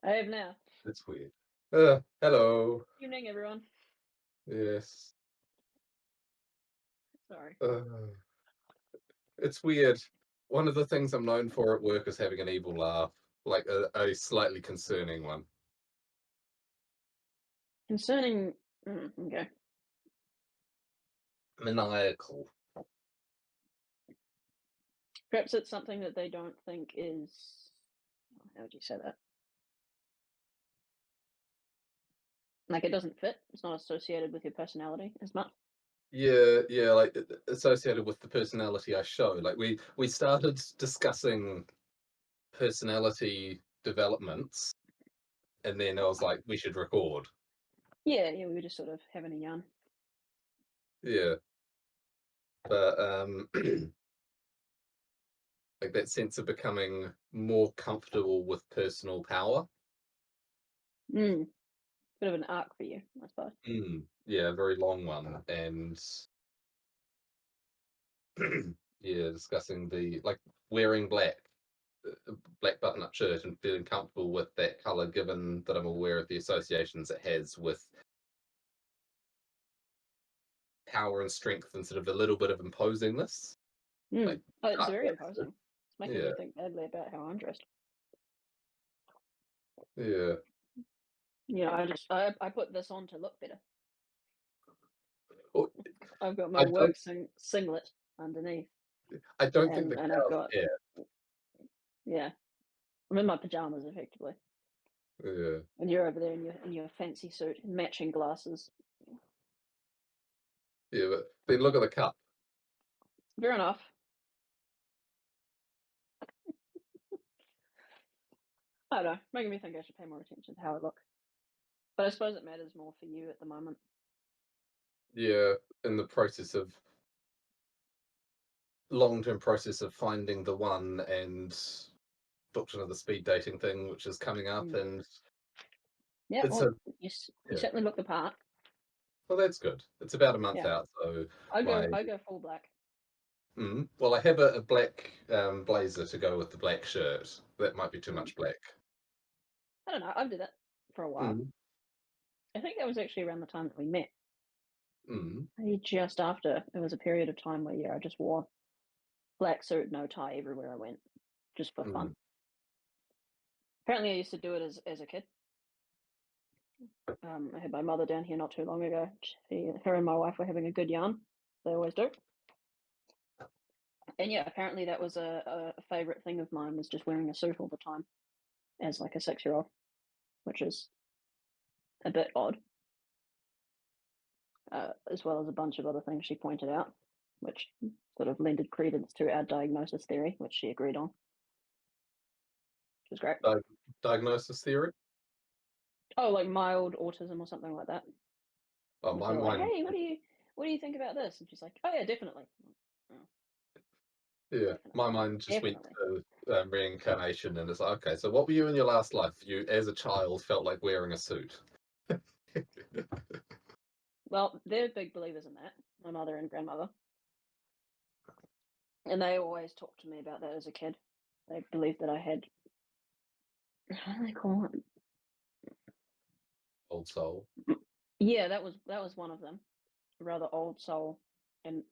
I have now. That's weird. Hello. Evening, everyone. Yes. Sorry. Uh, it's weird. One of the things I'm known for at work is having an evil laugh, like a slightly concerning one. Concerning. Okay. Maniacal. Perhaps it's something that they don't think is. How would you say that? Like it doesn't fit. It's not associated with your personality as much. Yeah, like associated with the personality I show. Like we started discussing personality developments, and then I was like, we should record. Yeah. We were just sort of having a yarn. Yeah, but like that sense of becoming more comfortable with personal power. Mm. Bit of an arc for you, I suppose. Yeah, a very long one, and yeah, discussing the like wearing black button-up shirt and feeling comfortable with that color, given that I'm aware of the associations it has with power and strength and sort of a little bit of imposingness, like Oh, it's dark very blazer. imposing. It's making Yeah, me think badly about how I'm dressed. yeah. I put this on to look better. Well, I've got my I work don't, singlet underneath, I don't think the and I've cows got care. yeah. I'm in my pajamas effectively. Yeah, And you're over there in your fancy suit, matching glasses. yeah, but then look at the cup. Fair enough. I don't know, making me think I should pay more attention to how I look. But I suppose it matters more for you at the moment. Yeah, in the process of long-term process of finding the one and booked another speed dating thing, which is coming up, Mm. and Yeah, it's well, a you yeah. certainly look the part. Well, that's good. It's about a month Yeah, out, so I my I go full black. well, I have a black blazer to go with the black shirt. That might be too Mm. much black. I don't know. I've did that for a while. Mm, I think that was actually around the time that we met. mm, Maybe just after. There was a period of time where I just wore black suit, no tie everywhere I went, just for fun. mm. Apparently, I used to do it as a kid. I had my mother down here not too long ago. Her and my wife were having a good yarn. They always do. And yeah, apparently that was a favorite thing of mine was just wearing a suit all the time as like a 6-year-old, which is a bit odd, as well as a bunch of other things she pointed out, which sort of lended credence to our diagnosis theory, which she agreed on, which was great. Di- Diagnosis theory. Oh, like mild autism or something like that. Oh, And my so like, mind. hey, what do you think about this? And she's like, oh yeah, definitely. Oh, Yeah, my definitely, mind just went definitely. to reincarnation, and it's like, okay, so what were you in your last life? You, as a child, felt like wearing a suit. Well, they're big believers in that, my mother and grandmother. And they always talked to me about that as a kid. They believed that I had how do they call it? Old soul. Yeah, that was one of them. A rather old soul. And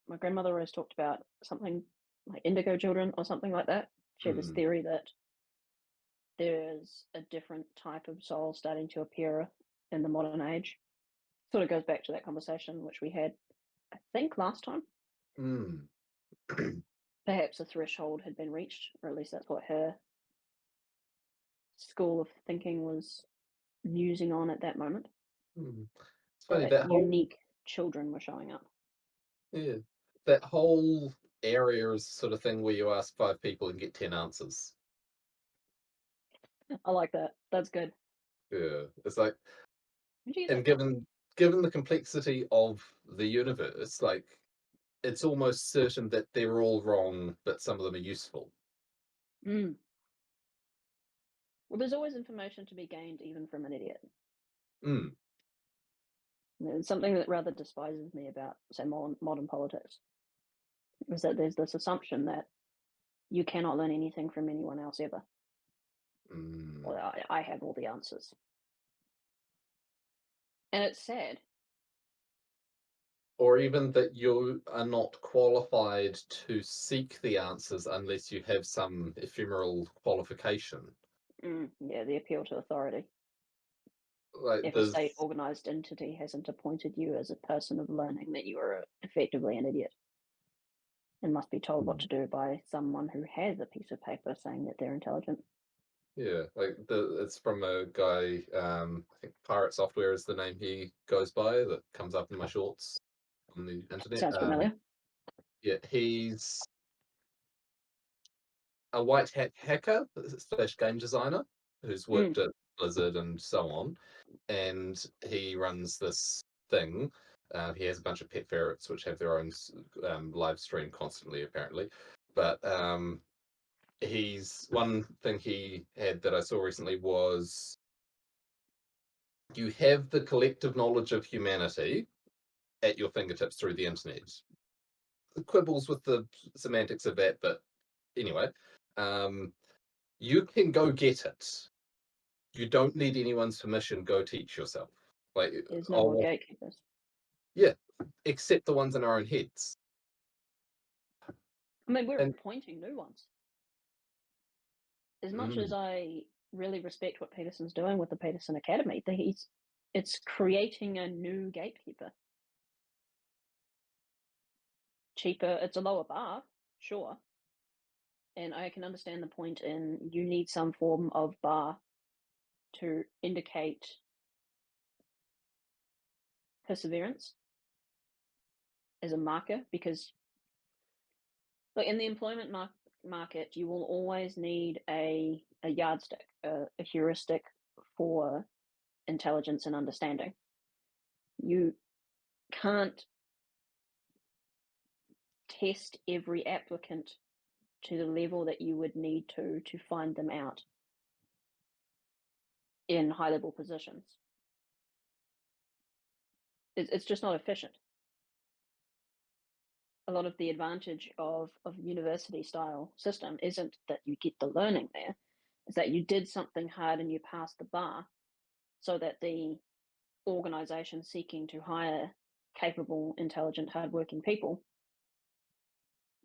my grandmother always talked about something like indigo children or something like that. She had this Mm, theory that there's a different type of soul starting to appear in the modern age. Sort of goes back to that conversation which we had, I think, last time. mm. Perhaps a threshold had been reached, or at least that's what her school of thinking was using on at that moment. Mm. It's funny That that whole unique children were showing up. yeah, that whole area is sort of thing where you ask five people and get 10 answers. I like that. That's good. Yeah, it's like, Where'd you get and that from? given the complexity of the universe, like it's almost certain that they're all wrong, but some of them are useful. Mm. Well, there's always information to be gained even from an idiot. Mm, It's something that rather despises me about, say, modern politics, is that there's this assumption that you cannot learn anything from anyone else ever. or I have all the answers. And it's sad. Or even that you are not qualified to seek the answers unless you have some ephemeral qualification. Yeah, the appeal to authority. Like If a there's state organized entity hasn't appointed you as a person of learning, then you are effectively an idiot and must be told what Mm. to do by someone who has a piece of paper saying that they're intelligent. Yeah, like it's from a guy, I think Pirate Software is the name he goes by that comes up in my shorts on the internet. Sounds familiar. Yeah, he's a white hat hacker slash game designer who's Mm, worked at Blizzard and so on, and he runs this thing. He has a bunch of pet ferrets which have their own live stream constantly, apparently. But he's one thing he had that I saw recently was you have the collective knowledge of humanity at your fingertips through the internet. Quibbles with the semantics of that, but anyway, um, you can go get it. You don't need anyone's permission. Go teach yourself. Like, there's no more oh, gatekeepers. yeah, except the ones in our own heads. I mean, we're And appointing new ones. As much as mm, I really respect what Peterson's doing with the Peterson Academy, it's creating a new gatekeeper. Cheaper, it's a lower bar, sure. And I can understand the point in you need some form of bar to indicate perseverance as a marker because like in the employment market you will always need a yardstick, a heuristic for intelligence and understanding. You can't test every applicant to the level that you would need to find them out in high level positions. It's just not efficient. A lot of the advantage of university style system isn't that you get the learning there, is that you did something hard and you passed the bar so that the organization seeking to hire capable, intelligent, hardworking people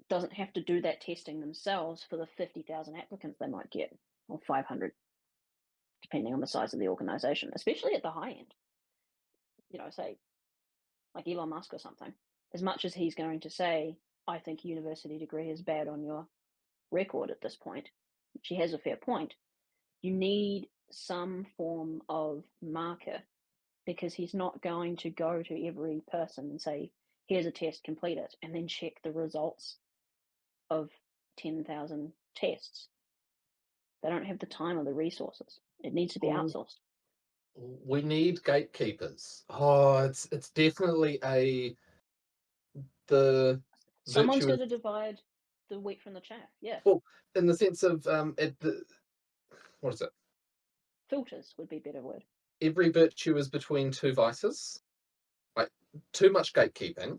doesn't have to do that testing themselves for the 50,000 applicants they might get, or 500, depending on the size of the organization, especially at the high end. Say like Elon Musk or something. As much as he's going to say, I think a university degree is bad on your record at this point, which he has a fair point, you need some form of marker because he's not going to go to every person and say, here's a test, complete it, and then check the results of 10,000 tests. They don't have the time or the resources. It needs to be oh, outsourced. we need gatekeepers. Oh, it's definitely the Someone's virtue got is to divide the wheat from the chaff. Yeah. well in the sense of at the what is it? Filters would be a better word. Every virtue is between two vices. Like too much gatekeeping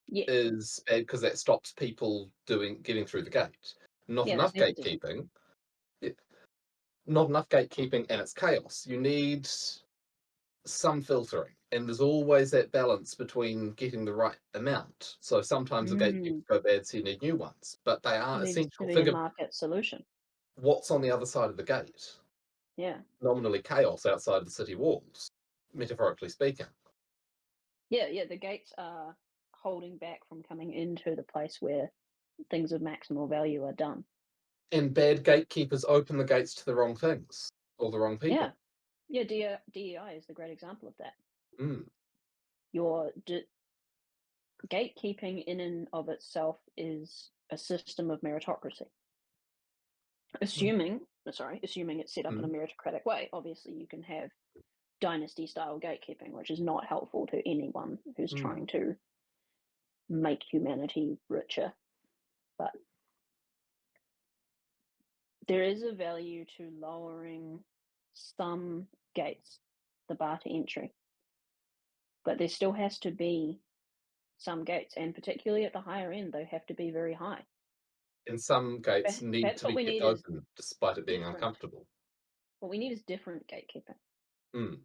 Yeah. is bad because that stops people getting through the gate. Not Yeah, enough that's nepotism. gatekeeping. it- Not enough gatekeeping, and it's chaos. You need some filtering, and there's always that balance between getting the right amount. So sometimes the gatekeepers Mm, go bad, so you need new ones, but they are needs to essential. be a Think of market solution. what's on the other side of the gate. Yeah. Nominally chaos outside the city walls, metaphorically speaking. Yeah, yeah. The gates are holding back from coming into the place where things of maximal value are done. And bad gatekeepers open the gates to the wrong things or the wrong Yeah. people. Yeah, DEI is the great example of that. Mm. Your gatekeeping in and of itself is a system of meritocracy. Mm. Assuming it's set up in a Mm. meritocratic way. Obviously, you can have dynasty style gatekeeping, which is not helpful to anyone who's Mm. trying to make humanity richer. But there is a value to lowering some gates, the bar to entry, but there still has to be some gates, and particularly at the higher end, they have to be very high. And some gates need Perhaps to what be we kept need is open despite it being different. uncomfortable. What we need is different gatekeeping. Mm.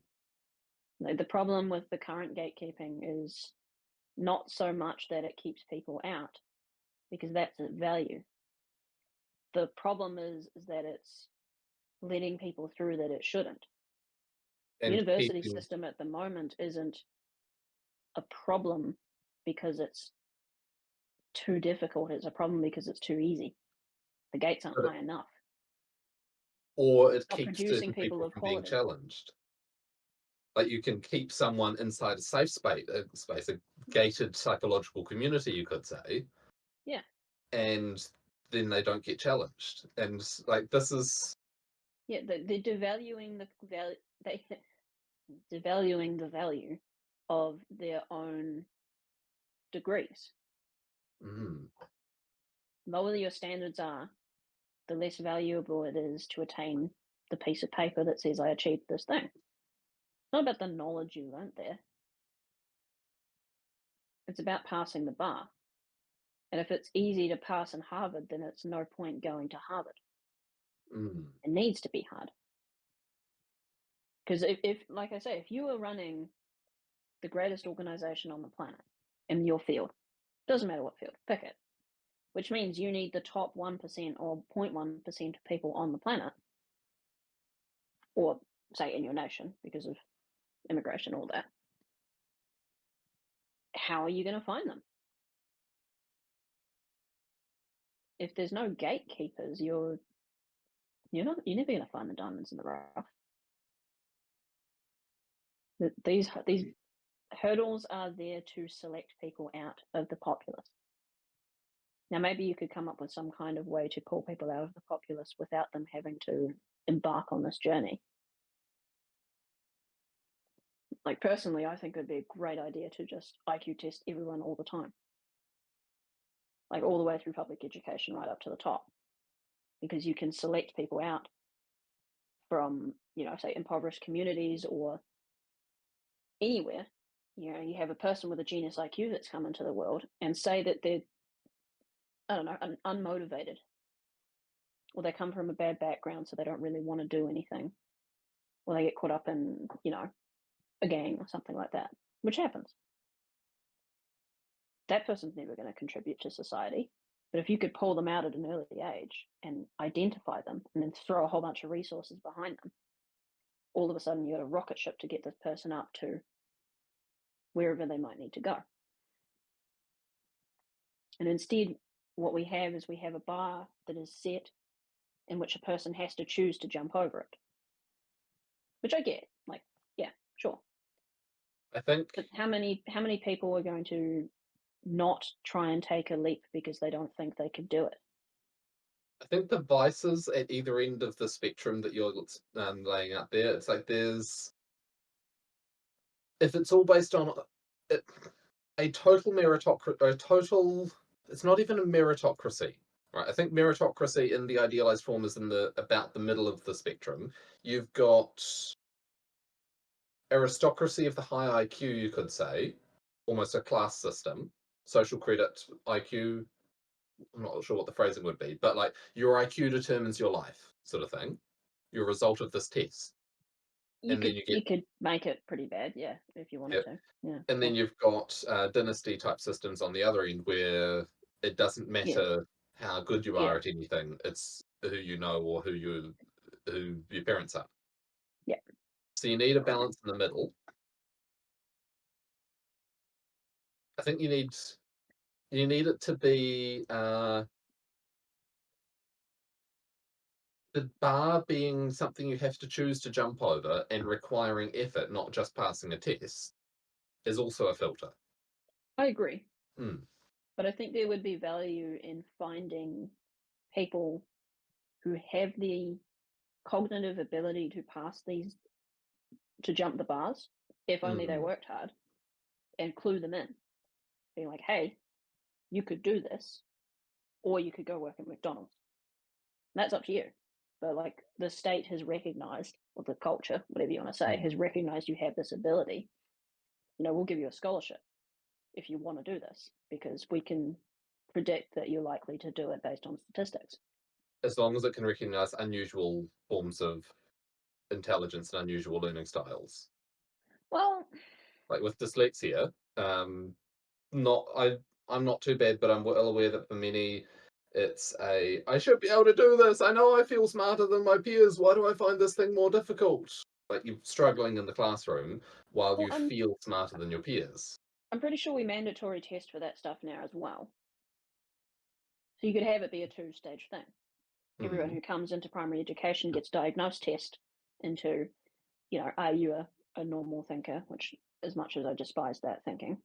Like, the problem with the current gatekeeping is not so much that it keeps people out, because that's its value. The problem is that it's letting people through that it shouldn't. And University keeping system at the moment isn't a problem because it's too difficult, it's a problem because it's too easy. The gates aren't high enough. or It's it not keeps producing certain people people of from being quality. challenged. Like you can keep someone inside a safe space, a gated psychological community, you could say, Yeah, and then they don't get challenged. And like this is, yeah, they're devaluing the value. They devaluing the value of their own degrees. mm, Lower your standards are, the less valuable it is to attain the piece of paper that says I achieved this thing. It's not about the knowledge you learnt there. It's about passing the bar. And if it's easy to pass in Harvard, then it's no point going to Harvard. mm, It needs to be hard. Because if, like I say, if you are running the greatest organization on the planet in your field, doesn't matter what field, pick it, which means you need the top 1% or 0.1% of people on the planet, or say in your nation because of immigration, all that. How are you going to find them? If there's no gatekeepers, you're never going to find the diamonds in the rough. These hurdles are there to select people out of the populace. Now, maybe you could come up with some kind of way to pull people out of the populace without them having to embark on this journey. Like, personally, I think it'd be a great idea to just IQ test everyone all the time, like all the way through public education right up to the top, because you can select people out from, say, impoverished communities or anywhere. You have a person with a genius IQ that's come into the world and say that they're, I don't know, unmotivated, or they come from a bad background, so they don't really want to do anything, or they get caught up in, a gang or something like that, which happens. That person's never going to contribute to society. But if you could pull them out at an early age and identify them and then throw a whole bunch of resources behind them, all of a sudden you got a rocket ship to get this person up to wherever they might need to go. And instead, what we have is we have a bar that is set in which a person has to choose to jump over it, which I get. Like, yeah, sure. I think But how many people are going to not try and take a leap because they don't think they could do it? I think the vices at either end of the spectrum that you're laying out there, it's like there's if it's all based on it, a total meritocracy, a total, it's not even a meritocracy, right? I think meritocracy in the idealized form is in the about the middle of the spectrum. You've got aristocracy of the high IQ, you could say, almost a class system, social credit, IQ. I'm not sure what the phrasing would be, but like your IQ determines your life, sort of thing. You're a result of this test, You and then could you get you could make it pretty bad, yeah, if you wanted yeah, to. Yeah, and then sure. you've got dynasty type systems on the other end where it doesn't Yeah, matter how good you yeah, are at anything, it's who you know or who your parents are. yeah. So you need a balance in the middle. I think you need it to be the bar being something you have to choose to jump over and requiring effort, not just passing a test, is also a filter. I agree, Mm, but I think there would be value in finding people who have the cognitive ability to pass these, to jump the bars, if only they mm. worked hard, and clue them in, being like, "Hey, you could do this, or you could go work at McDonald's." And that's up to you. But, like, the state has recognized, or the culture, whatever you want to say, Mm. has recognized you have this ability. We'll give you a scholarship if you want to do this, because we can predict that you're likely to do it based on statistics. As long as it can recognize unusual forms of intelligence and unusual learning styles. Well, Like with dyslexia, not I'm not too bad, but I'm well aware that for many it's a I should be able to do this. I know I feel smarter than my peers. Why do I find this thing more difficult? Like you're struggling in the classroom while well, you feel smarter than your peers. I'm pretty sure we mandatory test for that stuff now as well. So you could have it be a two-stage thing. Everyone Mm, who comes into primary education gets diagnosed test into, are you a normal thinker? Which, as much as I despise that thinking,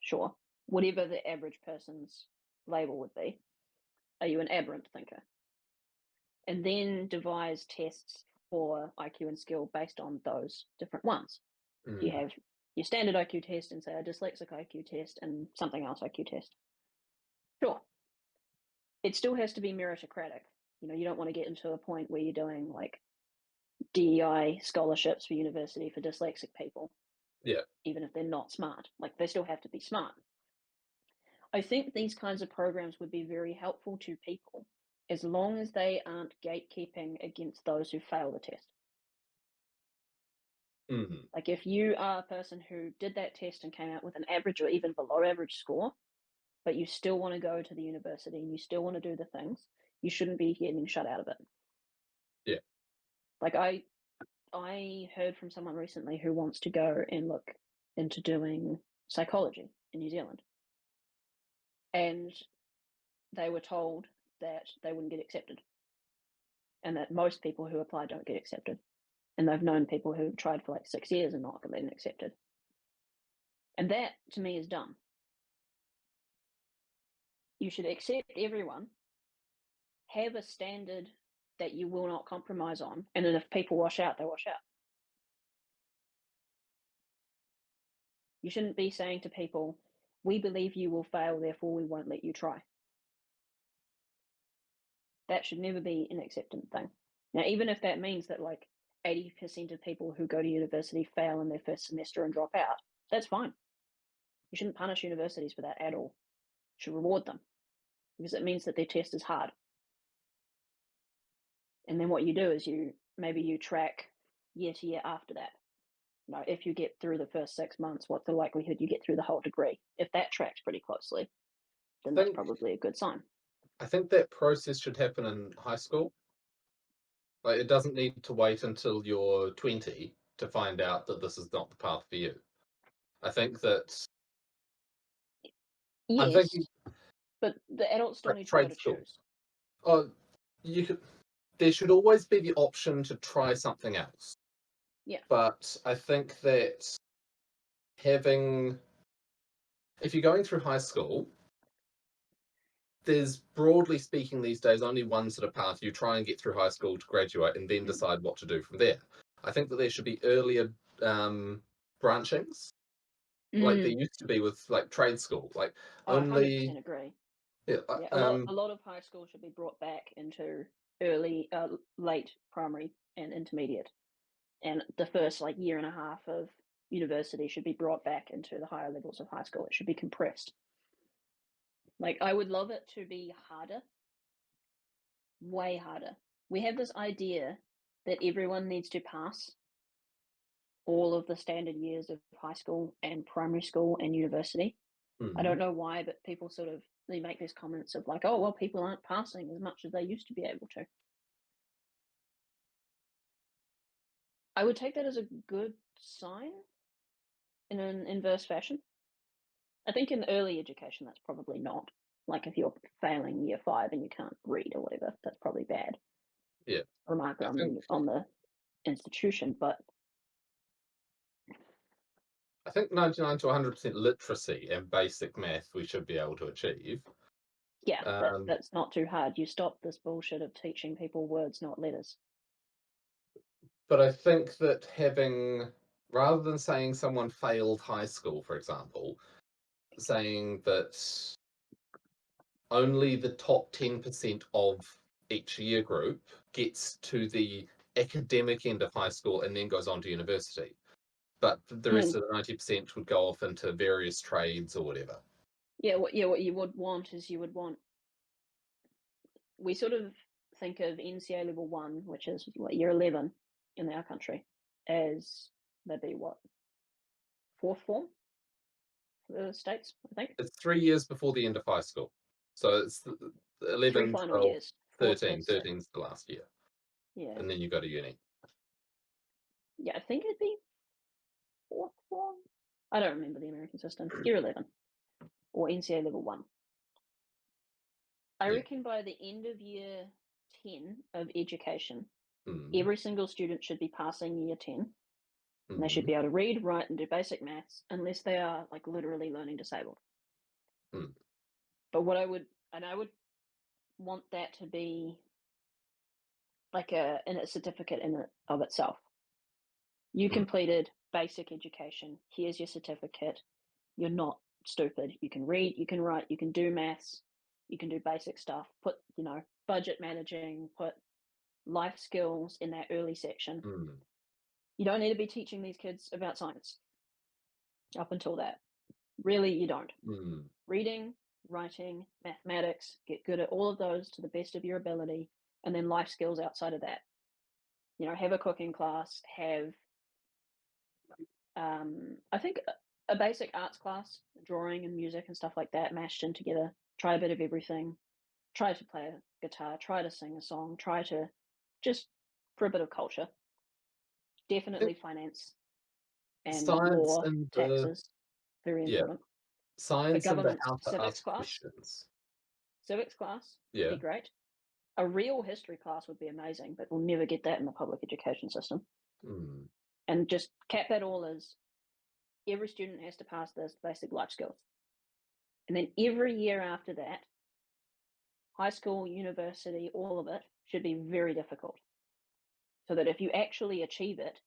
sure, whatever the average person's label would be, are you an aberrant thinker? And then devise tests for IQ and skill based on those different ones. You mm, have your standard IQ test and say a dyslexic IQ test and something else IQ test. Sure, it still has to be meritocratic. You don't want to get into a point where you're doing like DEI scholarships for university for dyslexic people, yeah. even if they're not smart. Like they still have to be smart. I think these kinds of programs would be very helpful to people as long as they aren't gatekeeping against those who fail the test. Mm, Like if you are a person who did that test and came out with an average or even below average score, but you still want to go to the university and you still want to do the things, you shouldn't be getting shut out of it. yeah. Like I heard from someone recently who wants to go and look into doing psychology in New Zealand. And they were told that they wouldn't get accepted and that most people who apply don't get accepted. And they've known people who tried for like 6 years and not been accepted. And that to me is dumb. You should accept everyone, have a standard that you will not compromise on, and then if people wash out, they wash out. You shouldn't be saying to people, we believe you will fail, therefore we won't let you try. That should never be an accepted thing. Now, even if that means that like 80% of people who go to university fail in their first semester and drop out, that's fine. You shouldn't punish universities for that at all. You should reward them because it means that their test is hard. And then what you do is you track year to year after that. If you get through the first 6 months, what's the likelihood you get through the whole degree? If that tracks pretty closely, then I that's think probably a good sign. I think that process should happen in high school. Like it doesn't need to wait until you're 20 to find out that this is not the path for you. I think that I'm Yes, thinking but the adults still like need to be able trade to school. choose. Oh, you could. There should always be the option to try something else. Yeah. But I think that having, if you're going through high school, there's broadly speaking these days only one sort of path. You try and get through high school to graduate and then Mm. decide what to do from there. I think that there should be earlier branchings, like there Mm. used to be with like trade school. Like I only 100% agree. yeah, Yeah, a lot of high school should be brought back into late primary and intermediate, and the first like year and a half of university should be brought back into the higher levels of high school. It should be compressed. Like I would love it to be harder, way harder. We have this idea that everyone needs to pass all of the standard years of high school and primary school and university. I don't Mhm. know why, but people sort of they make these comments of like, oh well, people aren't passing as much as they used to be able to. I would take that as a good sign in an inverse fashion. I think in early education, that's probably not. Like if you're failing year 5 and you can't read or whatever, that's probably bad. Yeah, Remark I on think the institution, but 99 to 100% literacy and basic math we should be able to achieve. yeah, Um, that's not too hard. You stop this bullshit of teaching people words, not letters. but I think that having, rather than saying someone failed high school, for example, saying that only the top 10% of each year group gets to the academic end of high school and then goes on to university. But the rest Mm. of the 90% would go off into various trades or whatever. What you would want is we sort of think of NCA level 1, which is what, year 11, in our country as they'd be what, fourth form for the states, I think. It's 3 years before the end of high school. So it's 3 11, final 12, years, 4th, 13. 5th, 6th. 13's the last year, Yeah. and then you go to uni. Yeah, I think it'd be 4th form? I don't remember the American system. Year 11 or NCA level 1. I Yeah. reckon by the end of year 10 of education, Mm, every single student should be passing year 10, and they should mm, be able to read, write, and do basic maths unless they are, like, literally learning disabled. mm, But I would want that to be like a certificate in it of itself. You mm, completed basic education. Here's your certificate. You're not stupid. You can read, you can write, you can do maths, you can do basic stuff. Put, budget managing, put life skills in that early section. mm, You don't need to be teaching these kids about science up until that. Really, you don't. mm. Reading, writing, mathematics, get good at all of those to the best of your ability, and then life skills outside of that. Have a cooking class, have I think a basic arts class, drawing and music and stuff like that mashed in together. Try a bit of everything. Try to play a guitar, try to sing a song, try to just for a bit of culture. I think Definitely finance and science law, and the taxes, very yeah, important. A science and the government how to civics ask class, questions. civics class would be Yeah. great. A real history class would be amazing, but we'll never get that in the public education system. Mm, And just cap that all as every student has to pass this basic life skills. And then every year after that, high school, university, all of it should be very difficult. So that if you actually achieve it,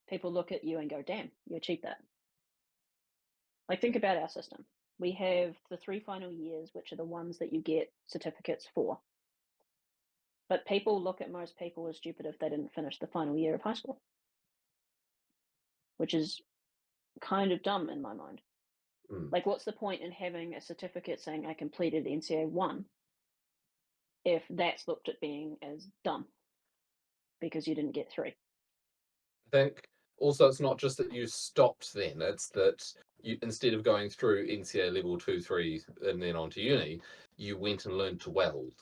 people look at you and go, damn, you achieved that. Like, think about our system. We have the 3 final years, which are the ones that you get certificates for. But people look at most people as stupid if they didn't finish the final year of high school, which is kind of dumb in my mind. mm. Like, what's the point in having a certificate saying I completed NCA 1 if that's looked at being as dumb because you didn't get 3? I think also it's not just that you stopped then, it's that you instead of going through NCA level 2, 3, and then on to uni, you went and learned to weld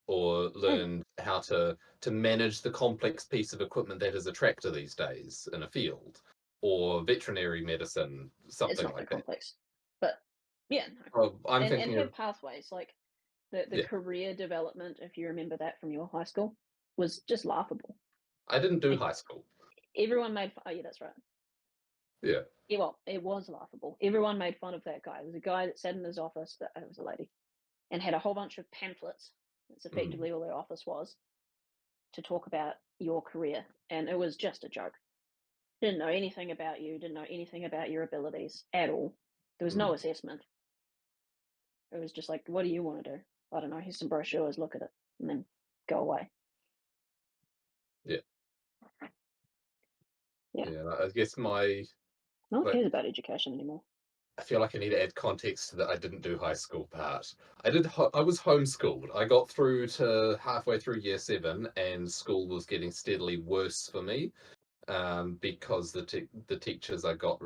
or Mm, learned how to manage the complex piece of equipment that is a tractor these days in a field, or veterinary medicine, it's something not that like that. complex. But yeah, no. I'm And thinking have of pathways, like the yeah. career development, if you remember that from your high school, was just laughable. I didn't do Like, high school. everyone made fun. Oh, yeah, that's right. Yeah. Yeah, well, it was laughable. Everyone made fun of that guy. There was a guy that sat in his office, that it was a lady, and had a whole bunch of pamphlets. That's Mm, effectively all their office was, to talk about your career. And it was just a joke. Didn't know anything about you, didn't know anything about your abilities at all. There was no mm, assessment. It was just like, what do you want to do? I don't know. Here's some brochures, look at it, and then go away. yeah. Yeah. Yeah. I guess my No one like cares about education anymore. I feel like I need to add context to that I didn't do high school part. I was homeschooled. I got through to halfway through year 7 and school was getting steadily worse for me because the teachers I got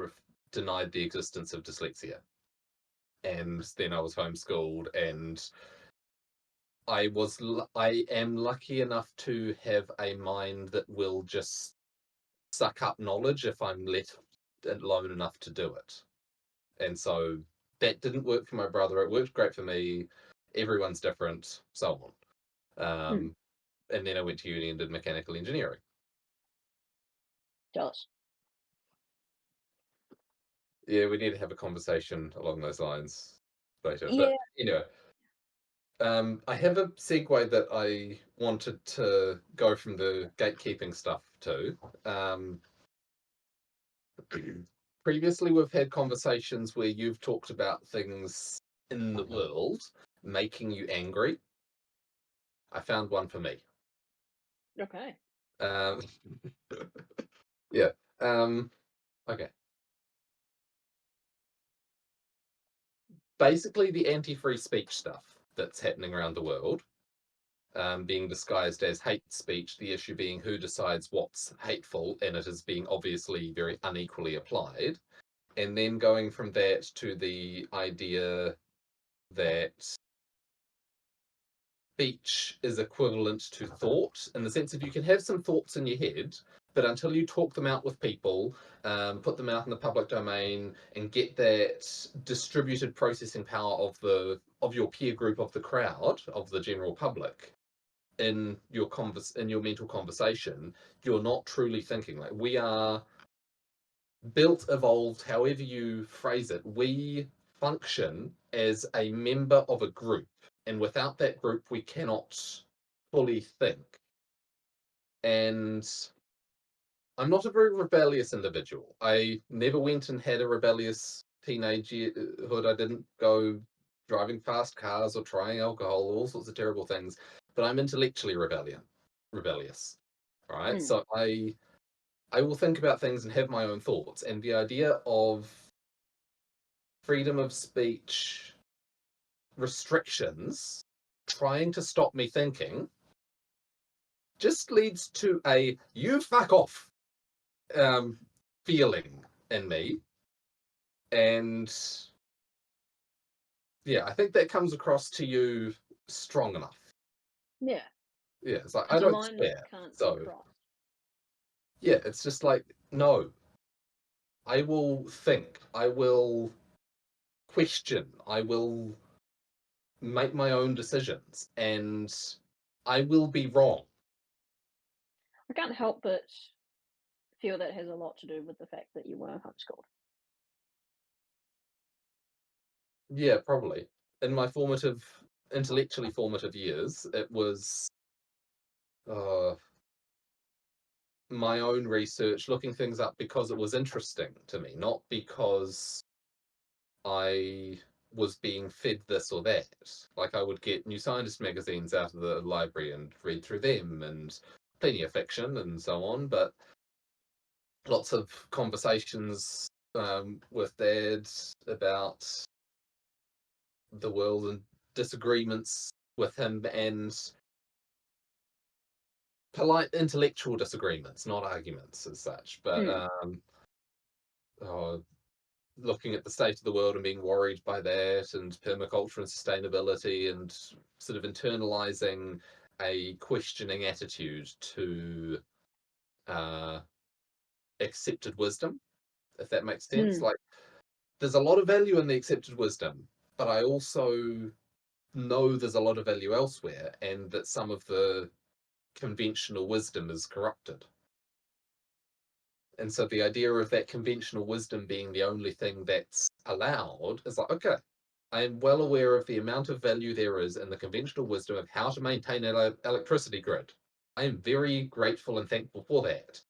denied the existence of dyslexia. And then I was homeschooled and I am lucky enough to have a mind that will just suck up knowledge if I'm let alone enough to do it. And so that didn't work for my brother. It worked great for me. Everyone's different, so on. Hmm, And then I went to uni and did mechanical engineering. jealous. Yeah, we need to have a conversation along those lines later. But Yeah. anyway, I have a segue that I wanted to go from the gatekeeping stuff to. Previously, we've had conversations where you've talked about things in the world making you angry. I found one for me. Okay. Um, yeah. Okay. Basically, the anti-free speech stuff that's happening around the world. being disguised as hate speech, the issue being who decides what's hateful, and it is being obviously very unequally applied. And then going from that to the idea that speech is equivalent to thought, in the sense of you can have some thoughts in your head, but until you talk them out with people, put them out in the public domain, and get that distributed processing power of your peer group, of the crowd, of the general public, in your mental conversation, you're not truly thinking. Like, we are built, evolved, however you phrase it, we function as a member of a group, and without that group we cannot fully think. And I'm not a very rebellious individual. I never went and had a rebellious teenagehood. I didn't go driving fast cars or trying alcohol, all sorts of terrible things. But I'm intellectually rebellious. Right? Mm. So I will think about things and have my own thoughts. And the idea of freedom of speech restrictions trying to stop me thinking just leads to a you fuck off um, feeling in me. And yeah, I think that comes across to you strong enough. Yeah, Yeah, it's like I it's a don't line that swear. can't be So crossed. yeah, it's just like, no, I will think, I will question, I will make my own decisions, and I will be wrong. I can't help but feel that has a lot to do with the fact that you were homeschooled. Yeah, probably. In my intellectually formative years, it was uh, my own research, looking things up because it was interesting to me, not because I was being fed this or that. Like, I would get New Scientist magazines out of the library and read through them, and plenty of fiction and so on, but lots of conversations with Dad about the world, and disagreements with him, and polite intellectual disagreements, not arguments as such, but Mm. oh, looking at the state of the world and being worried by that, and permaculture and sustainability, and sort of internalizing a questioning attitude to uh, accepted wisdom, if that makes sense. Mm. Like, there's a lot of value in the accepted wisdom, but I also know there's a lot of value elsewhere, and that some of the conventional wisdom is corrupted. And so the idea of that conventional wisdom being the only thing that's allowed is like, okay, I am well aware of the amount of value there is in the conventional wisdom of how to maintain an electricity grid. I am very grateful and thankful for that.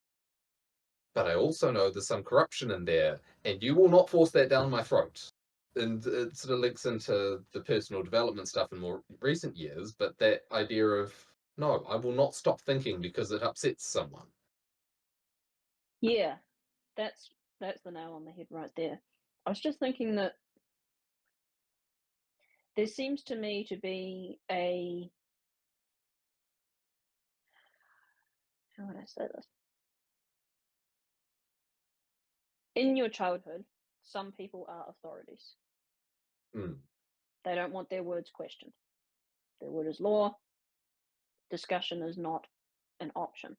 But I also know there's some corruption in there, and you will not force that down my throat. And it sort of links into the personal development stuff in more recent years, but that idea of, no, I will not stop thinking because it upsets someone. Yeah, that's that's the nail on the head right there. I was just thinking that there seems to me to be a, how would I say this? In your childhood, some people are authorities. Mm, They don't want their words questioned. Their word is law. Discussion is not an option.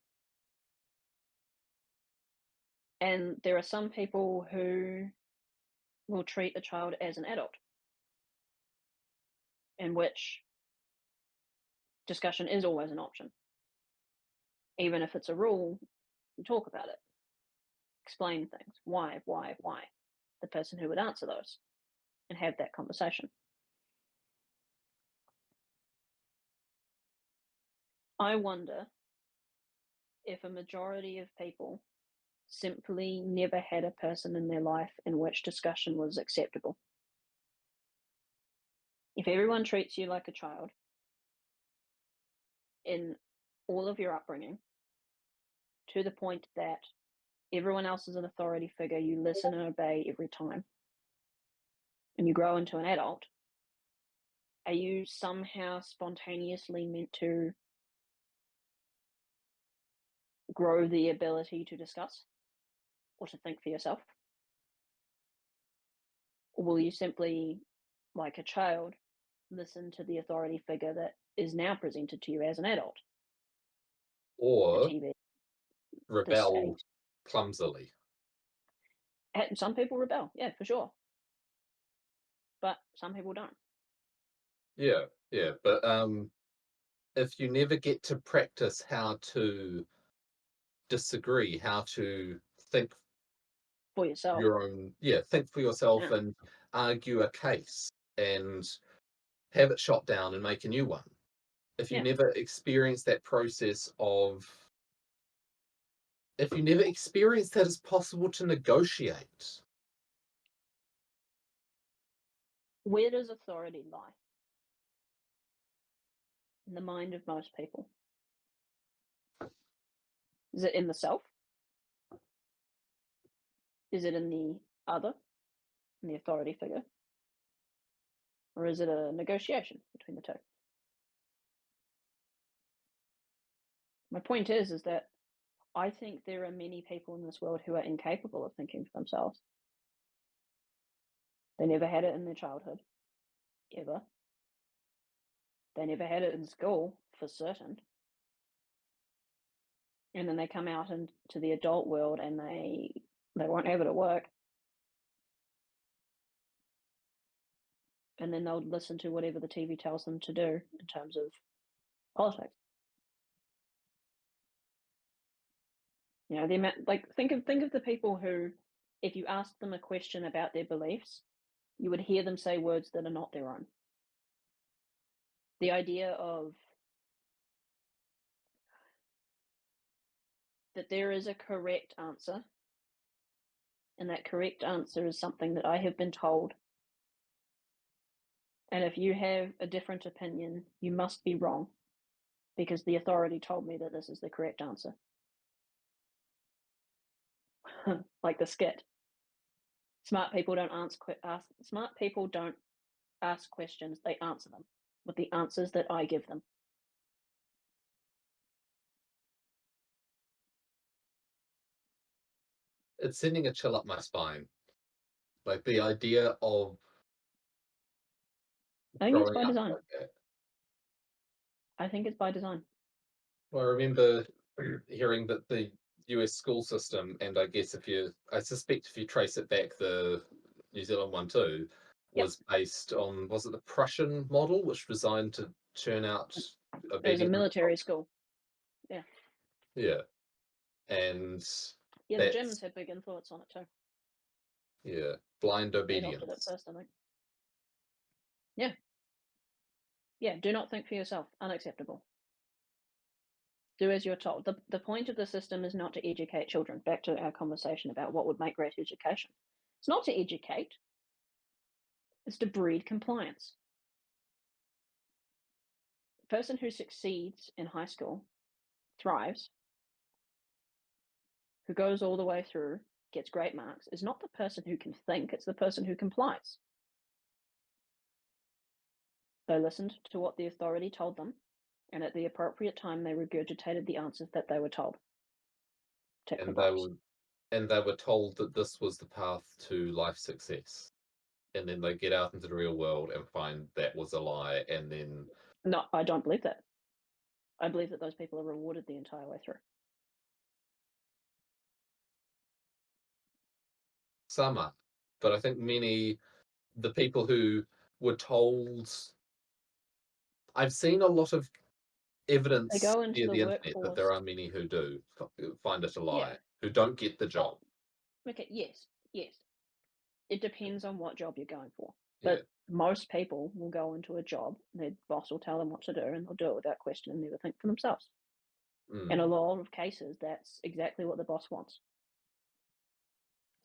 And there are some people who will treat a child as an adult, in which discussion is always an option. Even if it's a rule, you talk about it, explain things. Why? The person who would answer those and have that conversation. I wonder if a majority of people simply never had a person in their life in which discussion was acceptable. If everyone treats you like a child in all of your upbringing, to the point that everyone else is an authority figure, you listen and obey every time, and you grow into an adult, Are you somehow spontaneously meant to grow the ability to discuss or to think for yourself? Or will you simply, like a child, listen to the authority figure that is now presented to you as an adult? The or TV, the rebel state. clumsily. And some people rebel, yeah, for sure, but some people don't. Yeah, yeah. But if you never get to practice how to disagree, how to think For yourself, your own, yeah, think for yourself yeah. and argue a case and have it shot down and make a new one. If you Yeah. never experience that process of, if you never experience that it's possible to negotiate, Where does authority lie? In the mind of most people. Is it in the self? Is it in the other, in the authority figure? Or is it a negotiation between the two? My point is that I think there are many people in this world who are incapable of thinking for themselves. They never had it in their childhood, ever. They never had it in school, for certain. And then they come out into the adult world and they won't have it at work. And then they'll listen to whatever the TV tells them to do in terms of politics. You know, the amount, like, think of the people who, if you asked them a question about their beliefs, you would hear them say words that are not their own. The idea of that there is a correct answer, and that correct answer is something that I have been told. And if you have a different opinion, you must be wrong because the authority told me that this is the correct answer. Like the skit. Smart people don't ask questions, they answer them with the answers that I give them. it's sending a chill up my spine. Like the idea of I think it's growing by up design. like that. I think it's by design. Well, I remember hearing that the US school system, and I suspect if you trace it back, the New Zealand one too, Yep. was based on, was it the Prussian model, which was designed to churn out It was a obedient military results? school. Yeah. Yeah, and Yeah, the Germans that's, had big influence on it too. yeah, blind They adopted it obedience. first, I think. Yeah. Yeah. Do not think for yourself. Unacceptable. Do as you're told. The point of the system is not to educate children. Back to our conversation about what would make great education. It's not to educate, it's to breed compliance. The person who succeeds in high school, thrives, who goes all the way through, gets great marks, is not the person who can think, it's the person who complies. They listened to what the authority told them, and at the appropriate time they regurgitated the answers that they were told. Tick the And they box. were and they were told that this was the path to life success. And then they get out into the real world and find that was a lie, and then No, I don't believe that. I believe that those people are rewarded the entire way through. some are. But I think many, the people who were told, I've seen a lot of They evidence go into via the the internet that there workforce. are many who do find it a Yeah. lie, who don't get the Oh, job. okay. Yes. Yes. It depends on what job you're going for. Yeah. But most people will go into a job, their boss will tell them what to do, and they'll do it without question and never think for themselves. In a Mm. lot of cases, that's exactly what the boss wants,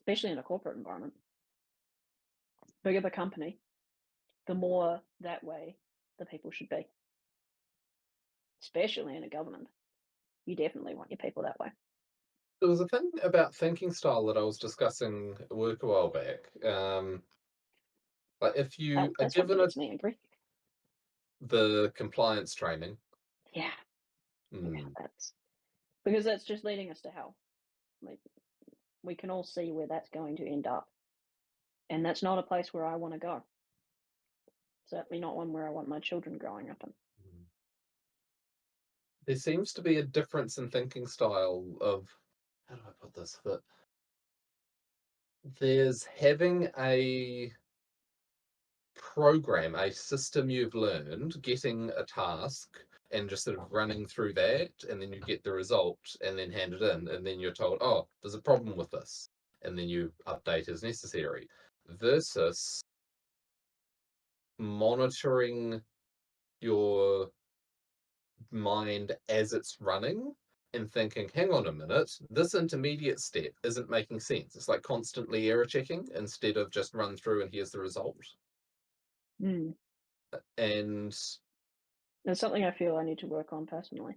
especially in a corporate environment. Bigger the company, the more that way the people should be, especially in a government. You definitely want your people that way. There was a thing about thinking style that I was discussing at work a while back. Like if you are That's what given a, gets me angry. The compliance training. Yeah, yeah, Mm, that's because that's just leading us to hell. Like, we can all see where that's going to end up, and that's not a place where I wanna go. Certainly not one where I want my children growing up in. mm. There seems to be a difference in thinking style of how do I put this? That there's having a program, a system you've learned, getting a task and just sort of running through that, and then you get the result and then hand it in, and then you're told, oh, there's a problem with this, and then you update as necessary, versus monitoring your mind as it's running and thinking, hang on a minute, this intermediate step isn't making sense. It's like constantly error checking instead of just run through and here's the result. Mm. And It's something I feel I need to work on personally,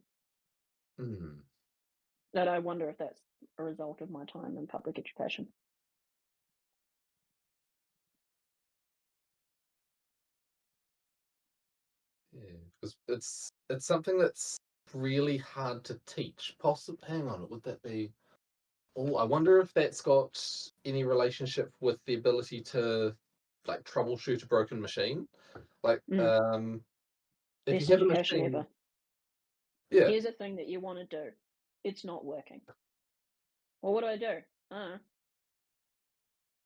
hmm, that I wonder if that's a result of my time in public education. yeah, because it's something that's really hard to teach. Possibly, hang on, would that be? Oh, I wonder if that's got any relationship with the ability to like troubleshoot a broken machine. Like, Mm. if you Best have a education machine, ever. yeah, Here's a thing that you wanna do. It's not working. Well, what do I do? You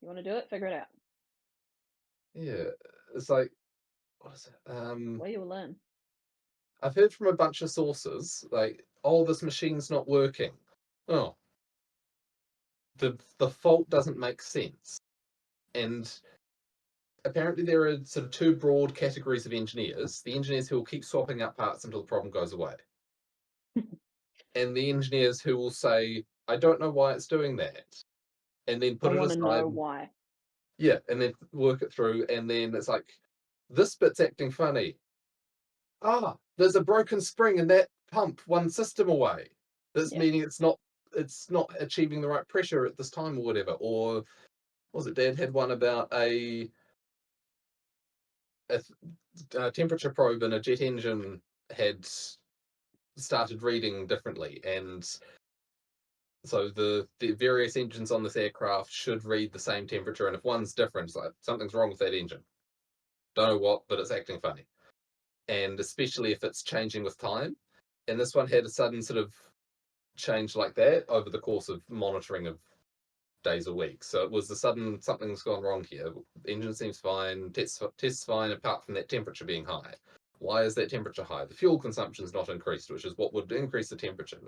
wanna do it? Figure it out. yeah, it's like what is it? Well, you'll learn. I've heard from a bunch of sources like, oh, this machine's not working. Oh, the fault doesn't make sense. And apparently there are sort of two broad categories of engineers: the engineers who will keep swapping out parts until the problem goes away, and the engineers who will say, I don't know why it's doing that, and then I put it wanna aside, know why. yeah, and then work it through, and then it's like, this bit's acting funny. Ah, there's a broken spring in that pump one system away. That's Yeah. meaning it's not achieving the right pressure at this time or whatever. Or was it Dad had one about a temperature probe in a jet engine had started reading differently, and so the various engines on this aircraft should read the same temperature, and if one's different, it's like something's wrong with that engine. Don't know what, but it's acting funny, and especially if it's changing with time. And this one had a sudden sort of change like that over the course of monitoring of days or weeks. So it was the sudden something's gone wrong here. The engine seems fine, tests fine, apart from that temperature being high. Why is that temperature high? The fuel consumption's not increased, which is what would increase the temperature.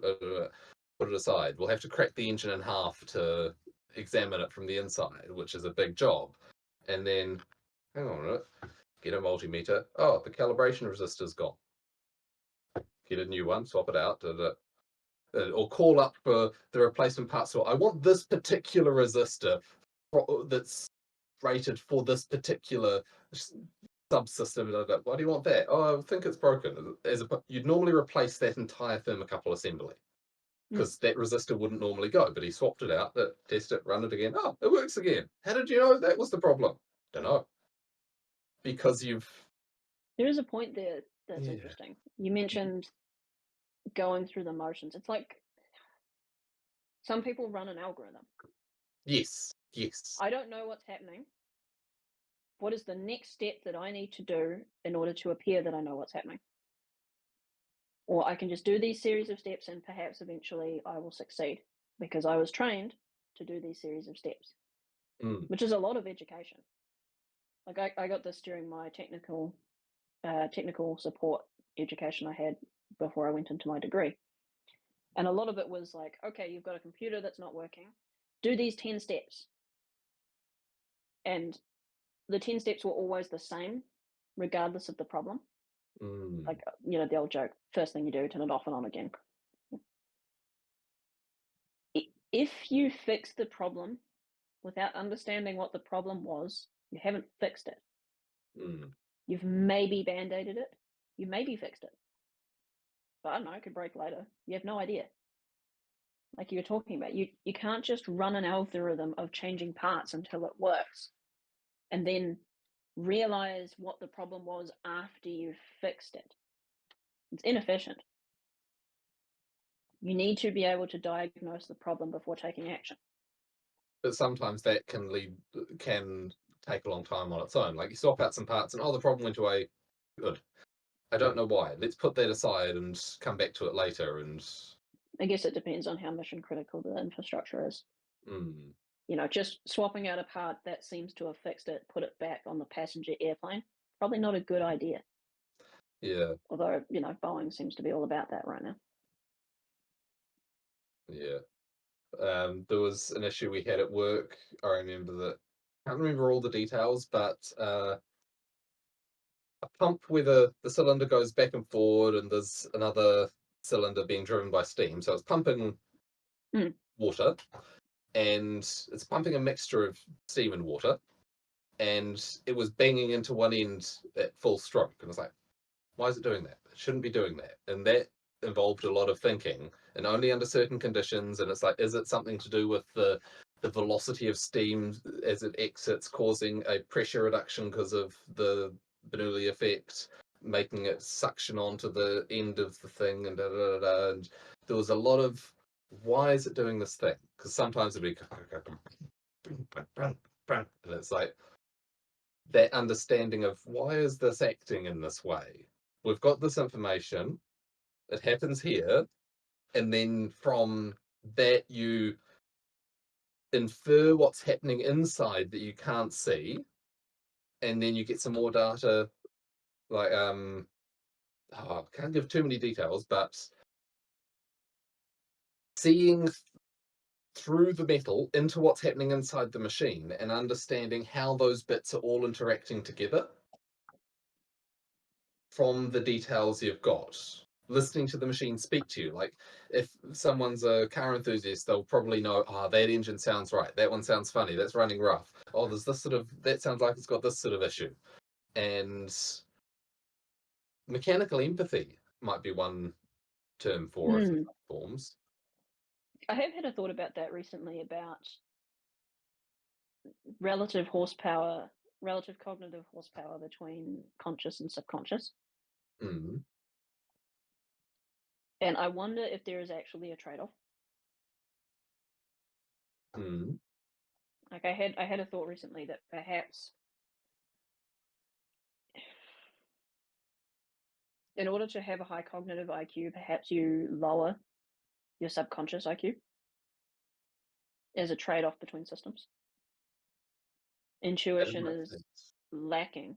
Put it aside. We'll have to crack the engine in half to examine it from the inside, which is a big job. And then, hang on a minute, get a multimeter. Oh, the calibration resistor's gone. Get a new one, swap it out. Or call up for the replacement parts. So I want this particular resistor that's rated for this particular subsystem. Why do you want that? Oh, I think it's broken. You'd normally replace that entire thermocouple assembly Mm. because that resistor wouldn't normally go, but he swapped it out, test it, run it again. Oh, it works again. How did you know that was the problem? Don't know. Because you've There is a point there that's yeah. interesting. You mentioned going through the motions. It's like some people run an algorithm. Yes. Yes. I don't know what's happening. What is the next step that I need to do in order to appear that I know what's happening? Or I can just do these series of steps and perhaps eventually I will succeed because I was trained to do these series of steps, Mm, which is a lot of education. Like I got this during my technical support education I had before I went into my degree. And a lot of it was like, okay, you've got a computer that's not working. Do these 10 steps. And the 10 steps were always the same, regardless of the problem. mm, Like, the old joke, first thing you do, turn it off and on again. If you fix the problem without understanding what the problem was, you haven't fixed it. mm, You've maybe band aided it. You maybe fixed it. But I don't know, it could break later. You have no idea. Like you were talking about, you can't just run an algorithm of changing parts until it works and then realize what the problem was after you've fixed it. It's inefficient. You need to be able to diagnose the problem before taking action. But sometimes that can take a long time on its own. Like you swap out some parts and the problem went away. Good. I don't know why. Let's put that aside and come back to it later. And I guess it depends on how mission critical the infrastructure is. mm, Just swapping out a part that seems to have fixed it, put it back on the passenger airplane, probably not a good idea. yeah, Although, Boeing seems to be all about that right now. yeah. There was an issue we had at work. I remember that. I can't remember all the details, but a pump where the cylinder goes back and forward, and there's another cylinder being driven by steam. So it's pumping Mm. water, and it's pumping a mixture of steam and water, and it was banging into one end at full stroke. And I was like, why is it doing that? It shouldn't be doing that. And that involved a lot of thinking, and only under certain conditions. And it's like, is it something to do with the velocity of steam as it exits, causing a pressure reduction because of the Bernoulli effect, making it suction onto the end of the thing, and da da da da. And there was a lot of why is it doing this thing? Because sometimes it'd be and it's like that understanding of why is this acting in this way? We've got this information, it happens here, and then from that you infer what's happening inside that you can't see, and then you get some more data like I can't give too many details, but seeing through the metal into what's happening inside the machine and understanding how those bits are all interacting together from the details you've got. Listening to the machine speak to you. Like if someone's a car enthusiast, they'll probably know, that engine sounds right. That one sounds funny. That's running rough. Oh, there's this sort of, that sounds like it's got this sort of issue. And mechanical empathy might be one term for it in Mm. some forms. I have had a thought about that recently about relative horsepower, relative cognitive horsepower between conscious and subconscious. Mm, And I wonder if there is actually a trade off. mm, Like I had a thought recently that perhaps in order to have a high cognitive IQ, perhaps you lower your subconscious IQ as a trade off between systems. that Intuition makes is sense. lacking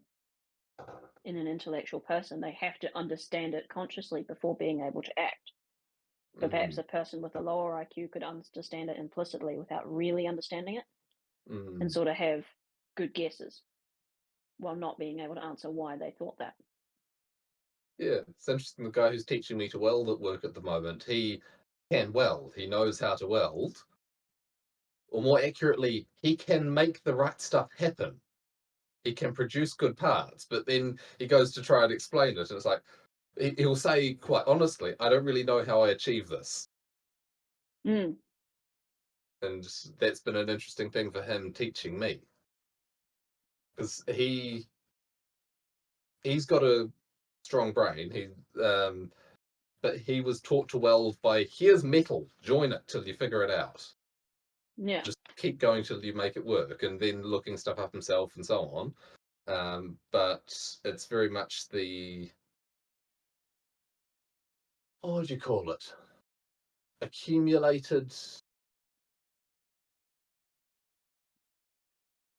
in an intellectual person. They have to understand it consciously before being able to act. But perhaps Mm, a person with a lower IQ could understand it implicitly without really understanding it and mm. sort of have good guesses while not being able to answer why they thought that. Yeah, it's interesting. The guy who's teaching me to weld at work at the moment, he can weld. He knows how to weld, or more accurately, he can make the right stuff happen. He can produce good parts, but then he goes to try and explain it, and it's like he'll say quite honestly, "I don't really know how I achieve this," Mm, and that's been an interesting thing for him teaching me because he's got a strong brain. But he was taught to weld by here's metal, join it till you figure it out. yeah. Just keep going till you make it work, and then looking stuff up himself and so on. But it's very much the what would you call it? Accumulated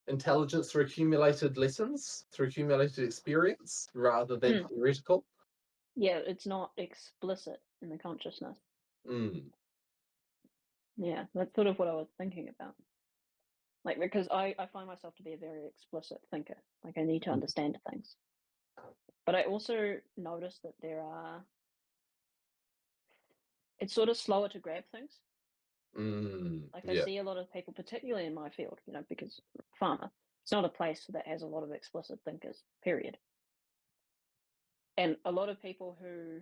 intelligence through accumulated lessons, through accumulated experience, rather than Mm, theoretical. yeah, it's not explicit in the consciousness. Mm, Yeah, that's sort of what I was thinking about. Like, because I find myself to be a very explicit thinker. Like, I need to understand things. But I also notice that it's sort of slower to grab things. Like, I yeah. see a lot of people, particularly in my field, because pharma, it's not a place that has a lot of explicit thinkers, period. And a lot of people who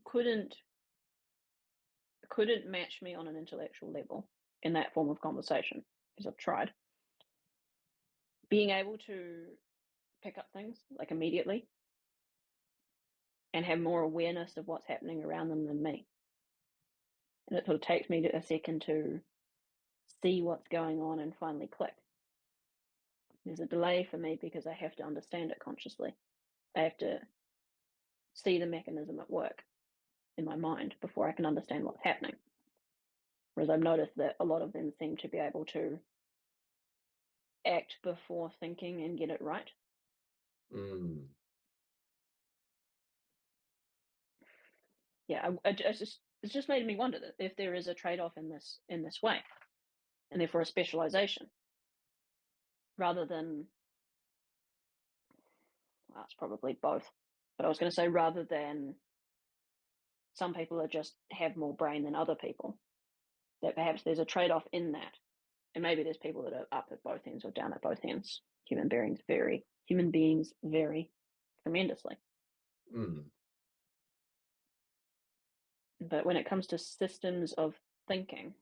couldn't couldn't match me on an intellectual level in that form of conversation, because I've tried. Being able to pick up things, like, immediately and have more awareness of what's happening around them than me. And it sort of takes me a second to see what's going on and finally click. There's a delay for me because I have to understand it consciously. I have to see the mechanism at work in my mind before I can understand what's happening. Whereas I've noticed that a lot of them seem to be able to act before thinking and get it right. Mm. Yeah, it's just made me wonder that if there is a trade-off in this way, and therefore a specialization, rather than, well, it's probably both. But I was going to say rather than some people are just have more brain than other people, that perhaps there's a trade-off in that, and maybe there's people that are up at both ends or down at both ends. Human beings vary. Human beings vary tremendously. Mm. But when it comes to systems of thinking,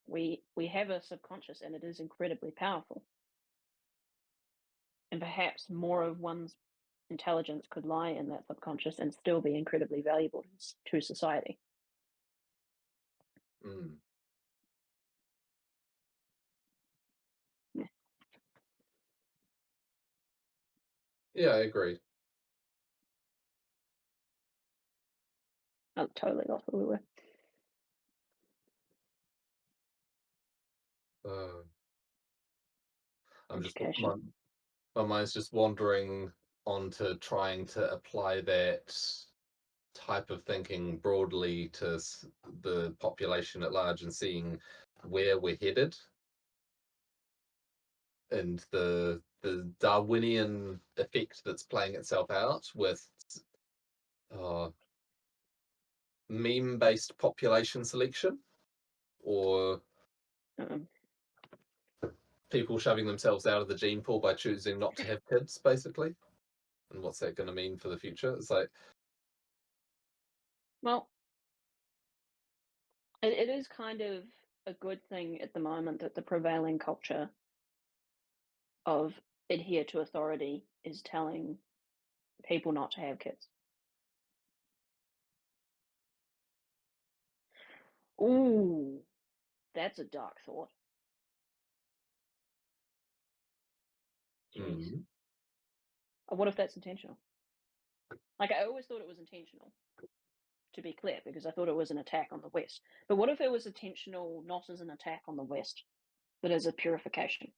we have a subconscious, and it is incredibly powerful. And perhaps more of one's intelligence could lie in that subconscious and still be incredibly valuable to society. Mm. Yeah, Yeah, I agree. I totally lost where we were. Uh, I'm just Education. my mind's just wandering onto trying to apply that type of thinking broadly to the population at large and seeing where we're headed and the Darwinian effect that's playing itself out with uh, meme-based population selection or Um, people shoving themselves out of the gene pool by choosing not to have kids, basically. And what's that going to mean for the future? It's like, well, it is kind of a good thing at the moment that the prevailing culture of adhere to authority is telling people not to have kids. Ooh, that's a dark thought. Jeez. mm, What if that's intentional? Like, I always thought it was intentional, to be clear, because I thought it was an attack on the West. But what if it was intentional not as an attack on the West, but as a purification?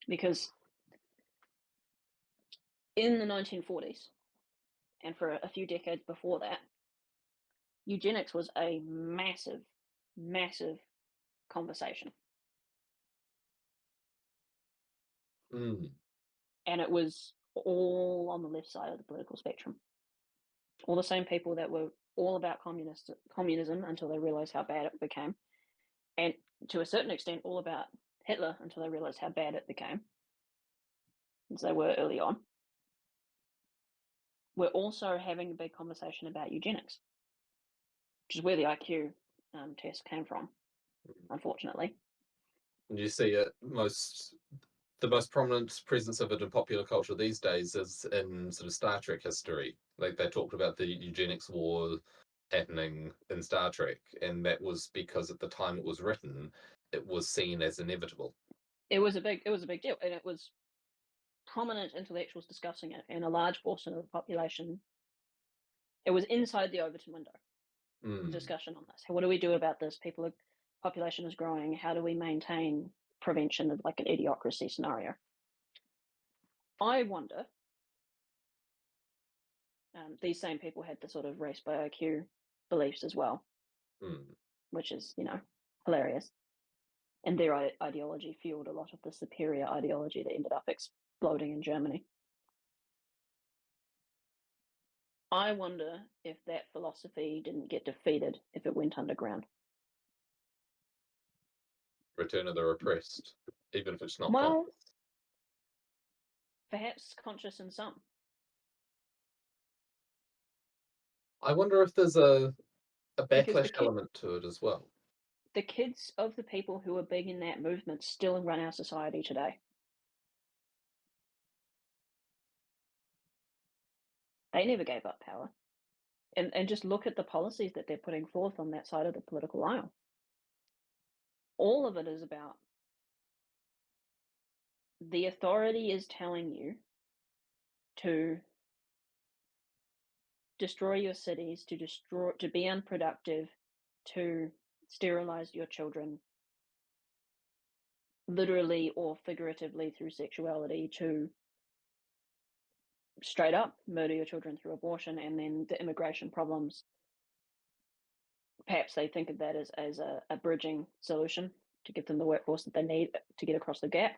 Because in the 1940s, and for a few decades before that, eugenics was a massive, massive conversation. mm, And it was all on the left side of the political spectrum. All the same people that were all about communism until they realized how bad it became, and to a certain extent, all about Hitler until they realized how bad it became, as they were early on. We're also having a big conversation about eugenics, which is where the IQ test came from, mm. unfortunately. And you see it the most prominent presence of it in popular culture these days is in sort of Star Trek history. Like they talked about the eugenics war happening in Star Trek, and that was because at the time it was written, it was seen as inevitable. It was a big deal, and it was prominent intellectuals discussing it, and a large portion of the population. It was inside the Overton window. The Mm, discussion on this. What do we do about this? Population is growing. How do we maintain prevention of like an idiocracy scenario? I wonder. These same people had the sort of race by IQ beliefs as well, mm. which is hilarious. And their ideology fueled a lot of the superior ideology that ended up exploding in Germany. I wonder if that philosophy didn't get defeated if it went underground. Return of the repressed, even if it's not Well, conscious. perhaps conscious in some, I wonder if there's a because backlash element to it as well. the kids of the people who are big in that movement still run our society today. They never gave up power. And just look at the policies that they're putting forth on that side of the political aisle. All of it is about the authority is telling you to destroy your cities, to be unproductive, to sterilize your children, literally or figuratively through sexuality, to straight up murder your children through abortion, and then the immigration problems. Perhaps they think of that as a bridging solution to give them the workforce that they need to get across the gap.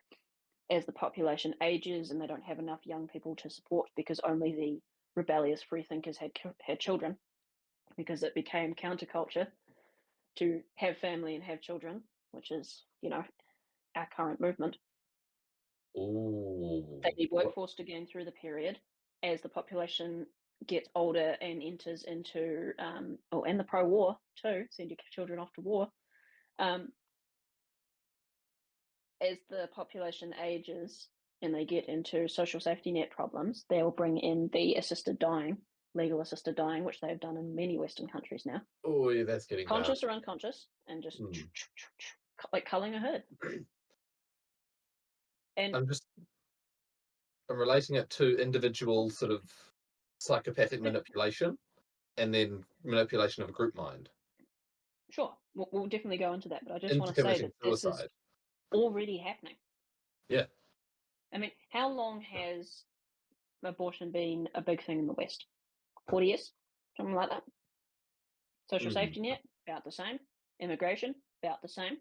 As the population ages and they don't have enough young people to support because only the rebellious freethinkers had children, because it became counterculture to have family and have children, which is, our current movement. They Oh, need workforce to gain through the period as the population gets older and enters into, and the pro-war too, send your children off to war. Um, as the population ages and they get into social safety net problems, they will bring in the assisted dying, legal assisted dying, which they've done in many Western countries now, oh, yeah, that's getting dark. conscious or unconscious, and just Mm. like culling a herd. And I'm just I'm relating it to individual sort of psychopathic but manipulation and then manipulation of a group mind sure, we'll definitely go into that. But I just into want to say committing that this is suicide. already happening. Yeah. I mean, how long has abortion been a big thing in the West? 40 years, something like that. Social Mm. safety net, about the same. Immigration, about the same.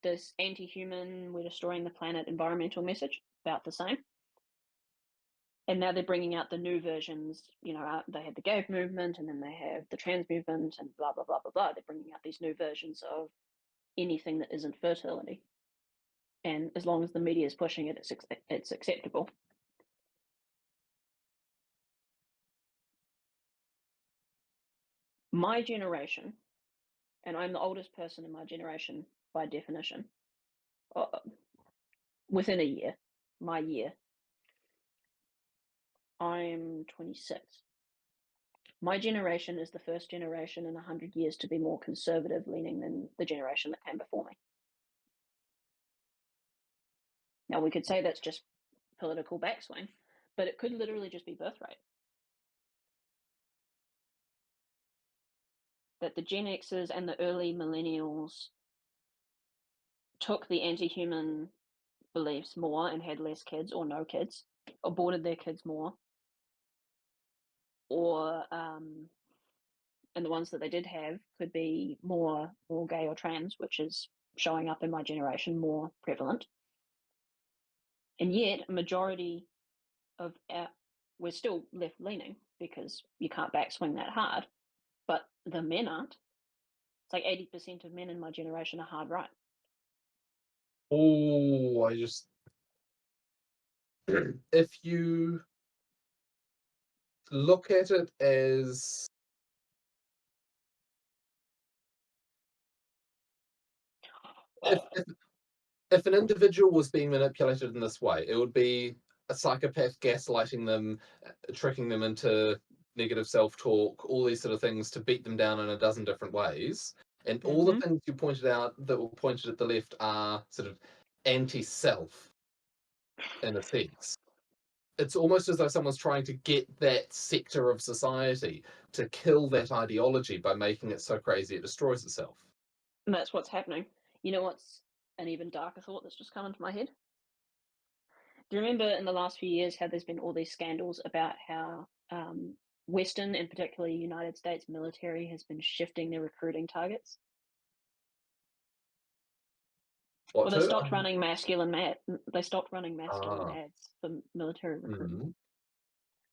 This anti-human, we're destroying the planet environmental message, about the same. And now they're bringing out the new versions. They had the gay movement, and then they have the trans movement, and blah blah blah blah blah. They're bringing out these new versions of anything that isn't fertility, and as long as the media is pushing it, it's acceptable. My generation, and I'm the oldest person in my generation by definition, uh, within a year, my year, I'm 26. My generation is the first generation in 100 years to be more conservative leaning than the generation that came before me. Now, we could say that's just political backswing, but it could literally just be birthright. That the Gen Xers and the early millennials took the anti human beliefs more and had less kids or no kids, aborted their kids more, or and the ones that they did have could be more gay or trans, which is showing up in my generation more prevalent. And yet, a majority of we're still left leaning because you can't backswing that hard, but the men aren't. It's like 80% of men in my generation are hard right. Oh, if you look at it as if, Uh, if if an individual was being manipulated in this way, it would be a psychopath gaslighting them, tricking them into negative self-talk, all these sort of things to beat them down in a dozen different ways. And all the mm-hmm. things you pointed out that were pointed at the left are sort of anti-self in a sense. It's almost as though someone's trying to get that sector of society to kill that ideology by making it so crazy it destroys itself. And that's what's happening. You know what's an even darker thought that's just come into my head? Do you remember in the last few years how there's been all these scandals about how Western and particularly United States military has been shifting their recruiting targets? What Well, to? they stopped running masculine Ah, ads for military recruitment. mhm.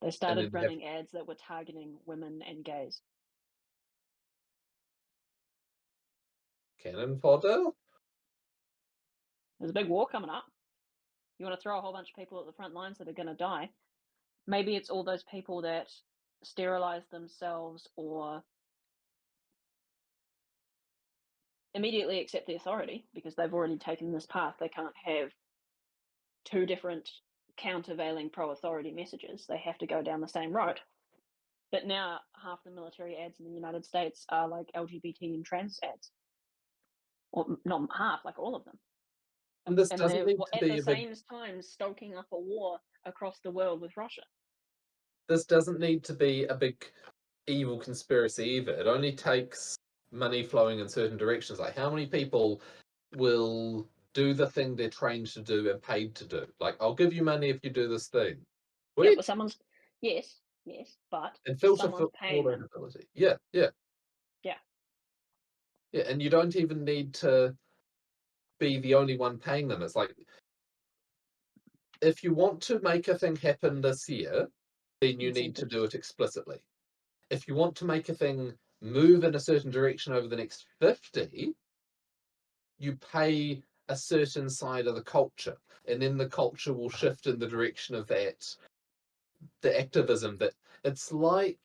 They And started then you have running ads that were targeting women and gays. cannon fodder. There's a big war coming up. You want to throw a whole bunch of people at the front lines that are going to die. Maybe it's all those people that sterilize themselves or immediately accept the authority because they've already taken this path. They can't have two different countervailing pro-authority messages. They have to go down the same road. But now half the military ads in the United States are like LGBT and trans ads. Or not half, like all of them. And this And doesn't they're need to at be the a big same time stoking up a war across the world with Russia. this doesn't need to be a big evil conspiracy either. It only takes money flowing in certain directions. Like how many people will do the thing they're trained to do and paid to do? Like, I'll give you money if you do this thing. Yeah, but Wait, someone's yes, yes, but and filter someone's for paying them. auditability. Yeah, yeah, Yeah. yeah. And you don't even need to be the only one paying them. It's like if you want to make a thing happen this year, then you need to do Incentives. it explicitly. If you want to make a thing move in a certain direction over the next 50, you pay a certain side of the culture, and then the culture will shift in the direction of that, the activism that it's like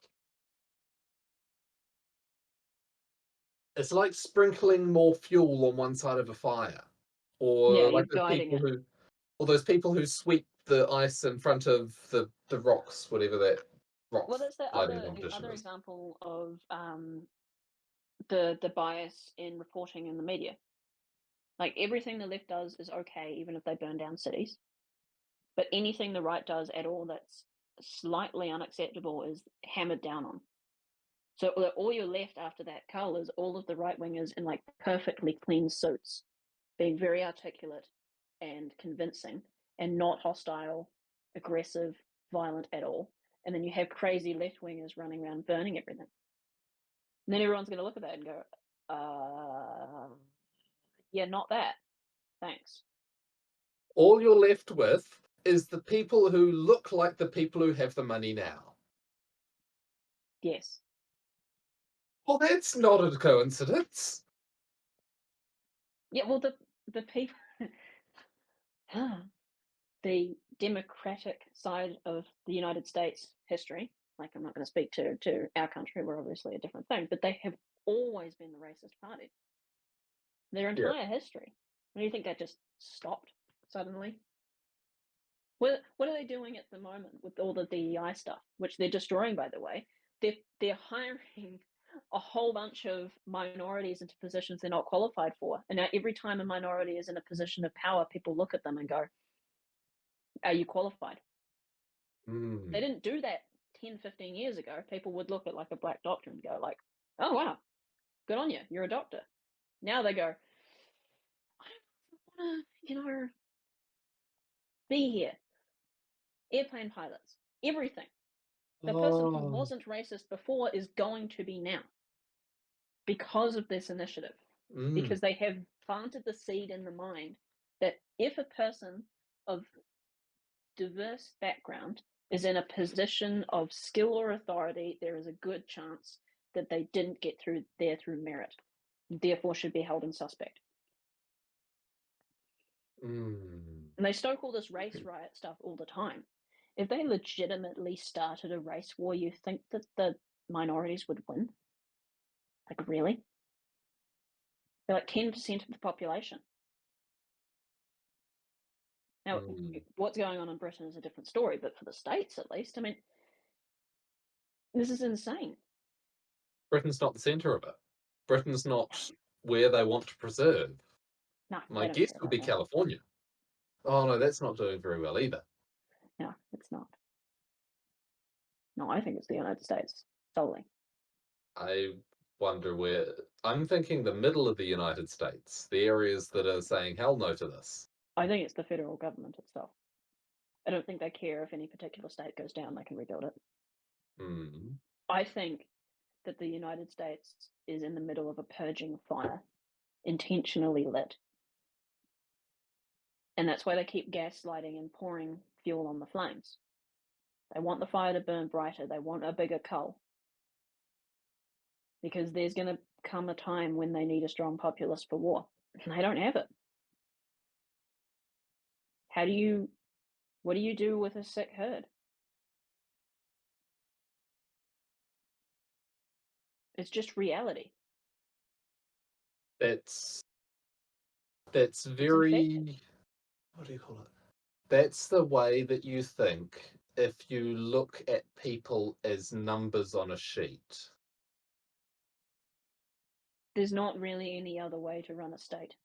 it's like sprinkling more fuel on one side of a fire, Yeah, or you're like those guiding people it. who, or those people who sweep the ice in front of the rocks, whatever that rock Well, that's the sliding other competition other is. example of the bias in reporting in the media. Like everything the left does is okay, even if they burn down cities. But anything the right does at all that's slightly unacceptable is hammered down on. So all you're left after that cull is all of the right wingers in like perfectly clean suits, being very articulate and convincing, and not hostile, aggressive, violent at all. And then you have crazy left wingers running around burning everything. And then everyone's going to look at that and go, yeah, not that. Thanks. All you're left with is the people who look like the people who have the money now. Yes. Well, that's not a coincidence. Yeah, well, the people, the democratic side of the United States history, like I'm not going to speak to our country, we're obviously a different thing, but they have always been the racist party. Their Yeah. entire history. Do you think that just stopped suddenly? What are they doing at the moment with all the DEI stuff, which they're destroying, by the way? They're hiring a whole bunch of minorities into positions they're not qualified for. And now every time a minority is in a position of power, people look at them and go, are you qualified? They Mm. didn't do that 10, 15 years ago. People would look at like a black doctor and go like, oh wow, good on you, you're a doctor. Now they go, I don't want to, be here. Airplane pilots, everything. The person who Oh. wasn't racist before is going to be now because of this initiative, Mm. because they have planted the seed in the mind that if a person of diverse background is in a position of skill or authority, there is a good chance that they didn't get through there through merit, therefore should be held in suspect. Mm. And they stoke all this race riot stuff all the time. If they legitimately started a race war, you think that the minorities would win? Like, really? They're like 10% of the population. Now, Mm. what's going on in Britain is a different story, but for the States at least, I mean, this is insane. Britain's not the centre of it. Britain's not where they want to preserve. No, My they don't guess care would about be that. California. Oh no, that's not doing very well either. No, it's not. No, I think it's the United States solely. I wonder where. I'm thinking the middle of the United States, the areas that are saying hell no to this. I think it's the federal government itself. I don't think they care if any particular state goes down, they can rebuild it. Hmm. I think that the United States is in the middle of a purging fire, intentionally lit. And that's why they keep gaslighting and pouring fuel on the flames. They want the fire to burn brighter, they want a bigger coal. Because there's going to come a time when they need a strong populace for war. And they don't have it. How do you what do you do with a sick herd? It's just reality. That's that's It's infected. very, what do you call it? That's the way that you think if you look at people as numbers on a sheet. There's not really any other way to run a state.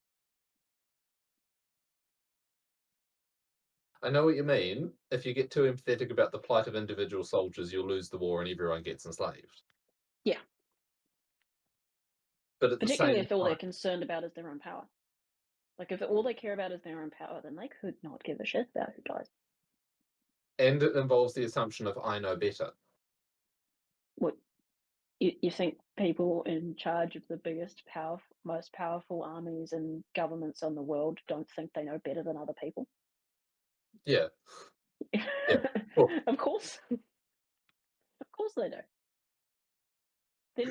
I know what you mean. If you get too empathetic about the plight of individual soldiers, you'll lose the war and everyone gets enslaved. Yeah, But at the particularly same if all they're time, concerned about is their own power. Like, if all they care about is their own power, then they could not give a shit about who dies. and it involves the assumption of I know better. What you think people in charge of the biggest, most powerful armies and governments in the world don't think they know better than other people? Yeah, yeah. Well, Of course, of course they do.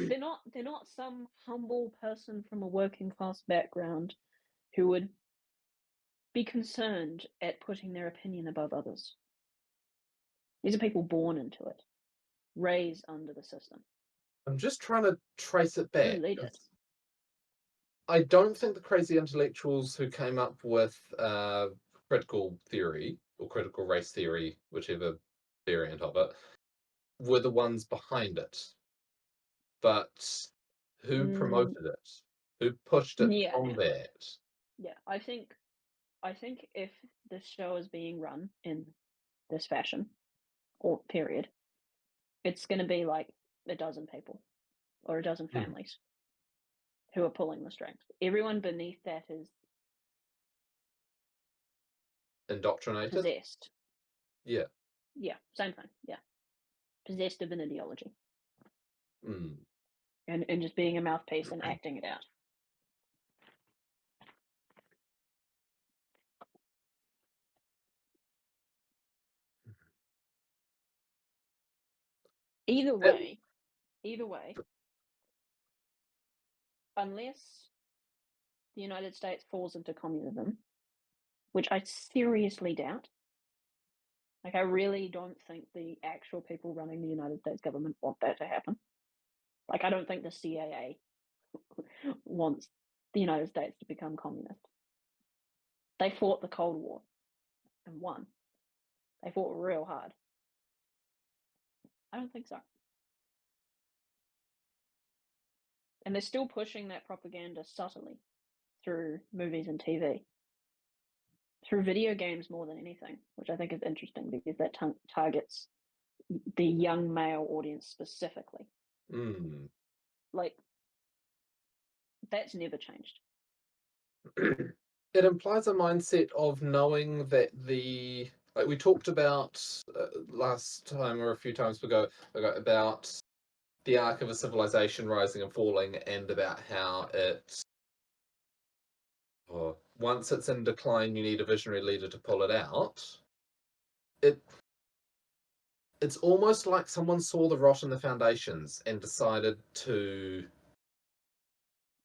They're not some humble person from a working class background who would be concerned at putting their opinion above others. These are people born into it, raised under the system. I'm just trying to trace it They're back because leaders. I don't think the crazy intellectuals who came up with critical theory or critical race theory, whichever variant of it, were the ones behind it. But who Mm, promoted it? Who pushed it yeah, on that? yeah. I think if this show is being run in this fashion or period, it's going to be like a dozen people or a dozen Hmm. families who are pulling the strings. Everyone beneath that is Indoctrinated? possessed. Yeah. Yeah, same thing. Yeah, possessed of an ideology Mm. and just being a mouthpiece and acting it out. Either That, way, either way, unless the United States falls into communism, which I seriously doubt. Like, I really don't think the actual people running the United States government want that to happen. Like, I don't think the CIA wants the United States to become communist. They fought the Cold War and won. They fought real hard. I don't think so. And they're still pushing that propaganda subtly through movies and TV, through video games more than anything, which I think is interesting because that targets the young male audience specifically. mm. Like, that's never changed. It implies a mindset of knowing that like we talked about last time or a few times ago about the arc of a civilization rising and falling and about how once it's in decline you need a visionary leader to pull it out. it it's almost like someone saw the rot in the foundations and decided to,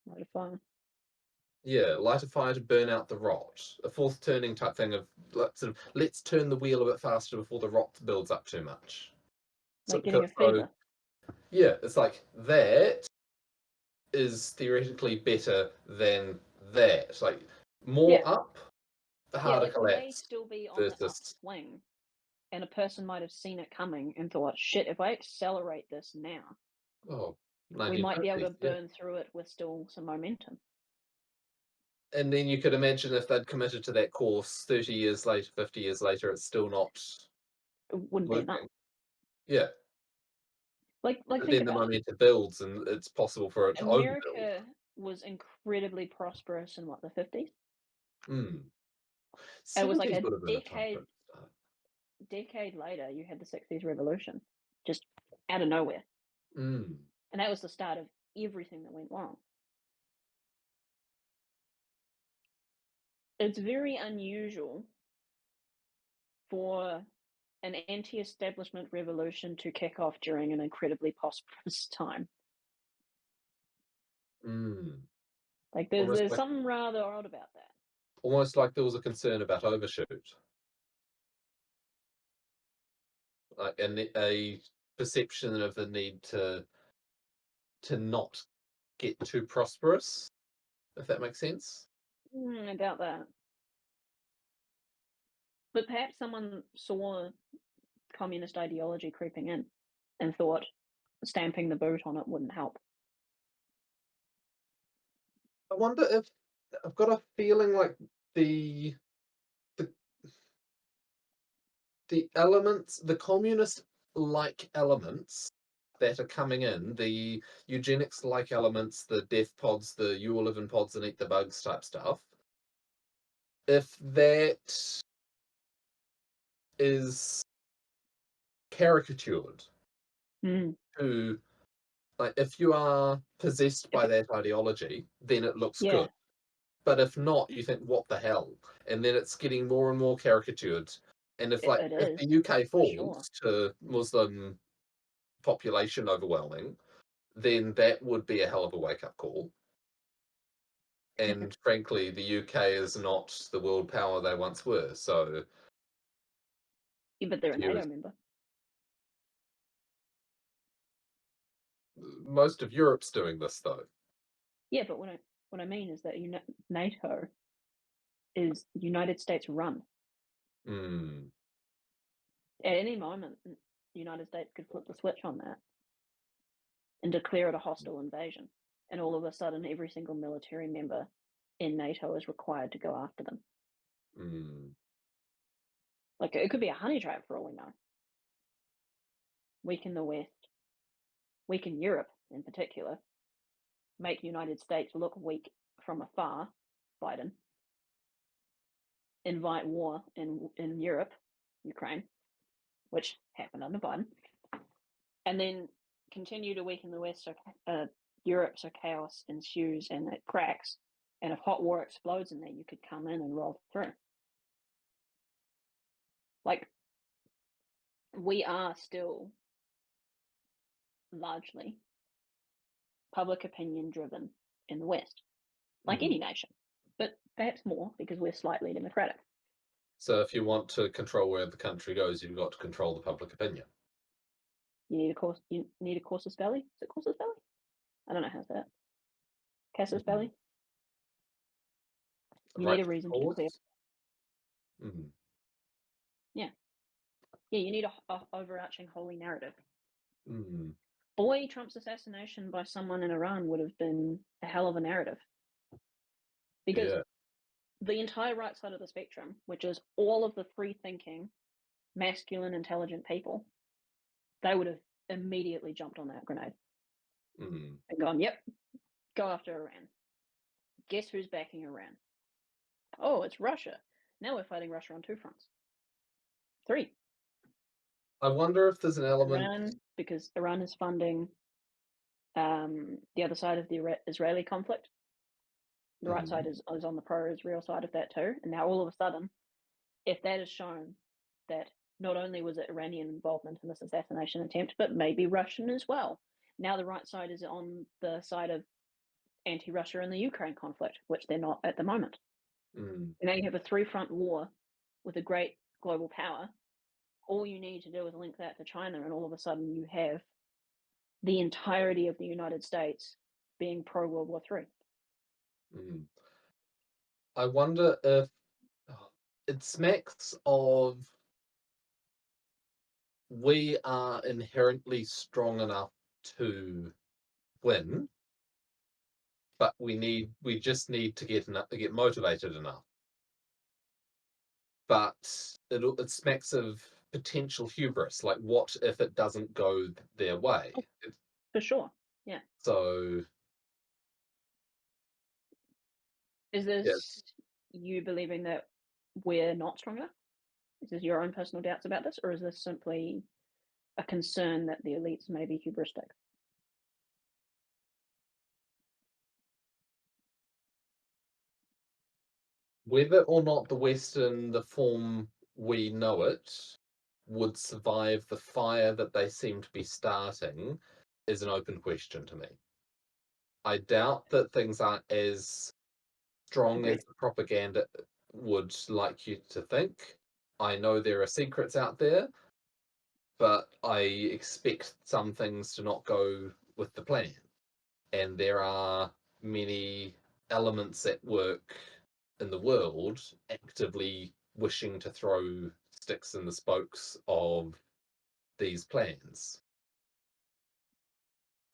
Right, fine. yeah, light a fire to burn out the rot. A fourth turning type thing of let's turn the wheel a bit faster before the rot builds up too much. Like getting a fever. Yeah, it's like that is theoretically better than that. Like Yeah. more up, the Yeah, harder like we may collapse still be on the versus upswing, and a person might have seen it coming and thought, shit, if I accelerate this now, oh we might be able 1950s, to yeah. burn through it with still some momentum. And then you could imagine if they'd committed to that course 30 years later, 50 years later, it's still not It wouldn't be enough. working. Yeah. Like But think then the about it. momentum builds and it's possible for it to overbuild. America was incredibly prosperous in what, the 50s? Mm. It was like 70s a would have been a time for it to start. decade later, you had the 60s revolution, just out of nowhere. Mm. And that was the start of everything that went wrong. It's very unusual for an anti-establishment revolution to kick off during an incredibly prosperous time. Mm. Like Almost there's like something rather odd about that. almost like there was a concern about overshoot, like a perception of the need to not get too prosperous, if that makes sense. I doubt that. But perhaps someone saw communist ideology creeping in and thought stamping the boot on it wouldn't help. I wonder if I've got a feeling like the the the elements, the communist like elements that are coming in, the eugenics like elements, the death pods, the you will live in pods and eat the bugs type stuff, if that is caricatured Mm. to, like, if you are possessed If by it, that ideology, then it looks yeah, good. But if not, you think, what the hell? And then it's getting more and more caricatured. And if, like, it if is the UK for sure. falls to Muslim population overwhelming, then that would be a hell of a wake up call. And frankly, the UK is not the world power they once were. So Yeah, but they're a here is NATO member. most of Europe's doing this though. Yeah, but what I mean is that NATO is United States run. Hmm. At any moment, the United States could flip the switch on that and declare it a hostile invasion, and all of a sudden, every single military member in NATO is required to go after them. Hmm. Like it could be a honey trap for all we know. Weaken the West, weaken Europe in particular, make United States look weak from afar. Biden invite war in Europe, Ukraine, which happened under Biden, and then continue to weaken the West so Europe so chaos ensues and it cracks. And if hot war explodes in there, you could come in and roll through. Like we are still largely public opinion driven in the West, like Hmm. any nation, but perhaps more because we're slightly democratic. So if you want to control where the country goes, you've got to control the public opinion. You need a Casus Belli. Is it Casus Belli? I don't know how's that. Casus Hmm. Belli. The You need right a to the reason to declare. cause. Hmm. Yeah, yeah. You need a overarching holy narrative. Hmm. Boy, Trump's assassination by someone in Iran would have been a hell of a narrative because Yeah. the entire right side of the spectrum, which is all of the free thinking, masculine, intelligent people, they would have immediately jumped on that grenade Hmm. and gone, yep, go after Iran. Guess who's backing Iran? Oh, it's Russia. Now we're fighting Russia on two fronts. Three. I wonder if there's an element. Iran, because Iran is funding the other side of the Israeli conflict. The right Hmm. side is on the pro-Israel side of that too. And now all of a sudden, if that is shown that not only was it Iranian involvement in this assassination attempt, but maybe Russian as well. Now the right side is on the side of anti-Russia in the Ukraine conflict, which they're not at the moment. Hmm. And now you have a three-front war with a great global power. All you need to do is link that to China, and all of a sudden you have the entirety of the United States being pro World War III. Hmm. I wonder if it smacks of we are inherently strong enough to win, but we just need to get motivated enough. But it smacks of potential hubris. Like, what if it doesn't go their way? Oh, for sure. Yeah. So Is yeah, this you believing that we're not strong enough? Is this your own personal doubts about this, or is this simply a concern that the elites may be hubristic? whether or not the West in the form we know it would survive the fire that they seem to be starting is an open question to me. I doubt that things aren't as strong Agreed. as the propaganda. would like you to think. I know there are secrets out there, but I expect some things to not go with the plan. And there are many elements at work in the world actively wishing to throw sticks in the spokes of these plans.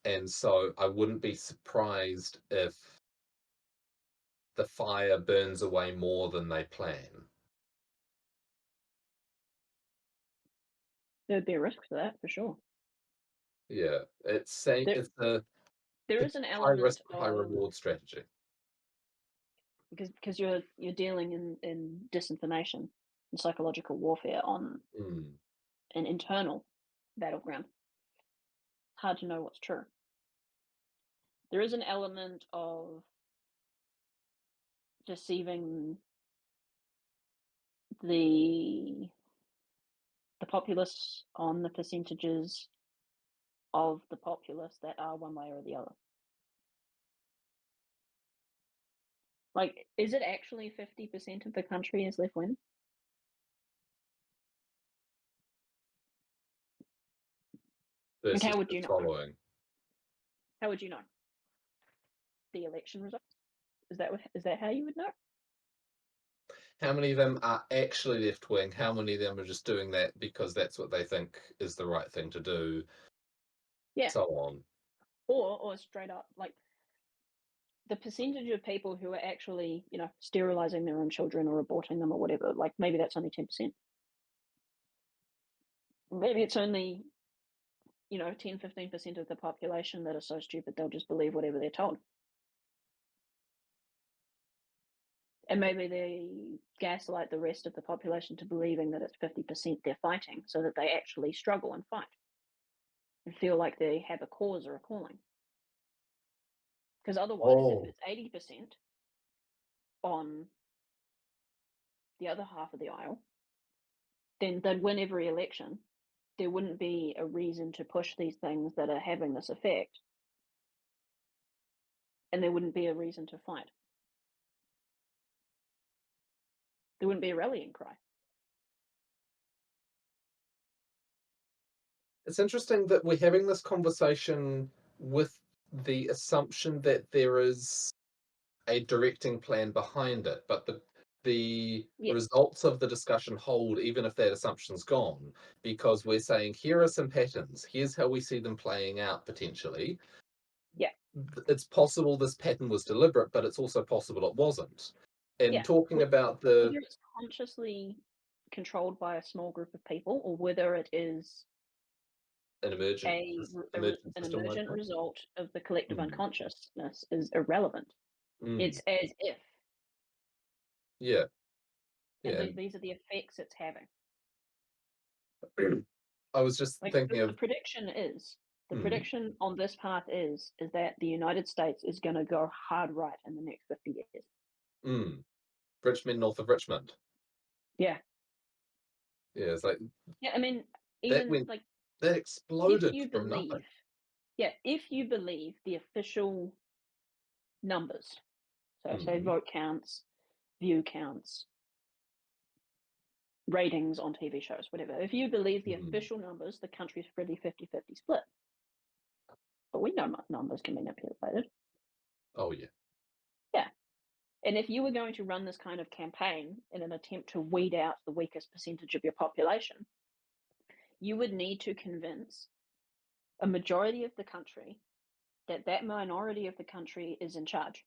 And so I wouldn't be surprised if the fire burns away more than they plan. There'd be a risk to that for sure. Yeah, it's saying There, there it's is an high element risk, high of reward strategy. because you're dealing in disinformation and psychological warfare on Mm. an internal battleground. Hard to know what's true. There is an element of deceiving the the populace on the percentages of the populace that are one way or the other. Like, is it actually 50% of the country is left wing? And Versus how would you just know? following. How would you know? The election results? Is that how you would know? How many of them are actually left wing? How many of them are just doing that because that's what they think is the right thing to do? Yeah. So on. Or straight up, like the percentage of people who are actually, sterilizing their own children or aborting them or whatever, like maybe that's only 10%. Maybe it's only, 10, 15% of the population that are so stupid they'll just believe whatever they're told. And maybe they gaslight the rest of the population to believing that it's 50% they're fighting so that they actually struggle and fight and feel like they have a cause or a calling. Because otherwise, if Oh, it's 80% on the other half of the aisle, then they'd win every election. There wouldn't be a reason to push these things that are having this effect, and there wouldn't be a reason to fight. There wouldn't be a rallying cry. it's interesting that we're having this conversation with the assumption that there is a directing plan behind it, but the Yes. results of the discussion hold even if that assumption's gone, because we're saying here are some patterns, here's how we see them playing out potentially. Yeah. It's possible this pattern was deliberate, but it's also possible it wasn't. And Yeah. talking about the Whether it's consciously controlled by a small group of people or whether it is an emergent emergent an system like emergent that. result of the collective Mm, unconsciousness is irrelevant. mm, It's as if, yeah, and yeah. And these are the effects it's having. I was just Like thinking the of prediction is, the mm, prediction on this path is that the United States is going to go hard right in the next 50 years. mm, Richmond north of Richmond. Yeah. Yeah, it's like Yeah. I mean, that even went like that if exploded you from nothing. believe, yeah, if you believe the official numbers, so say Mm, vote counts, view counts, ratings on TV shows, whatever. If you believe the mm. official numbers, the country's pretty 50-50 split. But we know numbers can be manipulated. Oh yeah. Yeah. And if you were going to run this kind of campaign in an attempt to weed out the weakest percentage of your population, you would need to convince a majority of the country that that minority of the country is in charge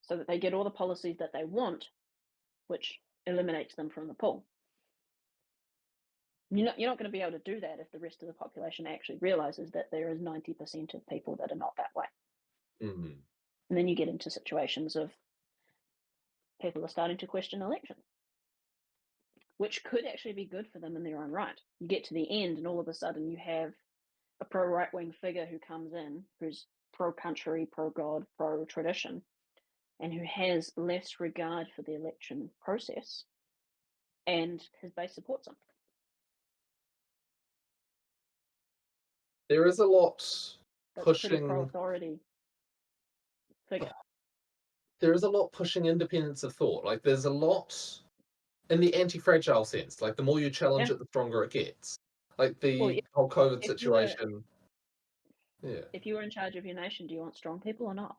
so that they get all the policies that they want, which eliminates them from the pool. You're not going to be able to do that if the rest of the population actually realizes that there is 90% of people that are not that way. Mm, And then you get into situations of people are starting to question elections, which could actually be good for them in their own right. You get to the end, and all of a sudden you have a pro right wing figure who comes in who's pro country, pro God, pro tradition, and who has less regard for the election process, and his base supports him. there is a lot That's a pretty pro pushing. authority figure. there is a lot pushing independence of thought. Like there's a lot in the anti-fragile sense. Like the more you challenge Yeah. it, the stronger it gets. Like Well, the whole COVID if you were situation. Yeah. if you were in charge of your nation, do you want strong people or not?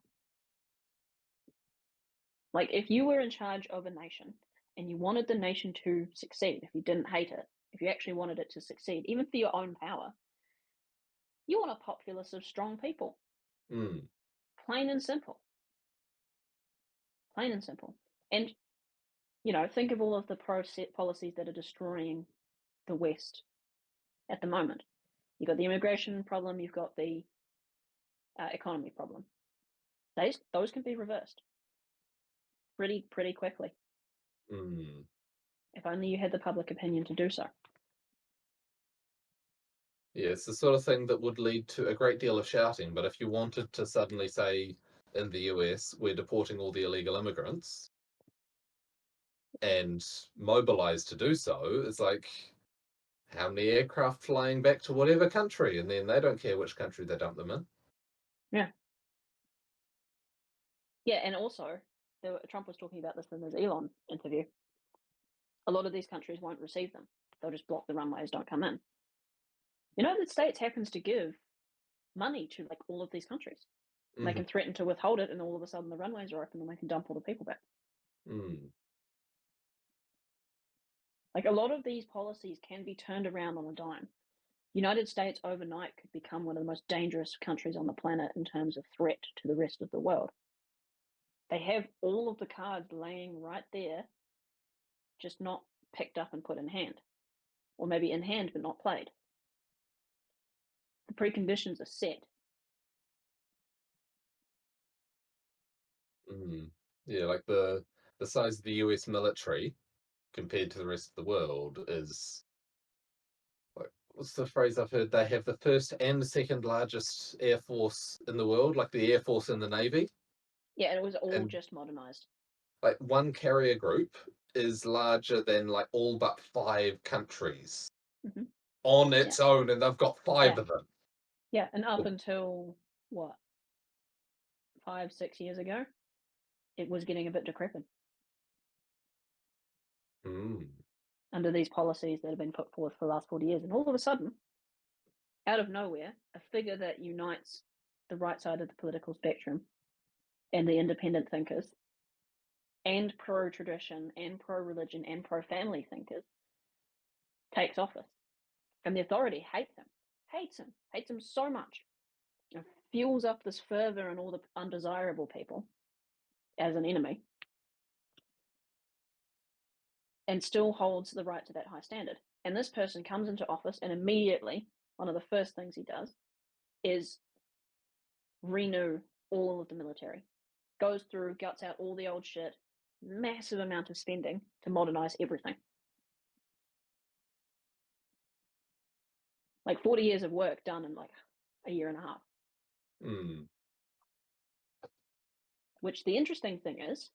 Like, if you were in charge of a nation and you wanted the nation to succeed, if you didn't hate it, if you actually wanted it to succeed, even for your own power, you want a populace of strong people. Mm, Plain and simple. Plain and simple. And, think of all of the policies that are destroying the West at the moment. You've got the immigration problem, you've got the economy problem. Those can be reversed pretty quickly, mm. if only you had the public opinion to do so. Yeah, it's the sort of thing that would lead to a great deal of shouting. But if you wanted to suddenly say in the US, we're deporting all the illegal immigrants and mobilize to do so, it's like how many aircraft flying back to whatever country, and then they don't care which country they dump them in. Yeah. Yeah, and also, Trump was talking about this in his Elon interview. A lot of these countries won't receive them. They'll just block the runways, don't come in. The United States happens to give money to like all of these countries. And they Hmm. can threaten to withhold it, and all of a sudden the runways are open and they can dump all the people back. Mm. Like a lot of these policies can be turned around on a dime. United States overnight could become one of the most dangerous countries on the planet in terms of threat to the rest of the world. They have all of the cards laying right there, just not picked up and put in hand, or maybe in hand but not played. The preconditions are set. Mm. Yeah, like the size of the US military compared to the rest of the world is like what's the phrase I've heard? They have the first and the second largest air force in the world, like the air force and the navy, Yeah, and it was all and just modernized. like one carrier group is larger than like all but five countries Hmm. on Yeah, its own, and they've got five yeah, of them. yeah. And up until what, 5, 6 years ago, it was getting a bit decrepit Mm. under these policies that have been put forward for the last 40 years. And all of a sudden, out of nowhere, a figure that unites the right side of the political spectrum and the independent thinkers and pro tradition and pro religion and pro family thinkers takes office. And the authority hates him so much, and fuels up this fervor and all the undesirable people as an enemy, and still holds the right to that high standard. And this person comes into office, and immediately, one of the first things he does is renew all of the military. Goes through, guts out all the old shit, massive amount of spending to modernize everything. Like 40 years of work done in like a year and a half. Mm. Which the interesting thing is,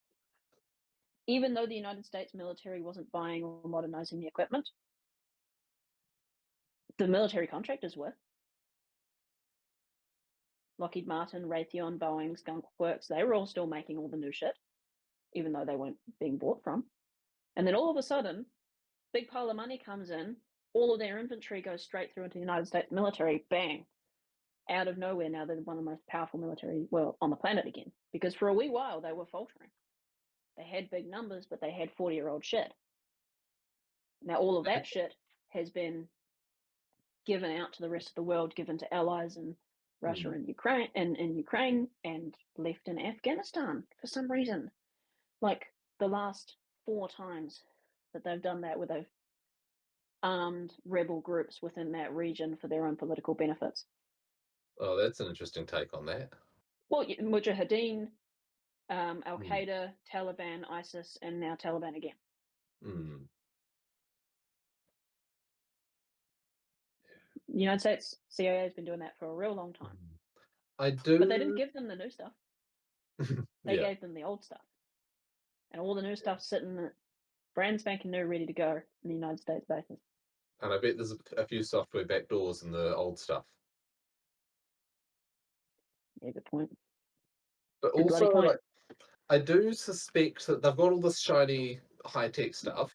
even though the United States military wasn't buying or modernizing the equipment, the military contractors were. Lockheed Martin, Raytheon, Boeing, Skunk Works, they were all still making all the new shit, even though they weren't being bought from. And then all of a sudden, big pile of money comes in, all of their inventory goes straight through into the United States military, bang, out of nowhere. Now they're one of the most powerful military, well, on the planet again. Because for a wee while they were faltering. They had big numbers, but they had 40-year-old shit. Now all of that shit has been given out to the rest of the world, given to allies in Russia Mm. and Ukraine and left in Afghanistan for some reason. Like the last 4 times that they've done that, where they've armed rebel groups within that region for their own political benefits. Oh, that's an interesting take on that. Well, Mujahideen, Al Mm. Qaeda, Taliban, ISIS, and now Taliban again. Mm. The United States CIA has been doing that for a real long time, Mm. I but they didn't do. give them the new stuff. They Yeah, gave them the old stuff, and all the new stuff sitting brand spanking new, ready to go in the United States bases. and I bet there's a few software backdoors in the old stuff. Yeah, good point. But Good bloody also, point. like, I do suspect that they've got all this shiny high-tech stuff.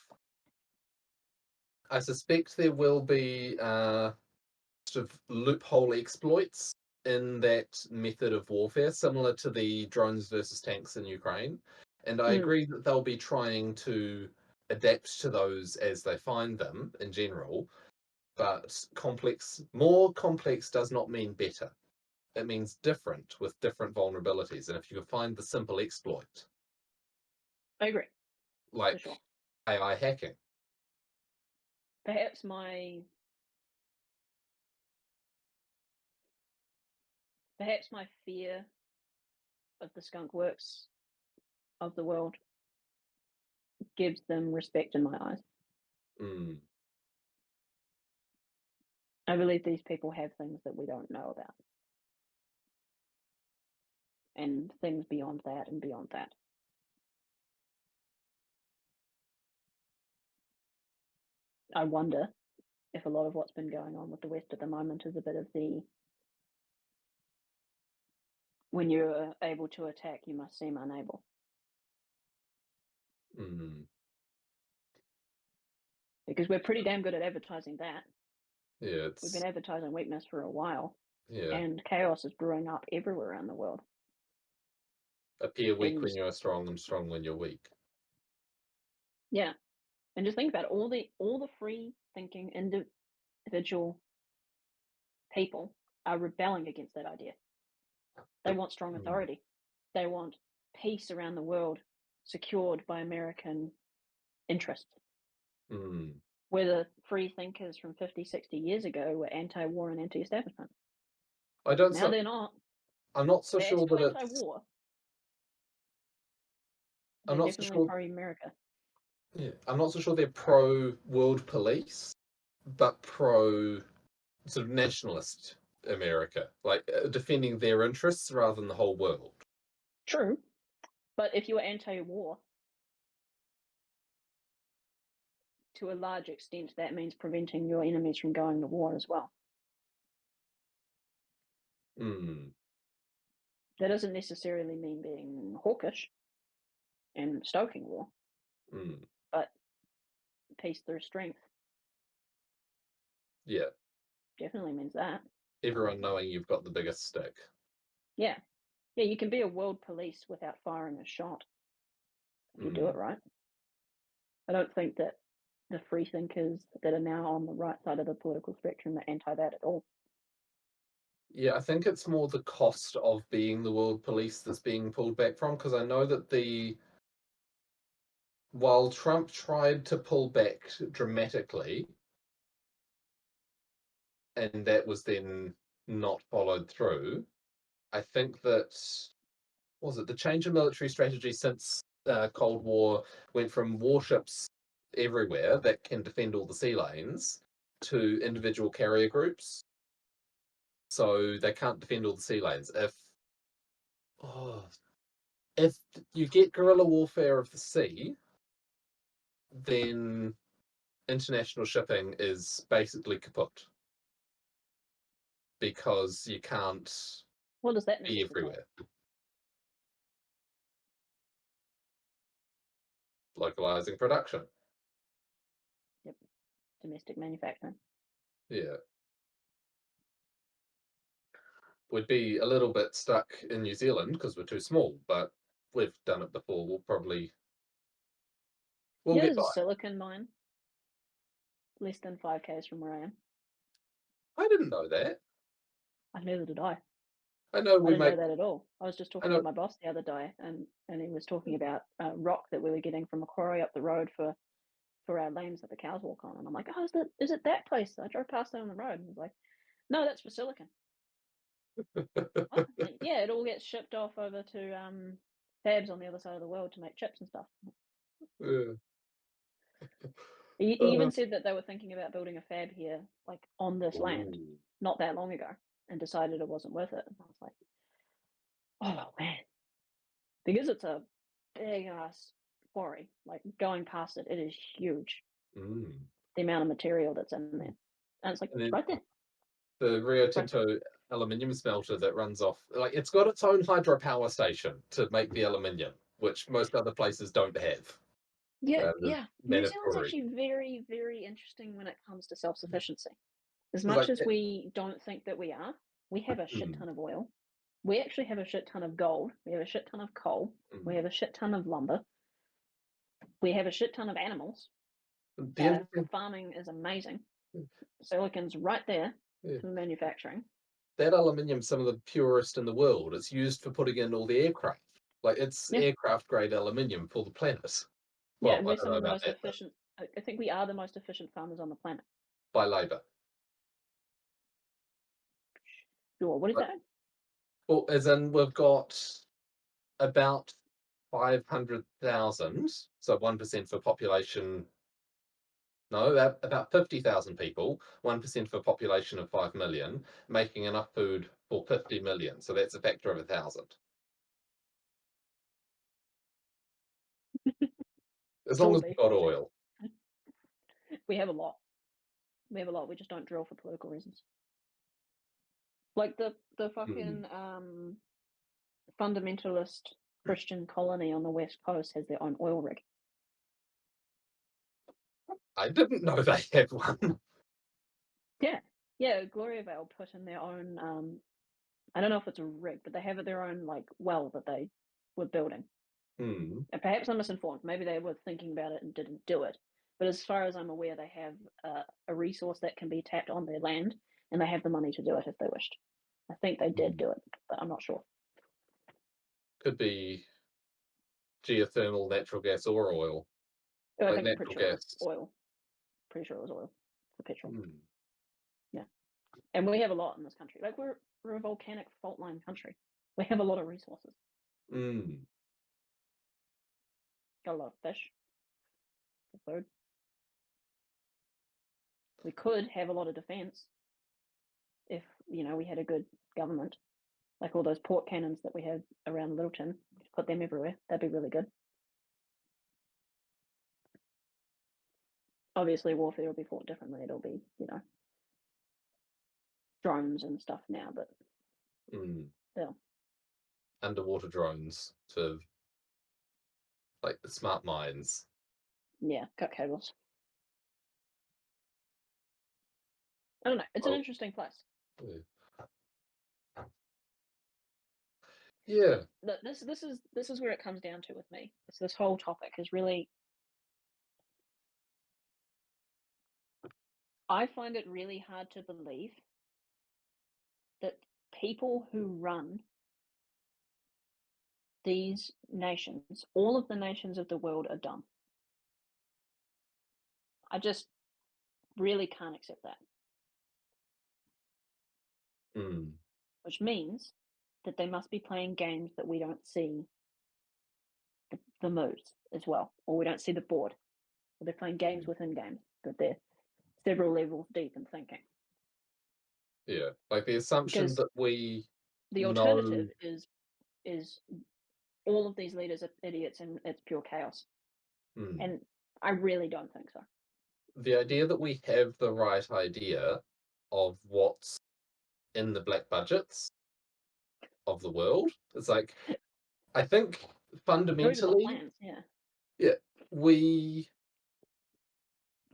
I suspect there will be sort of loophole exploits in that method of warfare, similar to the drones versus tanks in Ukraine. And I Mm, agree that they'll be trying to adapt to those as they find them in general. But more complex does not mean better. It means different with different vulnerabilities. And if you can find the simple exploit, I agree, for like sure. AI hacking. Perhaps my fear of the skunk works of the world gives them respect in my eyes. Mm, I believe these people have things that we don't know about, and things beyond that and beyond that. I wonder if a lot of what's been going on with the West at the moment is a bit of the when you're able to attack, you must seem unable. mm, Because we're pretty damn good at advertising that. yeah, We've been advertising weakness for a while, yeah. and chaos is brewing up everywhere around the world. Appear weak And when you're strong and strong when you're weak. yeah, and just think about it, all the free thinking individual people are rebelling against that idea. They want strong Mm, authority. They want peace around the world secured by American interests. mm. Where the free thinkers from 50, 60 years ago were anti-war and anti-establishment. I don't Now so they're not. I'm not so They're sure still that it's anti-war. I'm They're not so definitely sure pro-America. yeah, I'm not so sure they're pro world police, but pro sort of nationalist America, like defending their interests rather than the whole world. True, but if you're anti-war, to a large extent, that means preventing your enemies from going to war as well. Mm, That doesn't necessarily mean being hawkish and stoking war, mm. but peace through strength Yeah, definitely means that. everyone knowing you've got the biggest stick. Yeah. Yeah, you can be a world police without firing a shot if you do it Mm. right. I don't think that the free thinkers that are now on the right side of the political spectrum are anti that at all. Yeah, I think it's more the cost of being the world police that's being pulled back from because I know that the while Trump tried to pull back dramatically, and that was then not followed through. I think that was it the change in military strategy since Cold War went from warships everywhere that can defend all the sea lanes to individual carrier groups, so they can't defend all the sea lanes. Oh, if you get guerrilla warfare of the sea, then international shipping is basically kaput because you can't What does that be necessitate? everywhere. Localizing production. Yep, domestic manufacturing. Yeah. We'd be a little bit stuck in New Zealand because we're too small, but we've done it before. We'll Yeah, get there's a by. silicon mine less than 5Ks from where I am. I didn't know that. Neither did I. I know I we didn't know make. that at all. I was just I talking to know. my boss the other day, and he was talking about rock that we were getting from a quarry up the road for our lanes that the cows walk on. And I'm like, oh, is it that place? I drove past it on the road, and he's like, no, that's for silicon. Oh, yeah, it all gets shipped off over to fabs on the other side of the world to make chips and stuff. uh, He uh, even said that they were thinking about building a fab here, like on this land, ooh, not that long ago, and decided it wasn't worth it. And I was like, oh man, because it's a big ass quarry. Like going past it, it is huge. mm. The amount of material that's in there, and it's like And then right there, the Rio right there. Tinto aluminium smelter that runs off, like it's got its own hydropower station to make the aluminium. which most other places don't have. Yeah, The yeah. New Zealand's mandatory. actually very, very interesting when it comes to self-sufficiency. As It's much like, as we don't think that we are, we have a shit mm, ton of oil. We actually have a shit ton of gold. We have a shit ton of coal. We have mm. a shit ton of lumber. We have a shit ton of animals. The interesting, Farming is amazing. Silicon's right there yeah, for manufacturing. that aluminium's some of the purest in the world. It's used for putting in all the aircraft. Like it's Yeah, aircraft grade aluminium for the planet. yeah, Well, and I we're don't some know of the about most that, but efficient. I think we are the most efficient farmers on the planet. by labour. Sure. What is But, that? well, as in we've got about 500,000, so 1% for population. No, about 50,000 people, 1% for a population of 5 million, making enough food for 50 million. So that's a factor of 1,000. As long Sure, as we've beef. got oil. We have a lot. We have a lot. We just don't drill for political reasons. Like the Hmm. fucking fundamentalist Christian colony on the west coast has their own oil rig. I didn't know they had one. Yeah, yeah. Gloriavale put in their own. I don't know if it's a rig, but they have their own like well that they were building. Hmm. And perhaps I'm misinformed. Maybe they were thinking about it and didn't do it. But as far as I'm aware, they have a resource that can be tapped on their land, and they have the money to do it if they wished. I think they did Hmm. do it, but I'm not sure. Could be geothermal, natural gas, or oil. Oh, I Like think I'm pretty natural sure it was gas. oil. Pretty sure it was oil for petrol. Hmm. Yeah, and we have a lot in this country. Like we're a volcanic fault line country. We have a lot of resources. Hmm. Got a lot of fish for food. We could have a lot of defense if we had a good government. Like all those port cannons that we have around Littleton, put them everywhere. That'd be really good. Obviously, warfare will be fought differently. It'll be, drones and stuff now, but Hmm. still, Underwater drones to like the smart mines. yeah, cut cables. I don't know. It's an Well, interesting place. yeah. Yeah. This is where it comes down to with me. It's this whole topic is really. I find it really hard to believe that people who run these nations, all of the nations of the world, are dumb. I just really can't accept that. Hmm. Which means that they must be playing games that we don't see the moves as well, or we don't see the board. Or they're playing games within games, that they're several levels deep in thinking. Yeah. Like the assumption Because that we the know. alternative is all of these leaders are idiots and it's pure chaos. Hmm. And I really don't think so. The idea that we have the right idea of what's in the black budgets of the world is like, I think Or even the fundamentally, plans, yeah. yeah, we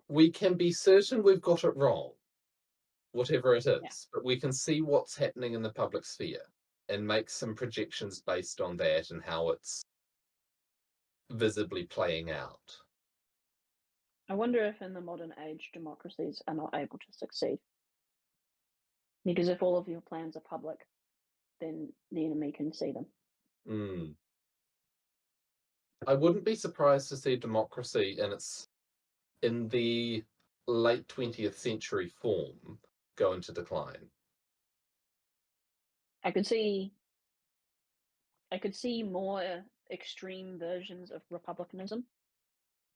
we can be certain we've got it wrong, whatever it Yeah. is, but we can see what's happening in the public sphere and make some projections based on that and how it's visibly playing out. I wonder if in the modern age democracies are not able to succeed. Because if all of your plans are public, then the enemy can see them. Mm. I wouldn't be surprised to see democracy in the late 20th century form go into decline. I could see I could see more extreme versions of republicanism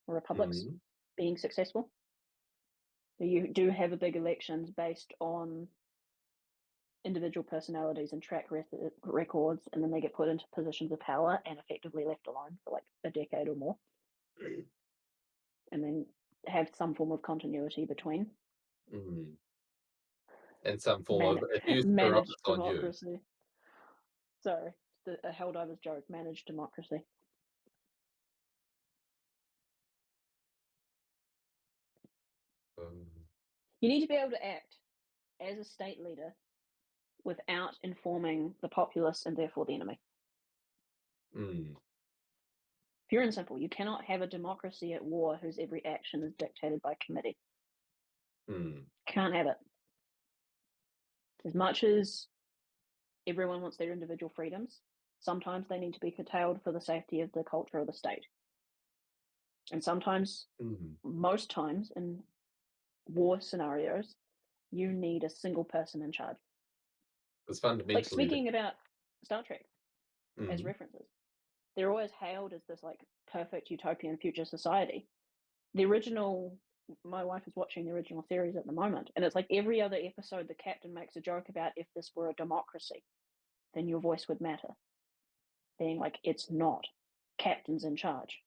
or republics Mm. being successful. So you do have a big elections based on individual personalities and records, and then they get put into positions of power and effectively left alone for like a decade or more, and then have some form of continuity between. Mm. And some form Man- of, if you screw up, Managed it's on you. democracy. Sorry, a Helldivers joke. Managed democracy. You need to be able to act as a state leader without informing the populace and therefore the enemy. Mm, Pure and simple. You cannot have a democracy at war whose every action is dictated by committee. mm, Can't have it. As much as everyone wants their individual freedoms, sometimes they need to be curtailed for the safety of the culture of the state. And sometimes, mm. most times in war scenarios, you need a single person in charge. Because Like fundamentally, speaking about Star Trek as mm, references, they're always hailed as this like perfect utopian future society. The original, my wife is watching the original series at the moment, and it's like every other episode, the captain makes a joke about if this were a democracy, then your voice would matter. Being like, it's not. Captain's in charge.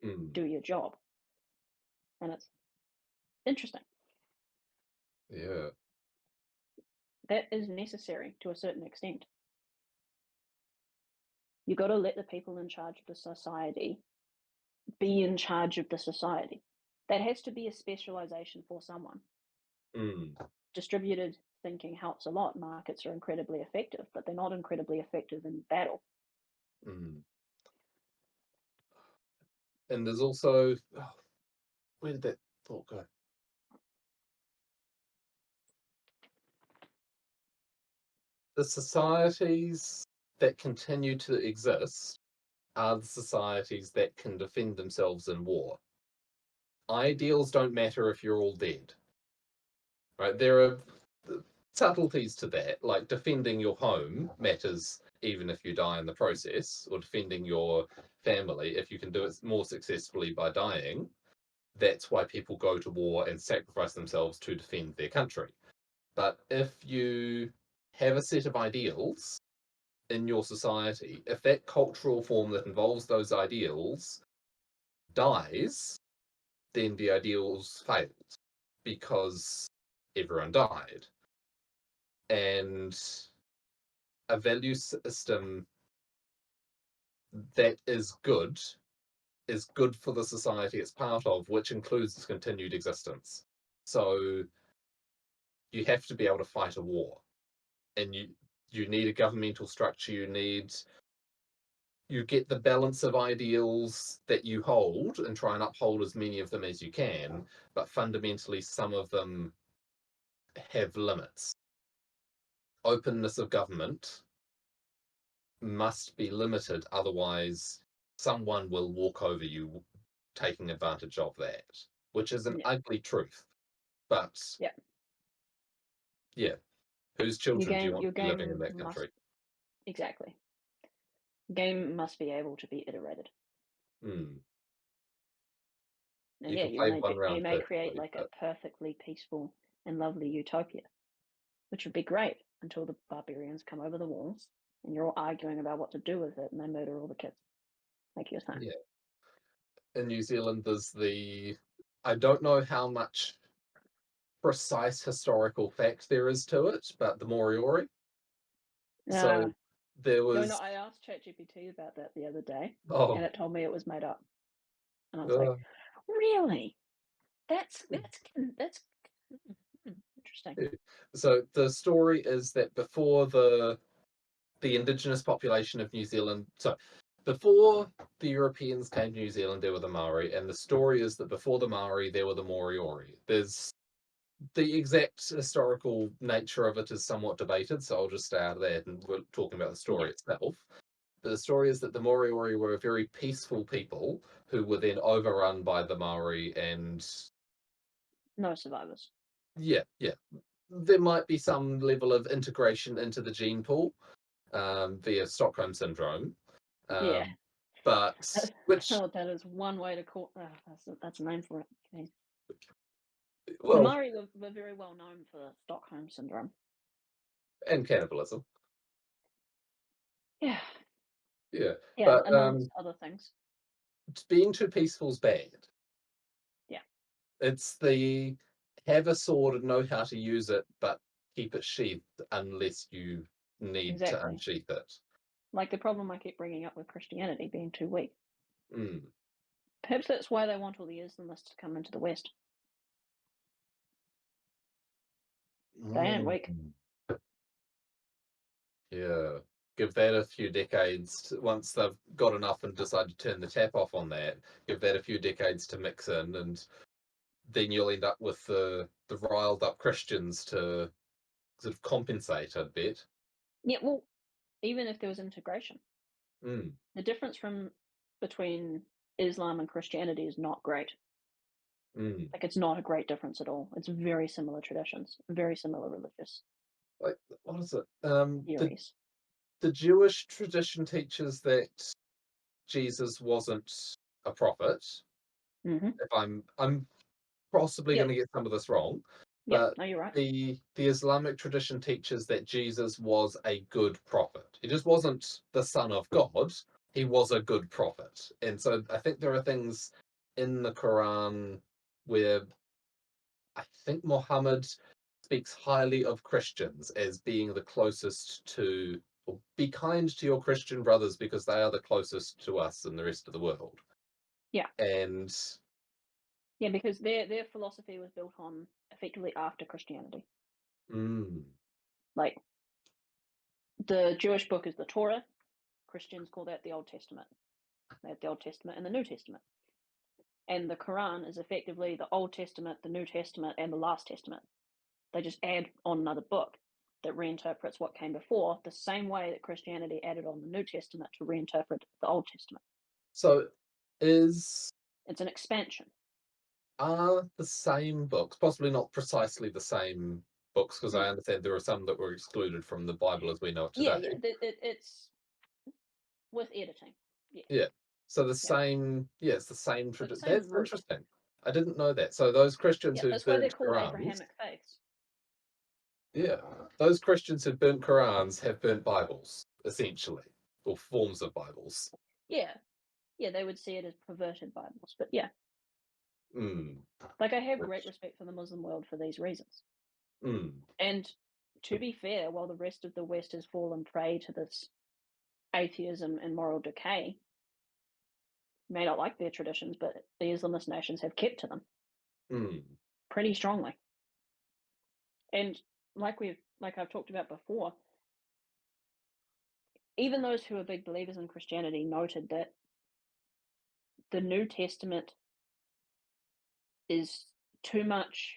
mm, Do your job. And it's interesting. yeah, That is necessary to a certain extent. You got to let the people in charge of the society be in charge of the society. That has to be a specialization for someone. mm, Distributed thinking helps a lot. Markets are incredibly effective, but they're not incredibly effective in battle. mm. And there's also, oh, where did that thought go? The societies that continue to exist are the societies that can defend themselves in war. Ideals don't matter if you're all dead, right? There are subtleties to that, like defending your home matters even if you die in the process, or defending your family if you can do it more successfully by dying. That's why people go to war and sacrifice themselves to defend their country. But if you have a set of ideals in your society, if that cultural form that involves those ideals dies, then the ideals failed because everyone died. And a value system that is good for the society it's part of, which includes its continued existence. So you have to be able to fight a war, and you need a governmental structure. You get the balance of ideals that you hold and try and uphold as many of them as you can, but fundamentally some of them have limits. Openness of government must be limited, otherwise someone will walk over you taking advantage of that, which is an Yeah. ugly truth. But Yeah. yeah, whose Your children do you game want your to be living in game that must country? exactly. Game must be able to be iterated. Hmm. And You yeah, can play one you round may create perfectly, like a but perfectly peaceful and lovely utopia, which would be great until the barbarians come over the walls and you're all arguing about what to do with it and they murder all the kids, like you were saying. yeah. In New Zealand, I don't know how much precise historical fact there is to it, but the Moriori. Uh, So there no, was, I asked ChatGPT about that the other day and oh, it told me it was made up. And I was like, uh, really? That's interesting. yeah. So the story is that before the indigenous population of New Zealand, so before the Europeans came to New Zealand, there were the Maori, and the story is that before the Maori, there were the Moriori. There's the exact historical nature of it is somewhat debated, so I'll just stay out of that and we're talking about the Yeah, story itself. But the story is that the Moriori were a very peaceful people who were then overrun by the Maori, and no survivors. yeah, yeah. There might be some level of integration into the gene pool via Stockholm syndrome, Yeah, um, but which, oh, that is one way to call. That's a name for it. Okay. The well, Maori were very well known for Stockholm syndrome. and cannibalism, Yeah, yeah. yeah, But amongst other things. being too peaceful is bad. Yeah, It's the have a sword and know how to use it, but keep it sheathed unless you need to exactly. unsheath it. Like the problem I keep bringing up with Christianity being too weak. Mm, Perhaps that's why they want all the Islamists to come into the West. They ain't weak. Mm. Yeah. Give that a few decades once they've got enough and decide to turn the tap off on that. Give that a few decades to mix in, and then you'll end up with the riled up Christians to sort of compensate, I'd bet. Yeah, well, even if there was integration, Mm, the difference from between Islam and Christianity is not great. mm. Like, it's not a great difference at all. It's very similar traditions, very similar religious Like, what is it? theories. The Jewish tradition teaches that Jesus wasn't a prophet. Mhm. If I'm possibly going Yep, to get some of this wrong, yep. but No, you're right. the Islamic tradition teaches that Jesus was a good prophet. He just wasn't the son of God. He was a good prophet, and so I think there are things in the Quran where I think Muhammad speaks highly of Christians as being the closest to, or be kind to your Christian brothers because they are the closest to us and the rest of the world. Yeah. And Yeah, because their philosophy was built on effectively after Christianity. mm, Like, the Jewish book is the Torah. Christians call that the Old Testament. They have the Old Testament and the New Testament. And the Quran is effectively the Old Testament, the New Testament, and the Last Testament. They just add on another book that reinterprets what came before, the same way that Christianity added on the New Testament to reinterpret the Old Testament. so is It's an expansion. are the same books, possibly not precisely the same books, because I Mm. understand there are some that were excluded from the Bible as we know it Yeah, today. yeah. It's with editing. Yeah, Yeah. So the yeah. same, yeah, it's the same So the tradition. same That's root. interesting. I didn't know that. So those Christians Yeah, who that's why they're burnt called Qurans, Abrahamic faiths. yeah, those Christians who burnt Qurans have burnt Bibles, essentially, or forms of Bibles. Yeah, yeah. They would see it as perverted Bibles, but yeah, Mm, like I have great which, respect for the Muslim world for these reasons. mm, And to be fair, while the rest of the West has fallen prey to this atheism and moral decay, may not like their traditions, but the Islamist nations have kept to them mm, pretty strongly. And like I've talked about before, even those who are big believers in Christianity noted that the New Testament is too much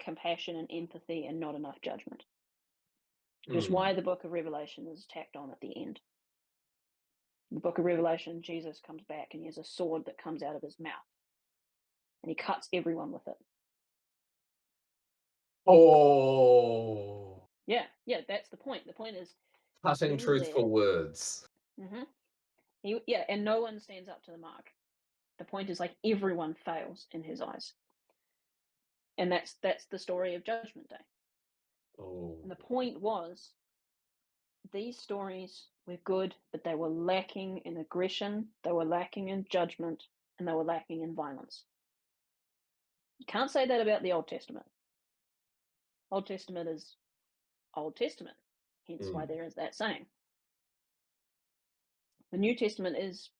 compassion and empathy and not enough judgment. Which is mm. why the book of Revelation is tacked on at the end. In the book of Revelation, Jesus comes back and he has a sword that comes out of his mouth and he cuts everyone with it. Oh, Yeah, yeah, that's the point. The point is cutting he's there. truthful words. Hmm. Yeah, and no one stands up to the mark. The point is, like, everyone fails in his eyes, and that's the story of Judgment Day. Oh, And the point was, these stories were good, but they were lacking in aggression, they were lacking in judgment, and they were lacking in violence. You can't say that about the Old Testament. Old Testament is Old Testament, hence why mm, there is that saying. The New Testament is,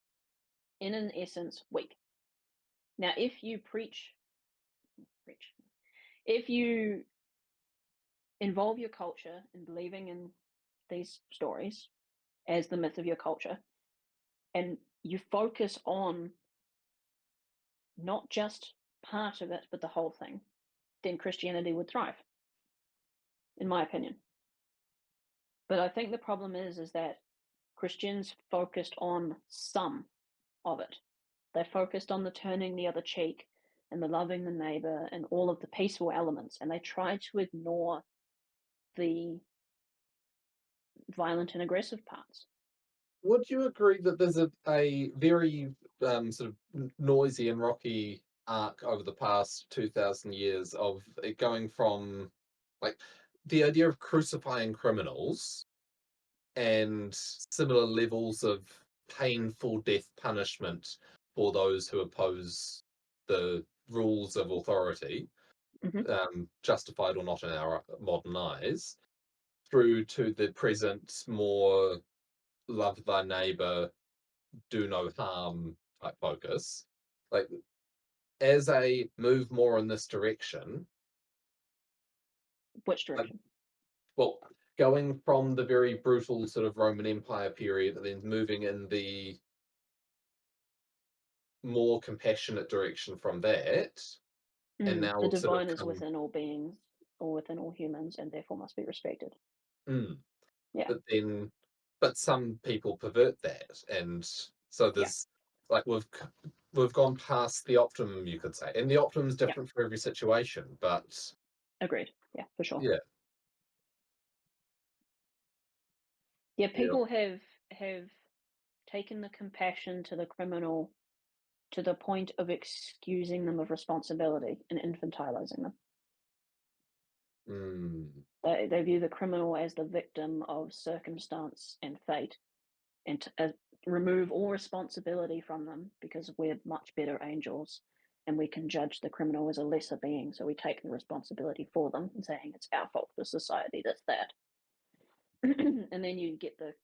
in an essence, weak. Now, if you preach, if you involve your culture in believing in these stories as the myth of your culture, and you focus on not just part of it, but the whole thing, then Christianity would thrive, in my opinion. But I think the problem is that Christians focused on some of it. They focused on the turning the other cheek and the loving the neighbor and all of the peaceful elements, and they tried to ignore the violent and aggressive parts. would you agree that there's a very sort of noisy and rocky arc over the past 2,000 years of it going from like the idea of crucifying criminals and similar levels of painful death punishment for those who oppose the rules of authority, Hmm. justified or not in our modern eyes, through to the present more love thy neighbor, do no harm type focus. Like, as a move more in this direction, Which Like, direction? well, going from the very brutal sort of Roman Empire period, and then moving in the more compassionate direction from that, and Mm, now the we've sort of divine is come. within all beings or within all humans and therefore must be respected. Mm, Yeah, but then, but some people pervert that, and so yeah, there's like we've gone past the optimum, you could say, and the optimum is yeah. different for every situation. But Agreed. Yeah, for sure. yeah, Yeah, yeah, people have taken the compassion to the criminal to the point of excusing them of responsibility and infantilizing them. mm, They view the criminal as the victim of circumstance and fate, and to remove all responsibility from them because we're much better angels and we can judge the criminal as a lesser being. So we take the responsibility for them and saying it's our fault for society that's that. And then you get the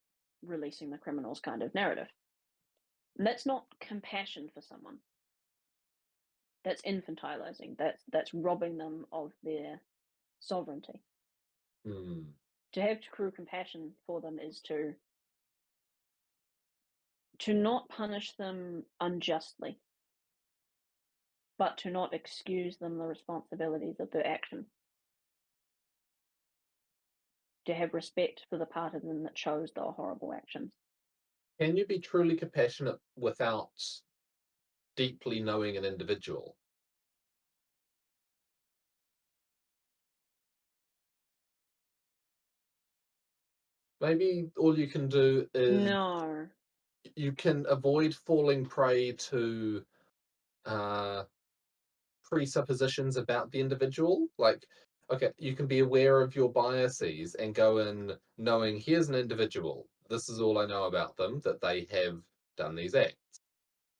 releasing the criminals kind of narrative. And that's not compassion for someone. That's infantilizing. That's robbing them of their sovereignty. mm. To have true compassion for them is to not punish them unjustly, but to not excuse them the responsibilities of their action. To have respect for the part of them that chose the horrible actions. Can you be truly compassionate without deeply knowing an individual? Maybe all you can do is No. you can avoid falling prey to uh, presuppositions about the individual. Like, okay, you can be aware of your biases and go in knowing here's an individual. This is all I know about them, that they have done these acts.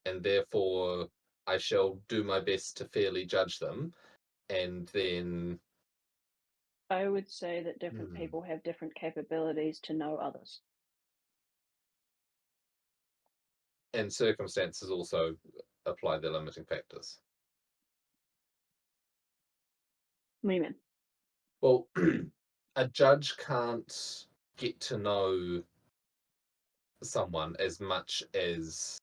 And therefore, I shall do my best to fairly judge them. And then, I would say that different hmm, people have different capabilities to know others. and circumstances also apply their limiting factors. What do you mean? Well, a judge can't get to know someone as much as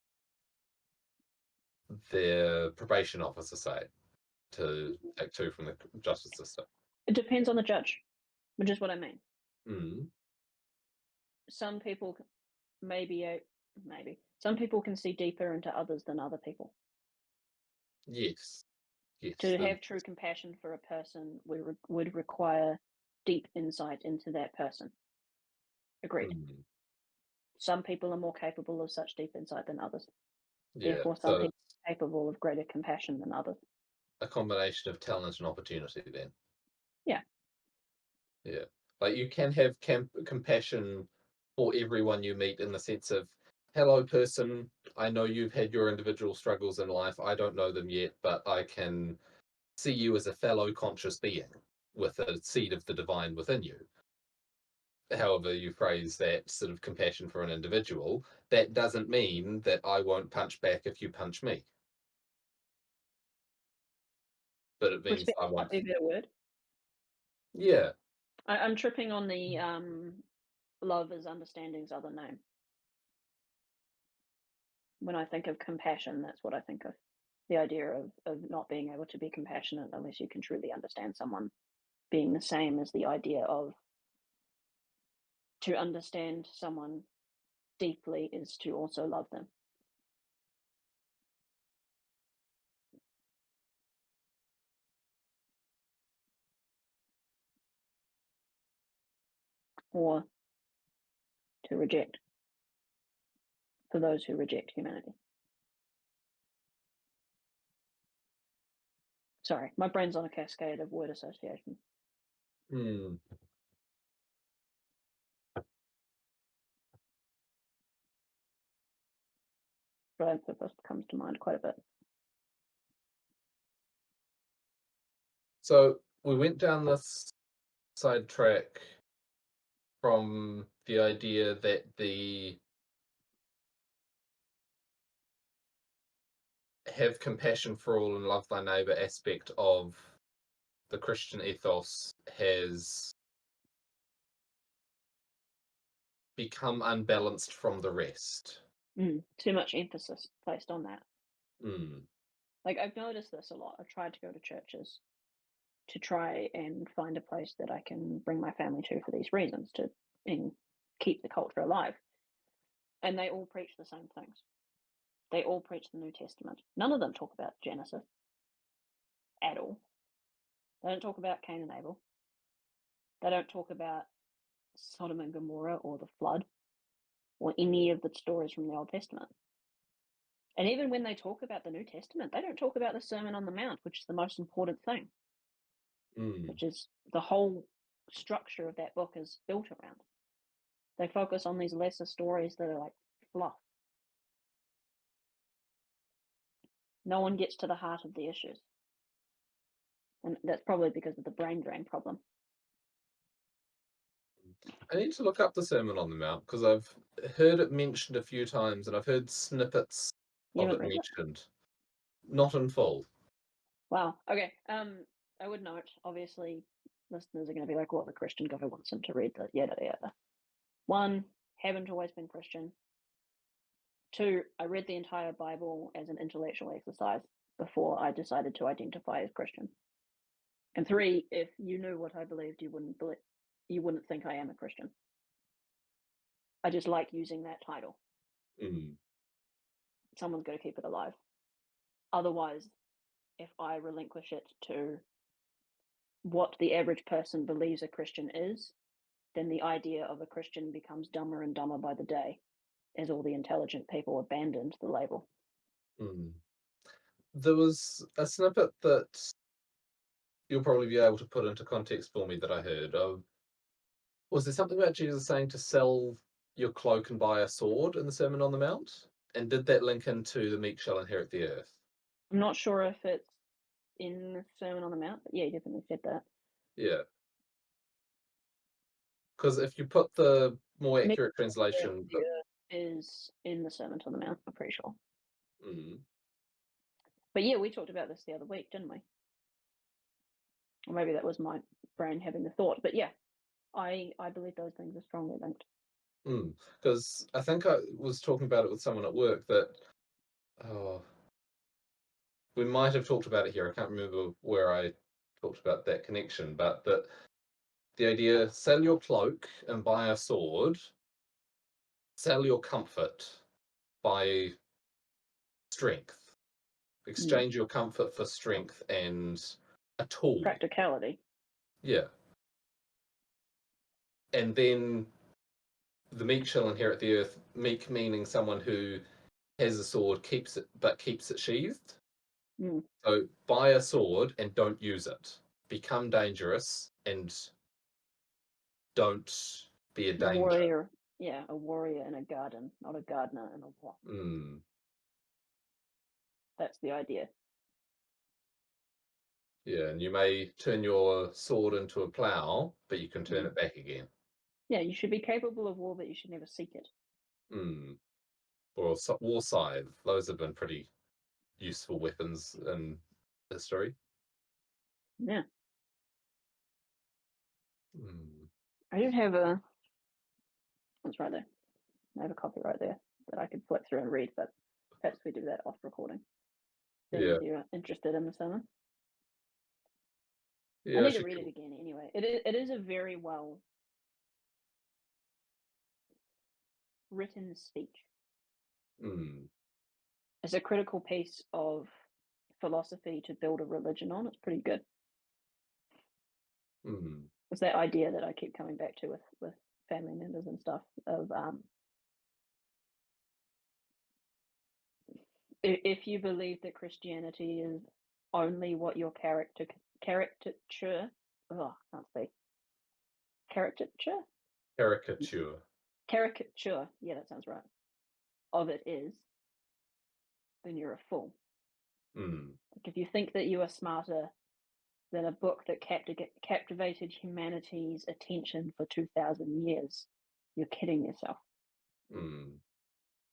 their probation officer say, to take two from the justice system. It depends on the judge, which is what I mean. Mm, Some people maybe maybe some people can see deeper into others than other people. yes, yes. To have true compassion for a person would require deep insight into that person. Agreed. Mm, Some people are more capable of such deep insight than others. yeah. Therefore, some So people are capable of greater compassion than others. a combination of talent and opportunity then. Yeah. Yeah. Like you can have compassion for everyone you meet in the sense of, hello, person, I know you've had your individual struggles in life. I don't know them yet, but I can see you as a fellow conscious being with a seed of the divine within you. However you phrase that sort of compassion for an individual, that doesn't mean that I won't punch back if you punch me, but it means Respect I might won't. be a better word. Yeah. I'm tripping on the love is understanding's other name. When I think of compassion, that's what I think of. The idea of not being able to be compassionate unless you can truly understand someone being the same as the idea of to understand someone deeply is to also love them or to reject for those who reject humanity. Sorry, my brain's on a cascade of word associations, Hmm. but emphasis comes to mind quite a bit. So we went down this sidetrack from the idea that the have compassion for all and love thy neighbor aspect of the Christian ethos has become unbalanced from the rest. Too much emphasis placed on that. Mm, Like, I've noticed this a lot. I've tried to go to churches to try and find a place that I can bring my family to for these reasons, to and keep the culture alive. And they all preach the same things. They all preach the New Testament. None of them talk about Genesis at all. They don't talk about Cain and Abel. They don't talk about Sodom and Gomorrah or the flood or any of the stories from the Old Testament. And even when they talk about the New Testament, they don't talk about the Sermon on the Mount, which is the most important thing, mm. which is the whole structure of that book is built around. They focus on these lesser stories that are like fluff. No one gets to the heart of the issues. And that's probably because of the brain drain problem. I need to look up the Sermon on the Mount because I've heard it mentioned a few times and I've heard snippets You of haven't it read it? mentioned. Not in full. Wow. Okay. I would note, obviously, listeners are going to be like, well, the Christian guy wants them to read the yada yada. One, haven't always been Christian. Two, I read the entire Bible as an intellectual exercise before I decided to identify as Christian. And three, if you knew what I believed, you wouldn't think I am a Christian. I just like using that title. Mm, Someone's got to keep it alive. Otherwise, if I relinquish it to what the average person believes a Christian is, then the idea of a Christian becomes dumber and dumber by the day as all the intelligent people abandoned the label. mm. There was a snippet that you'll probably be able to put into context for me that I heard of. Was there something about Jesus saying to sell your cloak and buy a sword in the Sermon on the Mount? And did that link into the meek shall inherit the earth? I'm not sure if it's in the Sermon on the Mount, but yeah, he definitely said that. Yeah. Because if you put the more Meek accurate Inherit translation, the Earth is in the Sermon on the Mount, I'm pretty sure. mm, But yeah, we talked about this the other week, didn't we? Or maybe that was my brain having the thought. But yeah, I believe those things are strongly linked. because I think I was talking about it with someone at work that, oh, we might have talked about it here. I can't remember where I talked about that connection, but that the idea sell your cloak and buy a sword, sell your comfort, buy strength, Mm. exchange your comfort for strength and a tool. Practicality. Yeah. And then the meek shall inherit the earth, meek meaning someone who has a sword, keeps it sheathed. Mm. So buy a sword and don't use it. Become dangerous and don't be a A danger. warrior. Yeah, a warrior in a garden, not a gardener in a war. Mm, That's the idea. yeah, and you may turn your sword into a plow, but you can turn Mm. it back again. Yeah, you should be capable of war, but you should never seek it. Mm. Or a war scythe. Those have been pretty useful weapons in history. Yeah. Mm. I do have a. It's right there. I have a copy right there that I could flip through and read, but perhaps we do that off recording. Seeing Yeah, as you're interested in the sermon. I yeah, I need to should read get. it again anyway. It is a very well written speech. Mm, It's a critical piece of philosophy to build a religion on. It's pretty good. mm, It's that idea that I keep coming back to with family members and stuff of if you believe that Christianity is only what your caricature, oh, I can't speak, caricature, caricature. caricature, yeah, that sounds right, of it is, then you're a fool. Mm, Like if you think that you are smarter than a book that captivated humanity's attention for 2,000 years, you're kidding yourself. mm.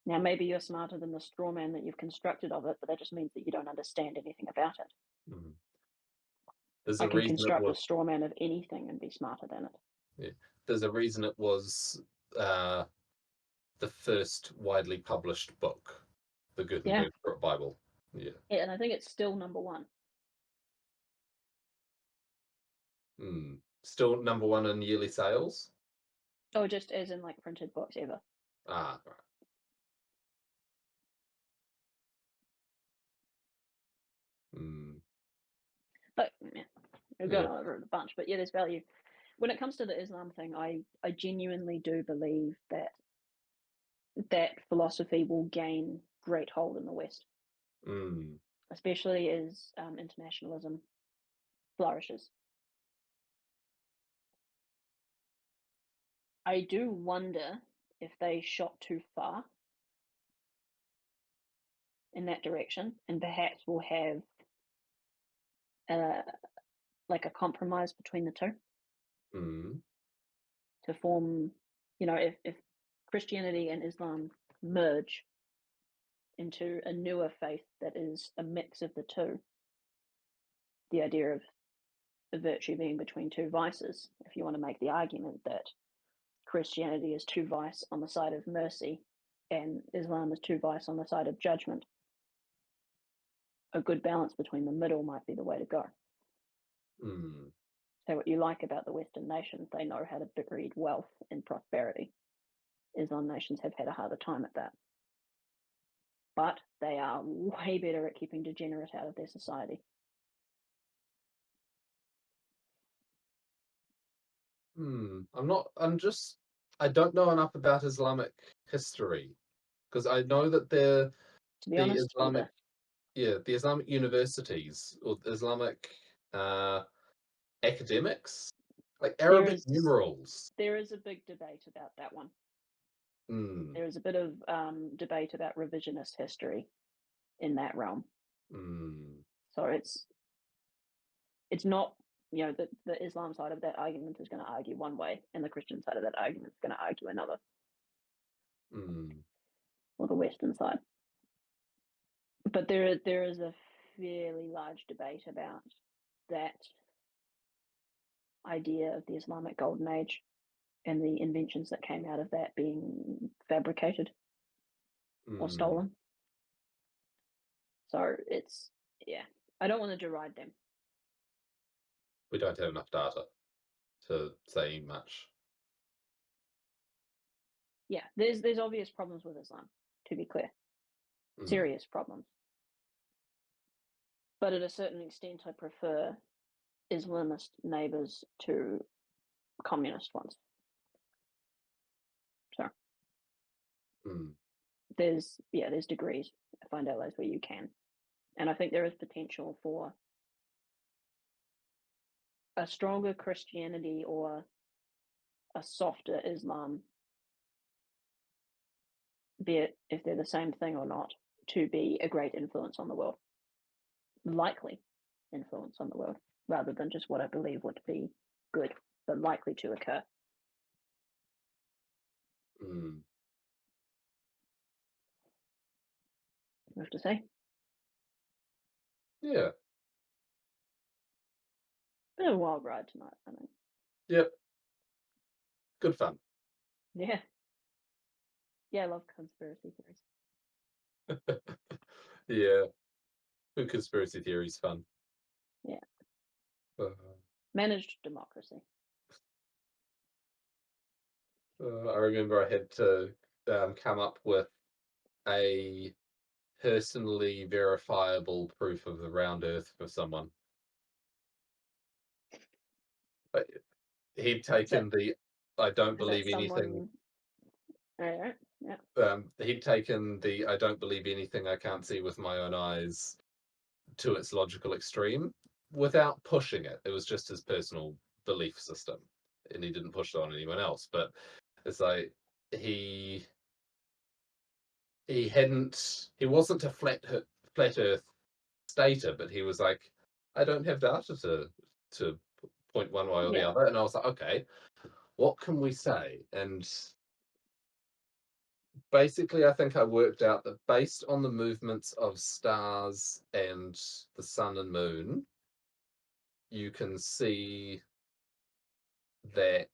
Now, maybe you're smarter than the straw man that you've constructed of it, but that just means that you don't understand anything about it. Mm. There's I a can reason it construct a was straw man of anything and be smarter than it. yeah, there's a reason it was uh, the first widely published book, the Yeah, Gutenberg Bible. Yeah. yeah, and I think it's still number one. Still number one in yearly sales. Oh, just as in like printed books ever. Ah, right. Mm, But yeah, we're going yeah. over it a bunch. But yeah, there's value. When it comes to the Islam thing, I genuinely do believe that that philosophy will gain great hold in the West, Mm, especially as internationalism flourishes. I do wonder if they shot too far in that direction, and perhaps we'll have uh, like a compromise between the two mm, to form, if Christianity and Islam merge into a newer faith that is a mix of the two, the idea of a virtue being between two vices, if you want to make the argument that Christianity is two vice on the side of mercy and Islam is two vice on the side of judgment, a good balance between the middle might be the way to go. mm. So, what you like about the Western nations, they know how to breed wealth and prosperity. Islam nations have had a harder time at that. But they are way better at keeping degenerates out of their society. I'm not. I don't know enough about Islamic history because I know that To be the honest, Islamic, either. yeah, the Islamic universities or Islamic uh, academics, like There Arabic is numerals. there is a big debate about that one. Mm, There is a bit of debate about revisionist history in that realm. mm, So it's not, the Islam side of that argument is going to argue one way, and the Christian side of that argument is going to argue another, mm. or the Western side. But there is a fairly large debate about that idea of the Islamic Golden Age and the inventions that came out of that being fabricated or Mm. stolen. So it's yeah, I don't want to deride them. We don't have enough data to say much. Yeah, there's obvious problems with Islam, to be clear, Mm, serious problems. But at a certain extent, I prefer Islamist neighbors to communist ones. So mm, there's degrees. Find allies where you can, and I think there is potential for a stronger Christianity or a softer Islam, be it if they're the same thing or not, to be a great influence on the world, likely influence on the world, rather than just what I believe would be good, but likely to occur. mm. I have to say, Yeah. bit of a wild ride tonight. I think. Yep. Good fun. Yeah, yeah, I love conspiracy theories. Yeah. Good conspiracy theories fun. Yeah, Uh, managed democracy. I remember I had to come up with a personally verifiable proof of the round Earth for someone. But he'd Is that taken the I don't is that believe anything. someone? All right, yeah, He'd taken the I don't believe anything I can't see with my own eyes to its logical extreme without pushing it. It was just his personal belief system, and he didn't push it on anyone else. But it's like he he wasn't a flat Earth stater, but he was like, I don't have data to point one way or the yeah, other, and I was like, okay, what can we say? And basically, I think I worked out that based on the movements of stars and the sun and moon, you can see that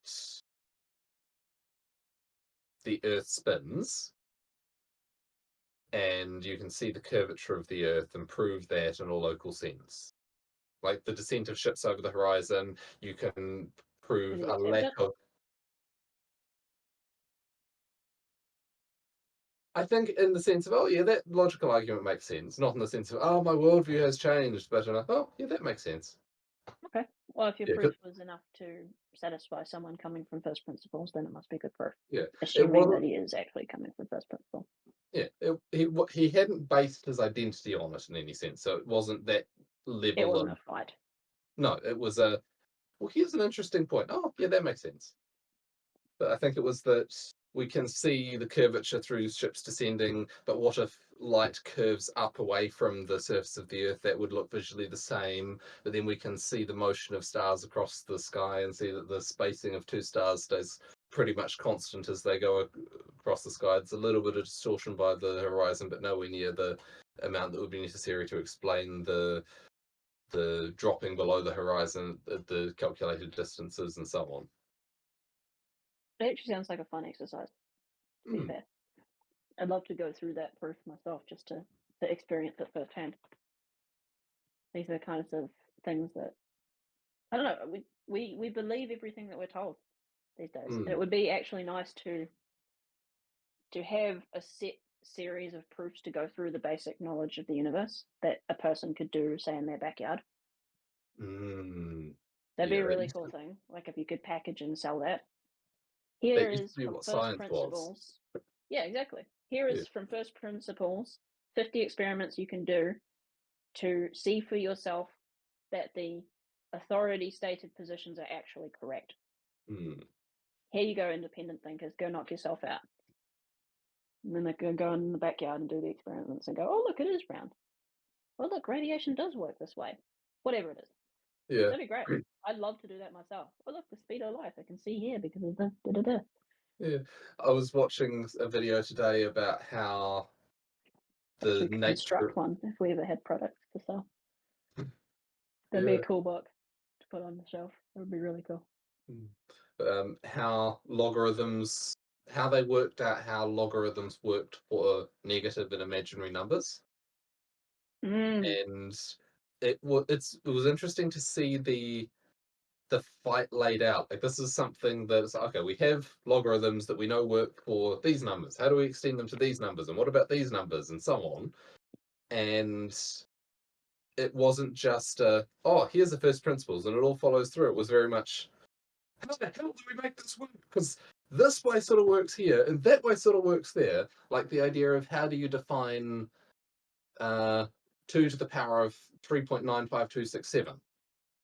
the Earth spins, and you can see the curvature of the Earth and prove that in a local sense. Like the descent of ships over the horizon, you can Did prove he a accept lack it? of. I think in the sense of, oh yeah, that logical argument makes sense, not in the sense of, oh, my worldview has changed, but oh yeah, that makes sense. Okay. Well, if your Yeah, proof was enough to satisfy someone coming from first principles, then it must be good proof, yeah, it assuming wasn't. that he is actually coming from first principle. Yeah, he hadn't based his identity on it in any sense, so it wasn't that It level wasn't of. a fight. No, it was a. Well, here's an interesting point. Oh, yeah, that makes sense. But I think it was that we can see the curvature through ships descending, but what if light curves up away from the surface of the Earth? That would look visually the same, but then we can see the motion of stars across the sky and see that the spacing of two stars stays pretty much constant as they go across the sky. It's a little bit of distortion by the horizon, but nowhere near the amount that would be necessary to explain the dropping below the horizon at the calculated distances and so on. It actually sounds like a fun exercise, to be Hmm. fair. I'd love to go through that proof myself just to experience it firsthand. These are the kinds of things that I don't know. We believe everything that we're told these days. Hmm. It would be actually nice to have a set series of proofs to go through the basic knowledge of the universe that a person could do, say, in their backyard. Hmm. That'd be Yeah, a really cool thing. Like if you could package and sell that. Here that used is to be from what first science was. principles. Yeah, exactly. Here Yeah. is from first principles 50 experiments you can do to see for yourself that the authority stated positions are actually correct. Hmm. Here you go, independent thinkers, go knock yourself out. And then they can go in the backyard and do the experiments and go, oh, look, it is round. Oh, look, radiation does work this way. Whatever it is. Yeah. That'd be great. I'd love to do that myself. Oh, look, the speed of light I can see here because of the da da da. Yeah. I was watching a video today about how Wish the we could construct nature. one if we ever had products to sell. That'd be a Yeah. cool book to put on the shelf. That would be really cool. How logarithms, how they worked out how logarithms worked for negative and imaginary numbers, Mm, and it was interesting to see the fight laid out. Like this is something that's okay. We have logarithms that we know work for these numbers. How do we extend them to these numbers? And what about these numbers? And so on. And it wasn't just oh, here's the first principles, and it all follows through. It was very much how the hell do we make this work? Because this way sort of works here, and that way sort of works there. Like the idea of how do you define uh, 2 to the power of 3.95267?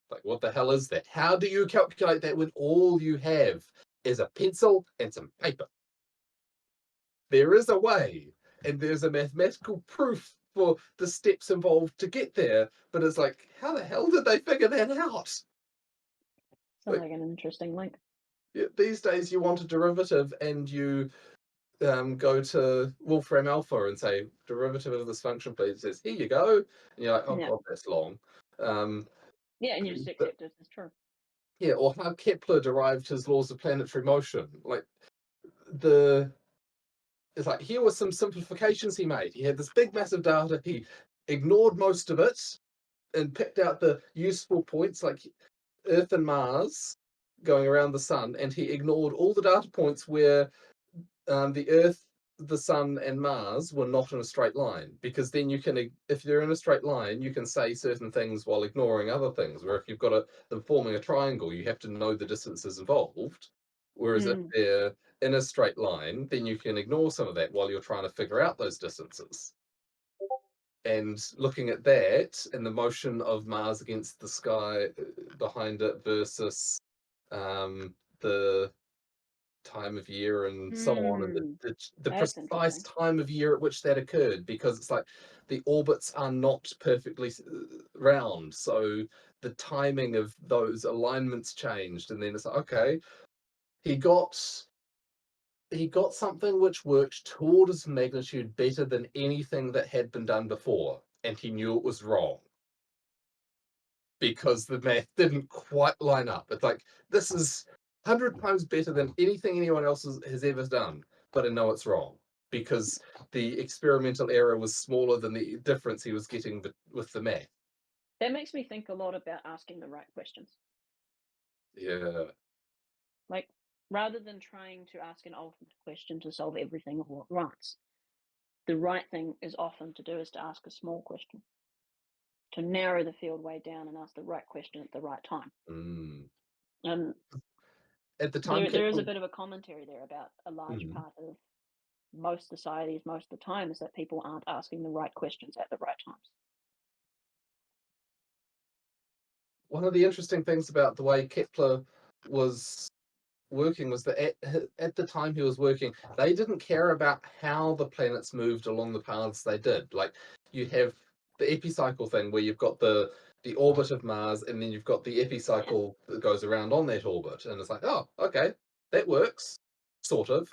Like, what the hell is that? How do you calculate that when all you have is a pencil and some paper? There is a way, and there's a mathematical proof for the steps involved to get there, but it's like, how the hell did they figure that out? sounds Like, like an interesting link. these days, you want a derivative and you go to Wolfram Alpha and say, derivative of this function, please. It says, here you go. And you're like, oh, Yeah. God, that's long. Um, Yeah, and you just but accept it as true. yeah, or how Kepler derived his laws of planetary motion. Like, the it's like here were some simplifications he made. He had this big massive data. He ignored most of it and picked out the useful points like Earth and Mars going around the sun, and he ignored all the data points where the Earth, the Sun, and Mars were not in a straight line. Because then you can, if they're in a straight line, you can say certain things while ignoring other things. Where if you've got them forming a triangle, you have to know the distances involved. Whereas if Mm. they're in a straight line, then you can ignore some of that while you're trying to figure out those distances. And looking at that and the motion of Mars against the sky behind it versus the time of year and so on, and Mm. the That's precise interesting. time of year at which that occurred, because it's like the orbits are not perfectly round. So the timing of those alignments changed. And then it's like, okay, he got he got something which worked to orders of magnitude better than anything that had been done before, and he knew it was wrong. because the math didn't quite line up. It's like, this is 100 times better than anything anyone else has ever done, but I know it's wrong because the experimental error was smaller than the difference he was getting with the math. That makes me think a lot about asking the right questions. Yeah. Like, rather than trying to ask an ultimate question to solve everything all at once, the right thing is often to do is to ask a small question, to narrow the field way down and ask the right question at the right time. Mm. And At the time, there is a Kepler. bit of a commentary there about a large Mm. part of most societies, most of the time, is that people aren't asking the right questions at the right times. One of the interesting things about the way Kepler was working was that at the time he was working, they didn't care about how the planets moved along the paths they did. Like, you have the epicycle thing where you've got the orbit of Mars, and then you've got the epicycle that goes around on that orbit, and it's like, oh, okay, that works, sort of.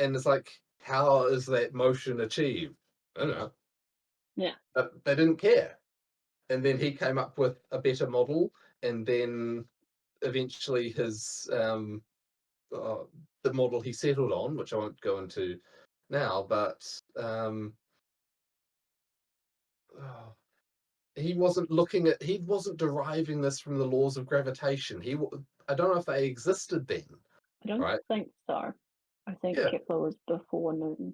And it's like, how is that motion achieved? I don't know. Yeah, But they didn't care. And then he came up with a better model, and then eventually his uh, the model he settled on, which I won't go into now, but oh, he wasn't deriving this from the laws of gravitation. I don't know if they existed then, I don't right? think so. I think Yeah, Kepler was before Newton.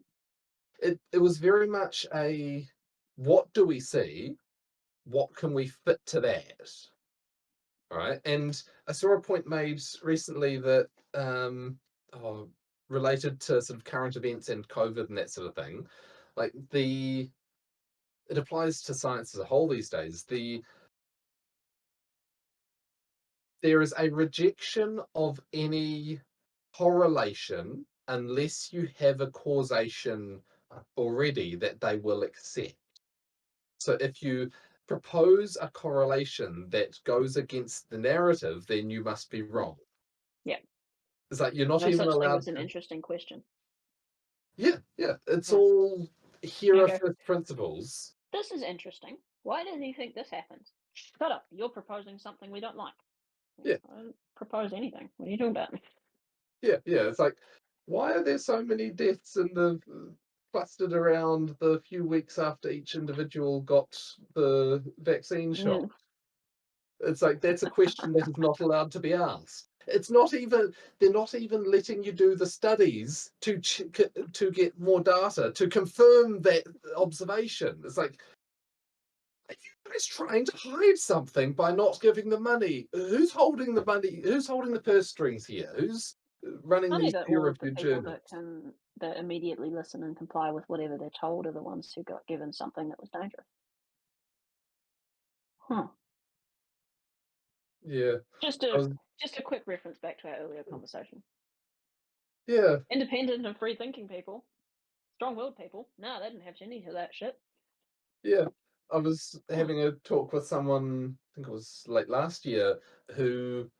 it was very much a, what do we see? What can we fit to that? Right. And I saw a point made recently that oh, related to sort of current events and COVID and that sort of thing. Like, it applies to science as a whole these days. There is a rejection of any correlation unless you have a causation already that they will accept. So if you propose a correlation that goes against the narrative, then you must be wrong. Yeah, It's like, you're not no even such thing allowed as an to. interesting question. Yeah, yeah. It's Yeah, all you hero go. first principles. This is interesting. Why does he think this happens? Shut up! You're proposing something we don't like. Yeah, I don't propose anything. What are you talking about? yeah, yeah. It's like, why are there so many deaths in the clustered around the few weeks after each individual got the vaccine Yeah. shot? It's like, that's a question that is not allowed to be asked. It's not even They're not even letting you do the studies to get more data to confirm that observation. It's like, are you guys trying to hide something by not giving the money? Who's holding the money? Who's holding the purse strings here? Who's running Funny these that all of the peer-reviewed people journals? that immediately listen and comply with whatever they're told are the ones who got given something that was dangerous. Huh. Yeah, Just I a was. just a quick reference back to our earlier conversation. Yeah, Independent and free thinking people, strong willed people. No, they didn't have any of that shit. yeah. I was Huh. having a talk with someone, I think it was late last year, who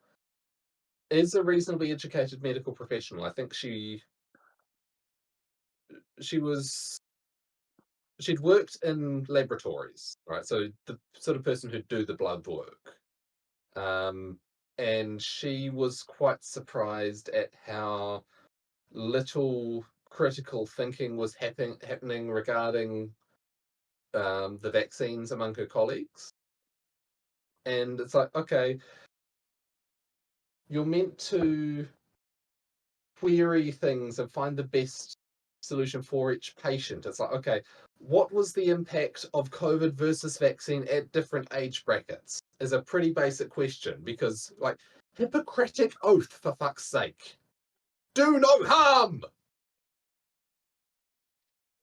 is a reasonably educated medical professional. I think she was she'd worked in laboratories, right? So the sort of person who'd do the blood work. Um, and she was quite surprised at how little critical thinking was happening regarding the vaccines among her colleagues. And it's like, okay, you're meant to query things and find the best solution for each patient. It's like, okay, what was the impact of COVID versus vaccine at different age brackets? Is a pretty basic question because, like, Hippocratic oath, for fuck's sake. Do no harm!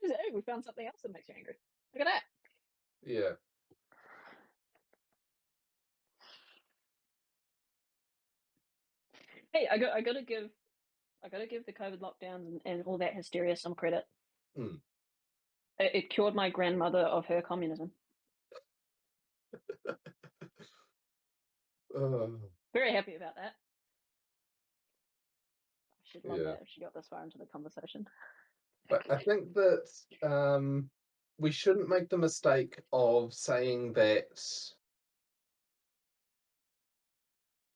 Hey, we found something else that makes you angry. Look at that. Yeah. Hey, I gotta give the COVID lockdowns and all that hysteria some credit. Mm. It cured my grandmother of her communism. Oh, Very happy about that. She'd love yeah. that if she got this far into the conversation. But I think that we shouldn't make the mistake of saying that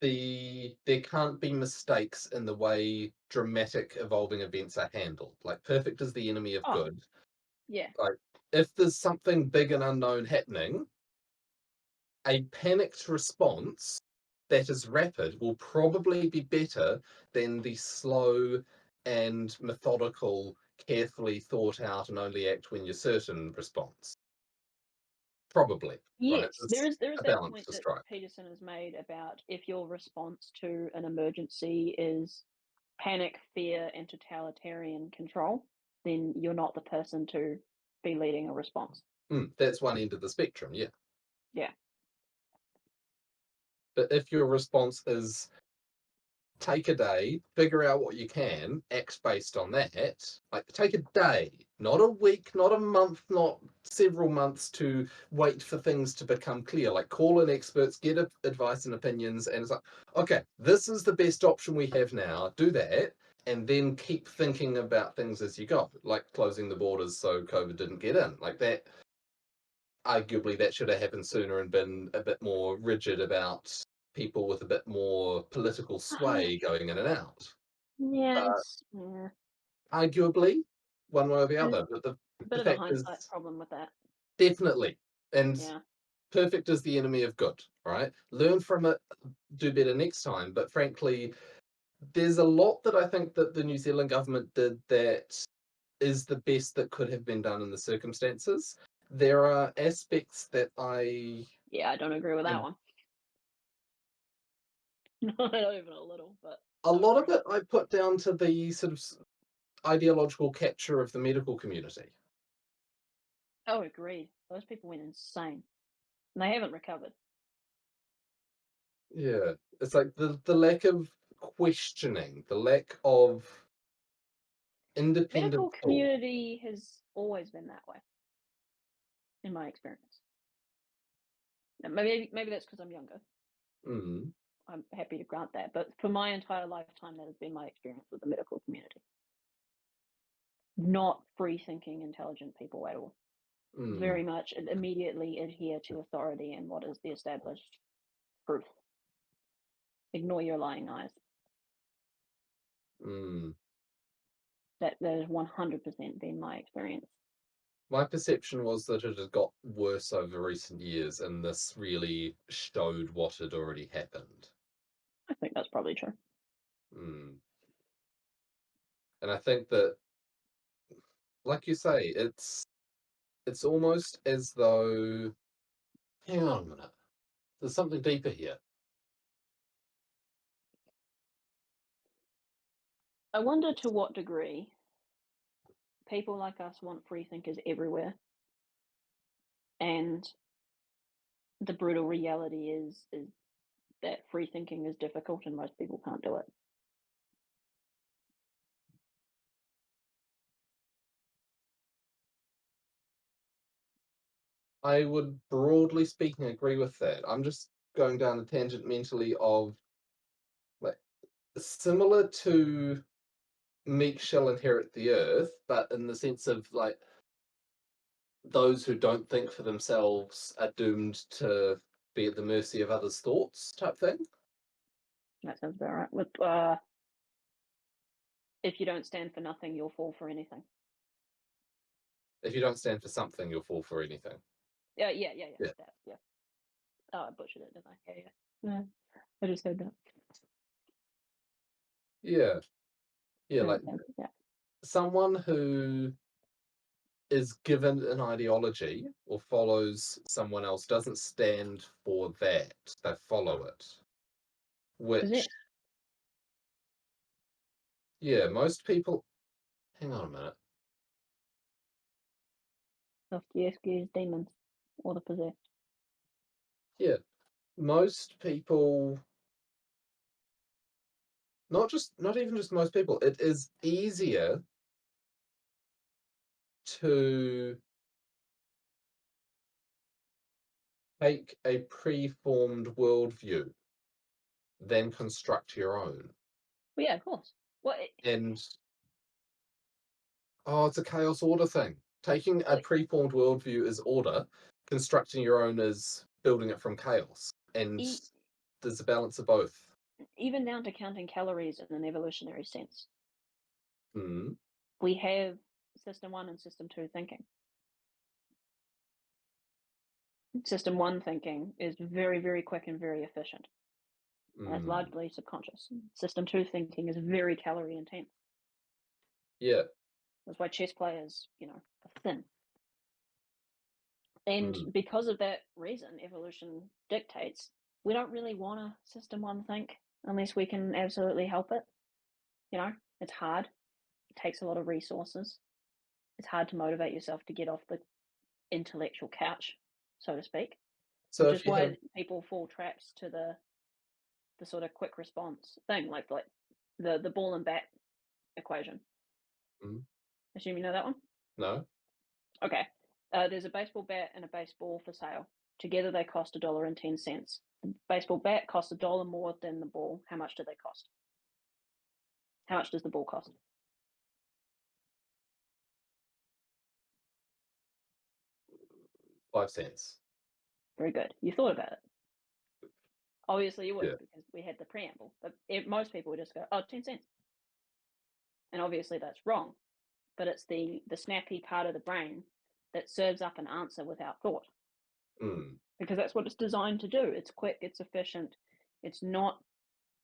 there can't be mistakes in the way dramatic evolving events are handled. Like perfect is the enemy of Oh, good. yeah. Like if there's something big and unknown happening, a panicked response that is rapid will probably be better than the slow and methodical, carefully thought out and only act when you're certain response. Probably, right? Yes, It's there is a that balance point to that strike. Peterson has made about if your response to an emergency is panic, fear, and totalitarian control, then you're not the person to be leading a response. That's one end of the spectrum, yeah. Yeah. But if your response is take a day, figure out what you can, act based on that. Like, take a day, not a week, not a month, not several months to wait for things to become clear. Like, call in experts, get advice and opinions, and it's like, okay, this is the best option we have now. Do that, and then keep thinking about things as you go, like closing the borders so COVID didn't get in. Like that, arguably, that should have happened sooner and been a bit more rigid about people with a bit more political Uh, sway going in and out. yeah, But it's yeah. arguably, one way or the There's other. But a the bit of a fact hindsight is, problem with that. definitely, and Yeah. perfect is the enemy of good, right? Learn from it, do better next time. But frankly, there's a lot that I think that the New Zealand government did that is the best that could have been done in the circumstances. There are aspects that I Yeah, I don't agree with that am one. Not even a little, but a don't lot agree. of it I put down to the sort of ideological capture of the medical community. Oh, agreed. Those people went insane. And they haven't recovered. Yeah, it's like the lack of questioning, the lack of independent Medical thought. community has always been that way, in my experience. Now, maybe that's because I'm younger. Mm, I'm happy to grant that. But for my entire lifetime, that has been my experience with the medical community. Not free thinking, intelligent people at all. mm, Very much immediately adhere to authority and what is the established truth. Ignore your lying eyes. mm. That has 100% been my experience. My perception was that it had got worse over recent years, and this really showed what had already happened. I think that's probably true. Mm. And I think that, like you say, it's almost as though, hang on a minute, there's something deeper here. I wonder to what degree people like us want free thinkers everywhere, and the brutal reality is that free thinking is difficult and most people can't do it. I would broadly speaking agree with that. I'm just going down a tangent mentally of like similar to meek shall inherit the earth, but in the sense of like those who don't think for themselves are doomed to be at the mercy of others' thoughts type thing. That sounds about right. With if you don't stand for nothing, you'll fall for anything. If you don't stand for something, you'll fall for anything. Yeah. Yeah. That, yeah. Oh, I butchered it, didn't I? Yeah. No, I just said that. Yeah. Yeah. Yeah, Like yeah. someone who is given an ideology or follows someone else doesn't stand for that. They follow it. Is Which, it yeah, most people. Hang on a minute. Dostoevsky's demons or the possessed? Yeah, most people, not even just most people, it is easier to take a preformed worldview than construct your own. Well, yeah, of course. Well, And oh, it's a chaos order thing. Taking a like preformed worldview is order, constructing your own is building it from chaos. And e- there's a balance of both. even down to counting calories in an evolutionary sense. Mm, We have system 1 and system 2 thinking. System 1 thinking is very, very quick and very efficient, and it's mm. largely subconscious. System 2 thinking is very calorie intense. Yeah. That's why chess players, are thin. And Mm. because of that reason, evolution dictates we don't really want to system 1 think unless we can absolutely help it. It's hard. It takes a lot of resources. It's hard to motivate yourself to get off the intellectual couch, so to speak, So which if is you have why people fall traps to the sort of quick response thing, like the ball and bat equation. mm, Assume you know that one? no, Okay. There's a baseball bat and a baseball for sale. Together they cost $1.10. The baseball bat costs $1 more than the ball. How much do they cost? How much does the ball cost? 5 cents. Very good. You thought about it. Obviously you Yeah. would, because we had the preamble. But most people would just go, oh, 10 cents. And obviously that's wrong. But it's the snappy part of the brain that serves up an answer without thought, Mm, because that's what it's designed to do. It's quick, it's efficient, it's not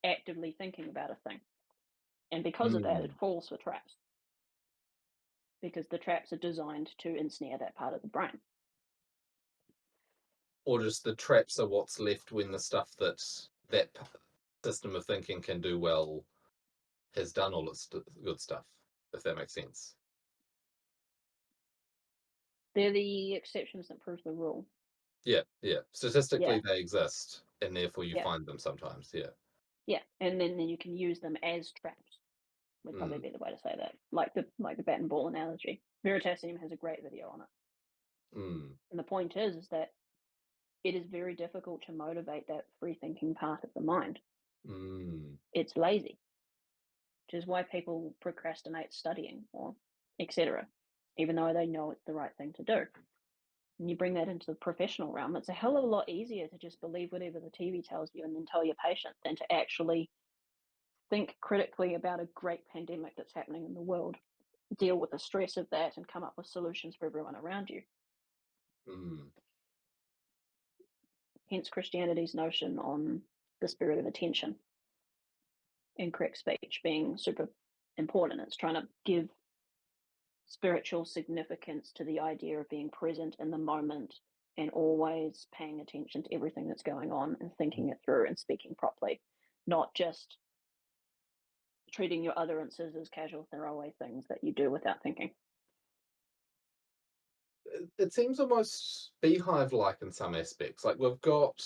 actively thinking about a thing. And because of that, it mm. falls for traps, because the traps are designed to ensnare that part of the brain. Or just the traps are what's left when the stuff that system of thinking can do well has done all its good stuff, if that makes sense. They're the exceptions that prove the rule. Yeah, yeah. Yeah, Statistically, they exist, and therefore you yeah, find them sometimes. Yeah. yeah. And then you can use them as traps, would probably Mm, be the way to say that. Like the bat and ball analogy. Veritasium has a great video on it. mm, And the point is that it is very difficult to motivate that free thinking part of the mind. mm, It's lazy, which is why people procrastinate studying or etc., even though they know it's the right thing to do. And you bring that into the professional realm, it's a hell of a lot easier to just believe whatever the TV tells you and then tell your patient than to actually think critically about a great pandemic that's happening in the world, deal with the stress of that, and come up with solutions for everyone around you. mm. Hence Christianity's notion on the spirit of attention and correct speech being super important. It's trying to give spiritual significance to the idea of being present in the moment and always paying attention to everything that's going on and thinking it through and speaking properly, not just treating your utterances as casual throwaway things that you do without thinking. It seems almost beehive-like in some aspects. Like we've got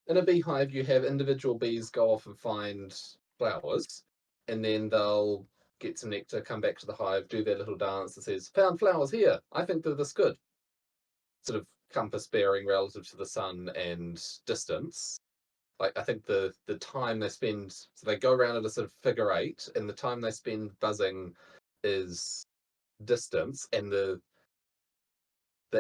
in a beehive, you have individual bees go off and find flowers, and then they'll get some nectar, come back to the hive, do their little dance that says, "Found flowers here. I think they're this good." Sort of compass bearing relative to the sun and distance. Like I think the time they spend, so they go around at a sort of figure eight, and the time they spend buzzing is distance, and the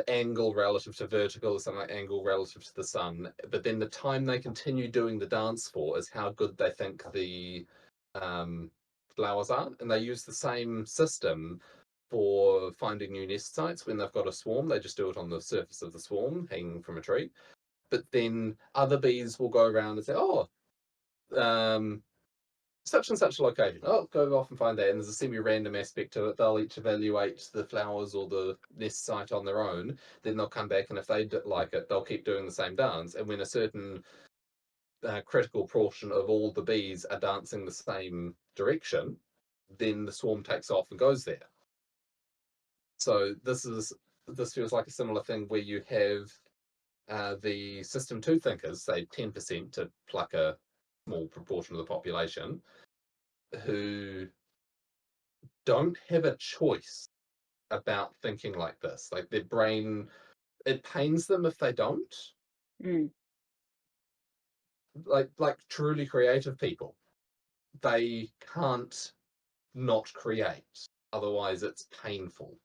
angle relative to vertical is something like angle relative to the sun. But then the time they continue doing the dance for is how good they think the um, flowers are, and they use the same system for finding new nest sites. When they've got a swarm, they just do it on the surface of the swarm, hanging from a tree. But then other bees will go around and say, "Oh, um, such and such a location. Oh, go off and find that." And there's a semi-random aspect to it. They'll each evaluate the flowers or the nest site on their own. Then they'll come back, and if they like it, they'll keep doing the same dance. And when a certain critical portion of all the bees are dancing the same direction, then the swarm takes off and goes there. So this feels like a similar thing where you have the system two thinkers, say 10% to pluck a small proportion of the population, who don't have a choice about thinking like this. Like their brain, it pains them if they don't. Mm, Like truly creative people, they can't not create. Otherwise, it's painful.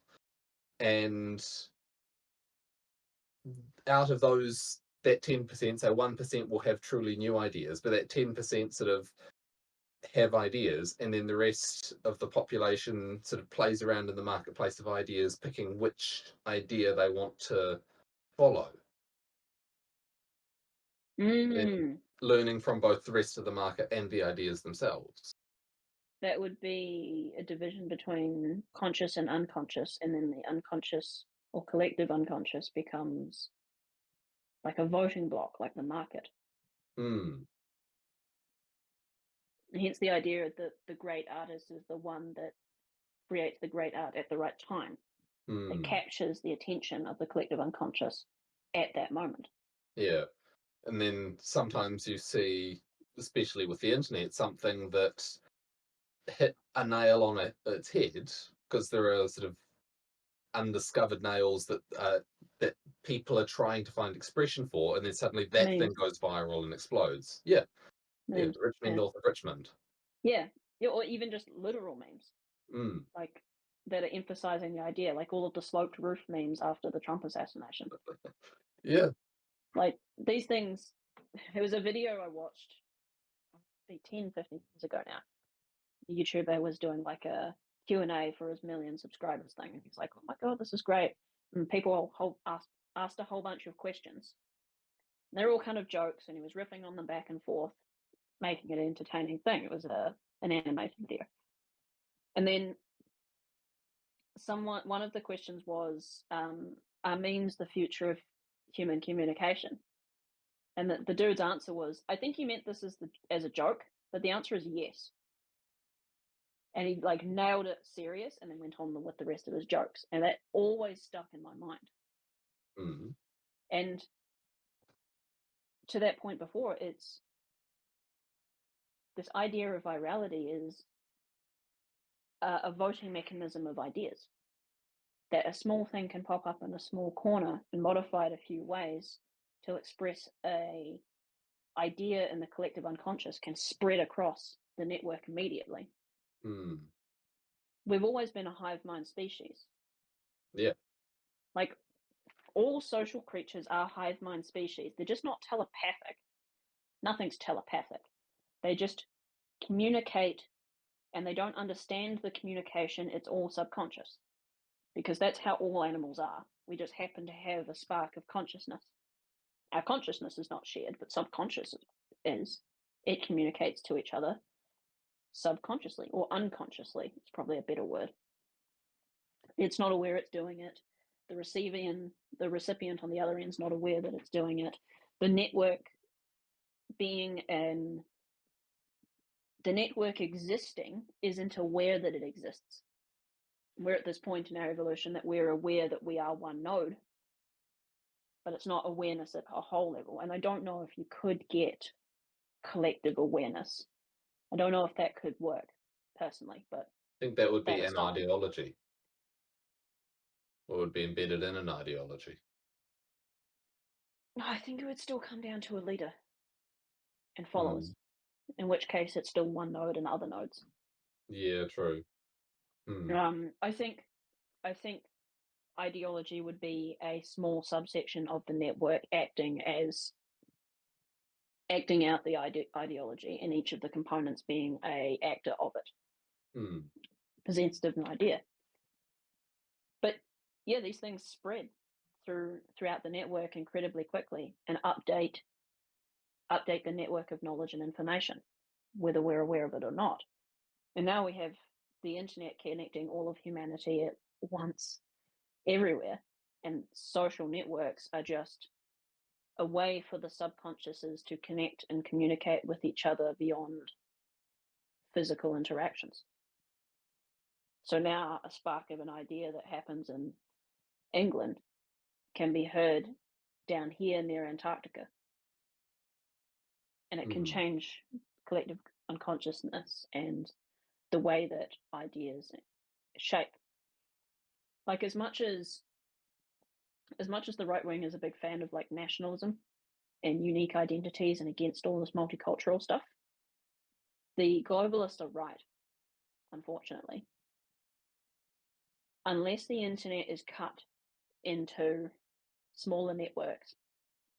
And out of those that 10%, so 1% will have truly new ideas, but that 10% sort of have ideas, and then the rest of the population sort of plays around in the marketplace of ideas, picking which idea they want to follow, and Mm, learning from both the rest of the market and the ideas themselves. that would be a division between conscious and unconscious, and then the unconscious or collective unconscious becomes like a voting block, like the market. Hmm. Hence the idea that the great artist is the one that creates the great art at the right time, that Hmm. captures the attention of the collective unconscious at that moment. Yeah. And then sometimes you see, especially with the internet, something that hit a nail on its head because there are sort of undiscovered nails that people are trying to find expression for, and then suddenly that thing Memes, goes viral and explodes. Yeah, yeah, memes, Richmond, yeah, north of Richmond. yeah, yeah, or even just literal memes, Mm, like that are emphasizing the idea, like all of the sloped roof memes after the Trump assassination. yeah. Like these things, there was a video I watched, be 10, 15 years ago now. The YouTuber was doing like a Q&A for his million subscribers thing. And he's like, oh my God, this is great. And people asked a whole bunch of questions. They're all kind of jokes, and he was riffing on them back and forth, making it an entertaining thing. It was an animated video. And then one of the questions was, are memes the future of human communication? And the dude's answer was, I think he meant this as a joke, but the answer is yes. And he like nailed it serious, and then went on with the rest of his jokes. And that always stuck in my mind. Mm, And to that point before, it's this idea of virality is a voting mechanism of ideas, that a small thing can pop up in a small corner and modified a few ways to express a idea in the collective unconscious can spread across the network immediately. mm, We've always been a hive mind species. yeah. Like all social creatures are hive mind species. They're just not telepathic. Nothing's telepathic. They just communicate, and they don't understand the communication. It's all subconscious, because that's how all animals are. We just happen to have a spark of consciousness. Our consciousness is not shared, but subconscious is. It communicates to each other subconsciously or unconsciously. It's probably a better word. It's not aware it's doing it. The recipient on the other end is not aware that it's doing it. The network being an the network existing isn't aware that it exists. We're at this point in our evolution that we're aware that we are one node, but it's not awareness at a whole level. And I don't know if you could get collective awareness. I don't know if that could work personally, but I think that would that be an aside, ideology, or would be embedded in an ideology. I think it would still come down to a leader and Mm, followers, in which case it's still one node and other nodes. yeah, true. Mm, I think ideology would be a small subsection of the network acting out the ideology, and each of the components being a actor of it, mm, possessive an idea. But yeah, these things spread throughout the network incredibly quickly and update the network of knowledge and information, whether we're aware of it or not. And now we have the internet connecting all of humanity at once, everywhere. And social networks are just a way for the subconsciouses to connect and communicate with each other beyond physical interactions. So now a spark of an idea that happens in England can be heard down here near Antarctica, and it can mm, change collective unconsciousness and the way that ideas shape. Like as much as the right wing is a big fan of like nationalism and unique identities and against all this multicultural stuff, the globalists are right, unfortunately. Unless the internet is cut into smaller networks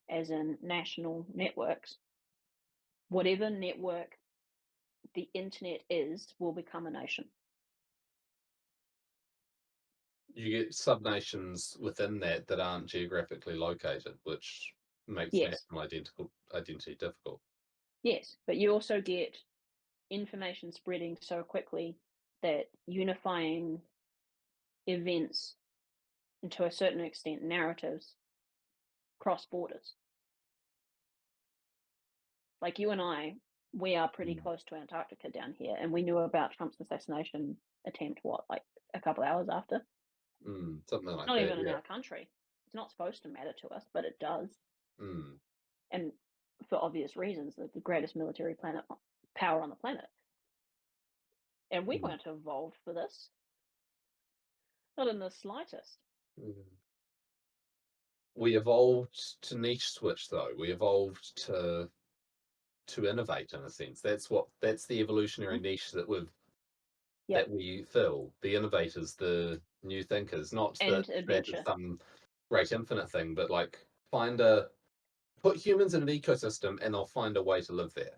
as in national networks, whatever network the internet is will become a nation. You get subnations within that that aren't geographically located, which makes Yes, national identity difficult. yes, but you also get information spreading so quickly that unifying events, and to a certain extent narratives, cross borders. Like you and I, we are pretty Mm. close to Antarctica down here, and we knew about Trump's assassination attempt, what, like a couple hours after? Something It's like not that, even in yeah. our country. It's not supposed to matter to us, but it does. Mm, And for obvious reasons, the greatest military power on the planet. And we mm, weren't evolved for this, not in the slightest. mm. We evolved to niche switch, though. We evolved to innovate in a sense. That's the evolutionary Mhm. niche that Yep. we fill. The innovators, the new thinkers. Not that And that is adventure. some great infinite thing, but like put humans in an ecosystem and they'll find a way to live there.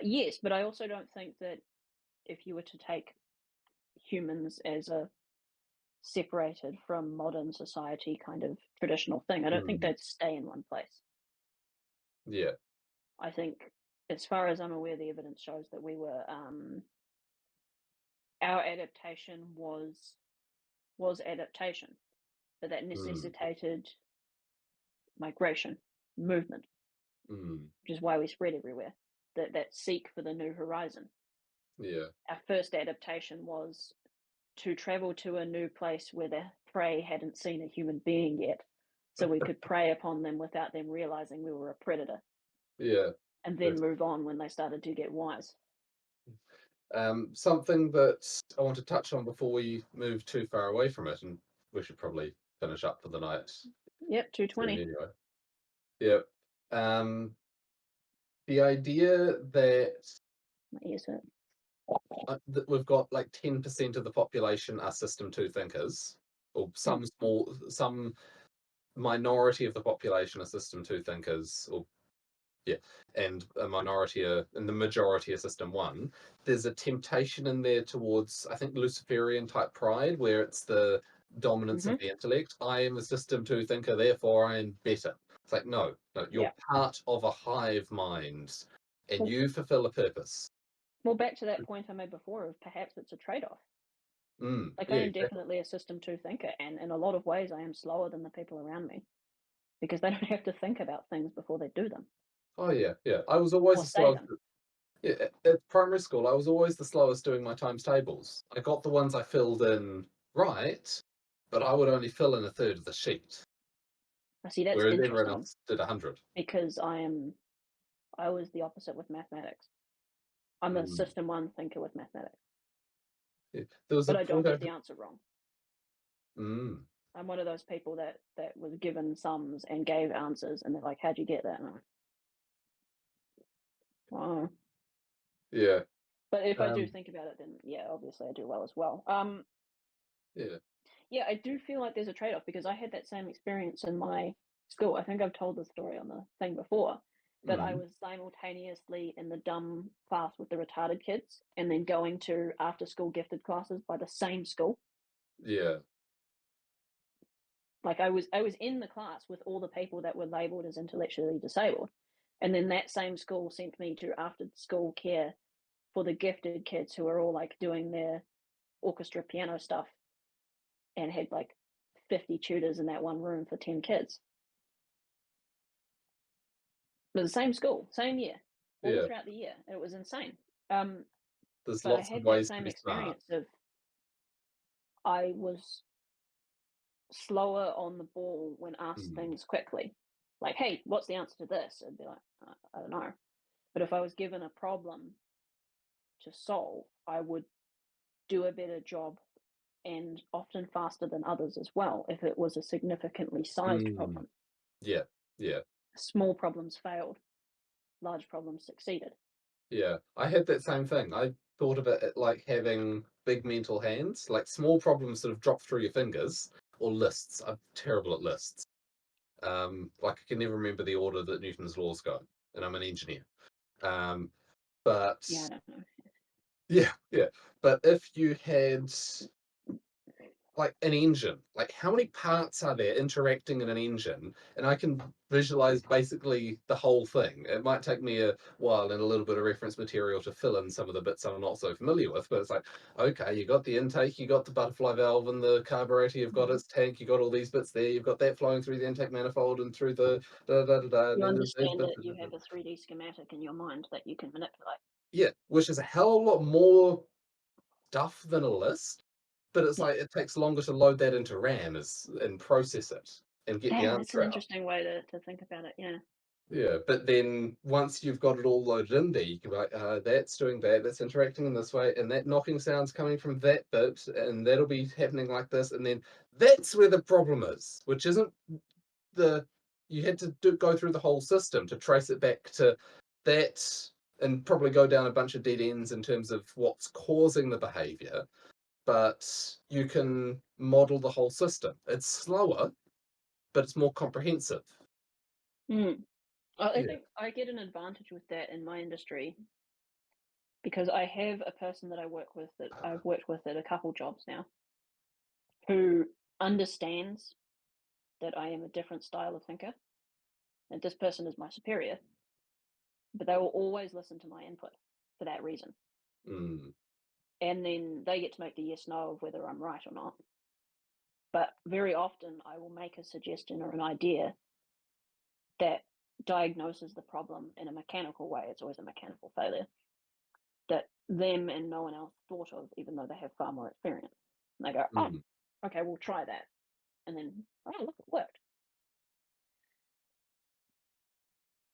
Yes, but I also don't think that if you were to take humans as a separated from modern society kind of traditional thing, I don't think Mm, they'd stay in one place. yeah. I think, as far as I'm aware, the evidence shows that we were our adaptation was adaptation, but that Mm, necessitated migration, movement, mm, which is why we spread everywhere. That seek for the new horizon. yeah. Our first adaptation was to travel to a new place where the prey hadn't seen a human being yet, so we could prey upon them without them realizing we were a predator, Yeah. and then That's move on when they started to get wise. something that I want to touch on before we move too far away from it, and we should probably finish up for the night Yep, soon 220. anyway. Yep. Um, the idea My ears hurt. that we've got like 10% of the population are system two thinkers, or Mm, some minority of the population are system two thinkers, or yeah, and a minority are, and the majority are system one. There's a temptation in there towards, I think, Luciferian type pride, where it's the dominance of mhm, the intellect. I am a system two thinker, therefore I am better. It's like, no, no, you're yeah. part of a hive mind, and Well you fulfill a purpose. well, back to that point I made before of perhaps it's a trade-off. Like, I Yeah, am exactly. definitely a system 2 thinker, and in a lot of ways, I am slower than the people around me because they don't have to think about things before they do them Oh yeah, yeah. I was always or the say slowest. them. Yeah, at primary school, I was always the slowest doing my times tables. I got the ones I filled in right, but I would only fill in a third of the sheet, I see, that's whereas everyone interesting else did 100. because I was the opposite with mathematics. I'm a Mm. system 1 thinker with mathematics, Yeah. There was but a I point don't get over. the answer wrong. Mm. I'm one of those people that was given sums and gave answers, and they're like, "How'd you get that?" And I'm like, "Oh." Yeah. But if I do Um, think about it, then yeah, obviously I do well as well. yeah. Yeah, I do feel like there's a trade-off because I had that same experience in my school. I think I've told the story on the thing before, but I Mm. was simultaneously in the dumb class with the retarded kids and then going to after-school gifted classes by the same school. Yeah. Like I was in the class with all the people that were labeled as intellectually disabled, and then that same school sent me to after-school care for the gifted kids who were all like doing their orchestra piano stuff and had like 50 tutors in that one room for 10 kids. But the same school, same year, all Yeah. throughout the year. It was insane. Um, There's but I lots of had that ways to same be smart. experience of I was slower on the ball when asked Mm. things quickly. Like, hey, what's the answer to this? I'd be like, I don't know. But if I was given a problem to solve, I would do a better job and often faster than others as well if it was a significantly sized Mm. problem. Yeah. Yeah. Small problems failed, large problems succeeded. Yeah. I had that same thing. I thought of it like having big mental hands, like small problems sort of drop through your fingers, or lists. I'm terrible at lists. Like I can never remember the order that Newton's laws go, and I'm an engineer. Um, but Yeah, I don't know. yeah, yeah. But if you had like an engine, like how many parts are there interacting in an engine? And I can visualize basically the whole thing. It might take me a while and a little bit of reference material to fill in some of the bits I'm not so familiar with, but it's like, okay, you got the intake, you got the butterfly valve and the carburetor, you've got Mhm. its tank, you got all these bits there, you've got that flowing through the intake manifold and through the da da da da, and You then there's these understand bits. that you have a 3D schematic in your mind that you can manipulate. Yeah, which is a hell of a lot more stuff than a list, but it's Yeah. like it takes longer to load that into RAM and process it and get the Yeah, that's an answer out. interesting way to think about it. Yeah. Yeah, but then once you've got it all loaded in there, you can be like, that's doing that, that's interacting in this way, and that knocking sound's coming from that bit, and that'll be happening like this, and then that's where the problem is, which isn't the you had to go through the whole system to trace it back to that and probably go down a bunch of dead ends in terms of what's causing the behavior, but you can model the whole system. It's slower, but it's more comprehensive. Mm. I Yeah. think I get an advantage with that in my industry because I have a person that I work with that I've worked with at a couple jobs now who understands that I am a different style of thinker, and this person is my superior, but they will always listen to my input for that reason. Mm, And then they get to make the yes no of whether I'm right or not. But very often I will make a suggestion or an idea that diagnoses the problem in a mechanical way. It's always a mechanical failure that them and no one else thought of, even though they have far more experience. And they go, oh, mm, okay, we'll try that. And then, oh, look, it worked.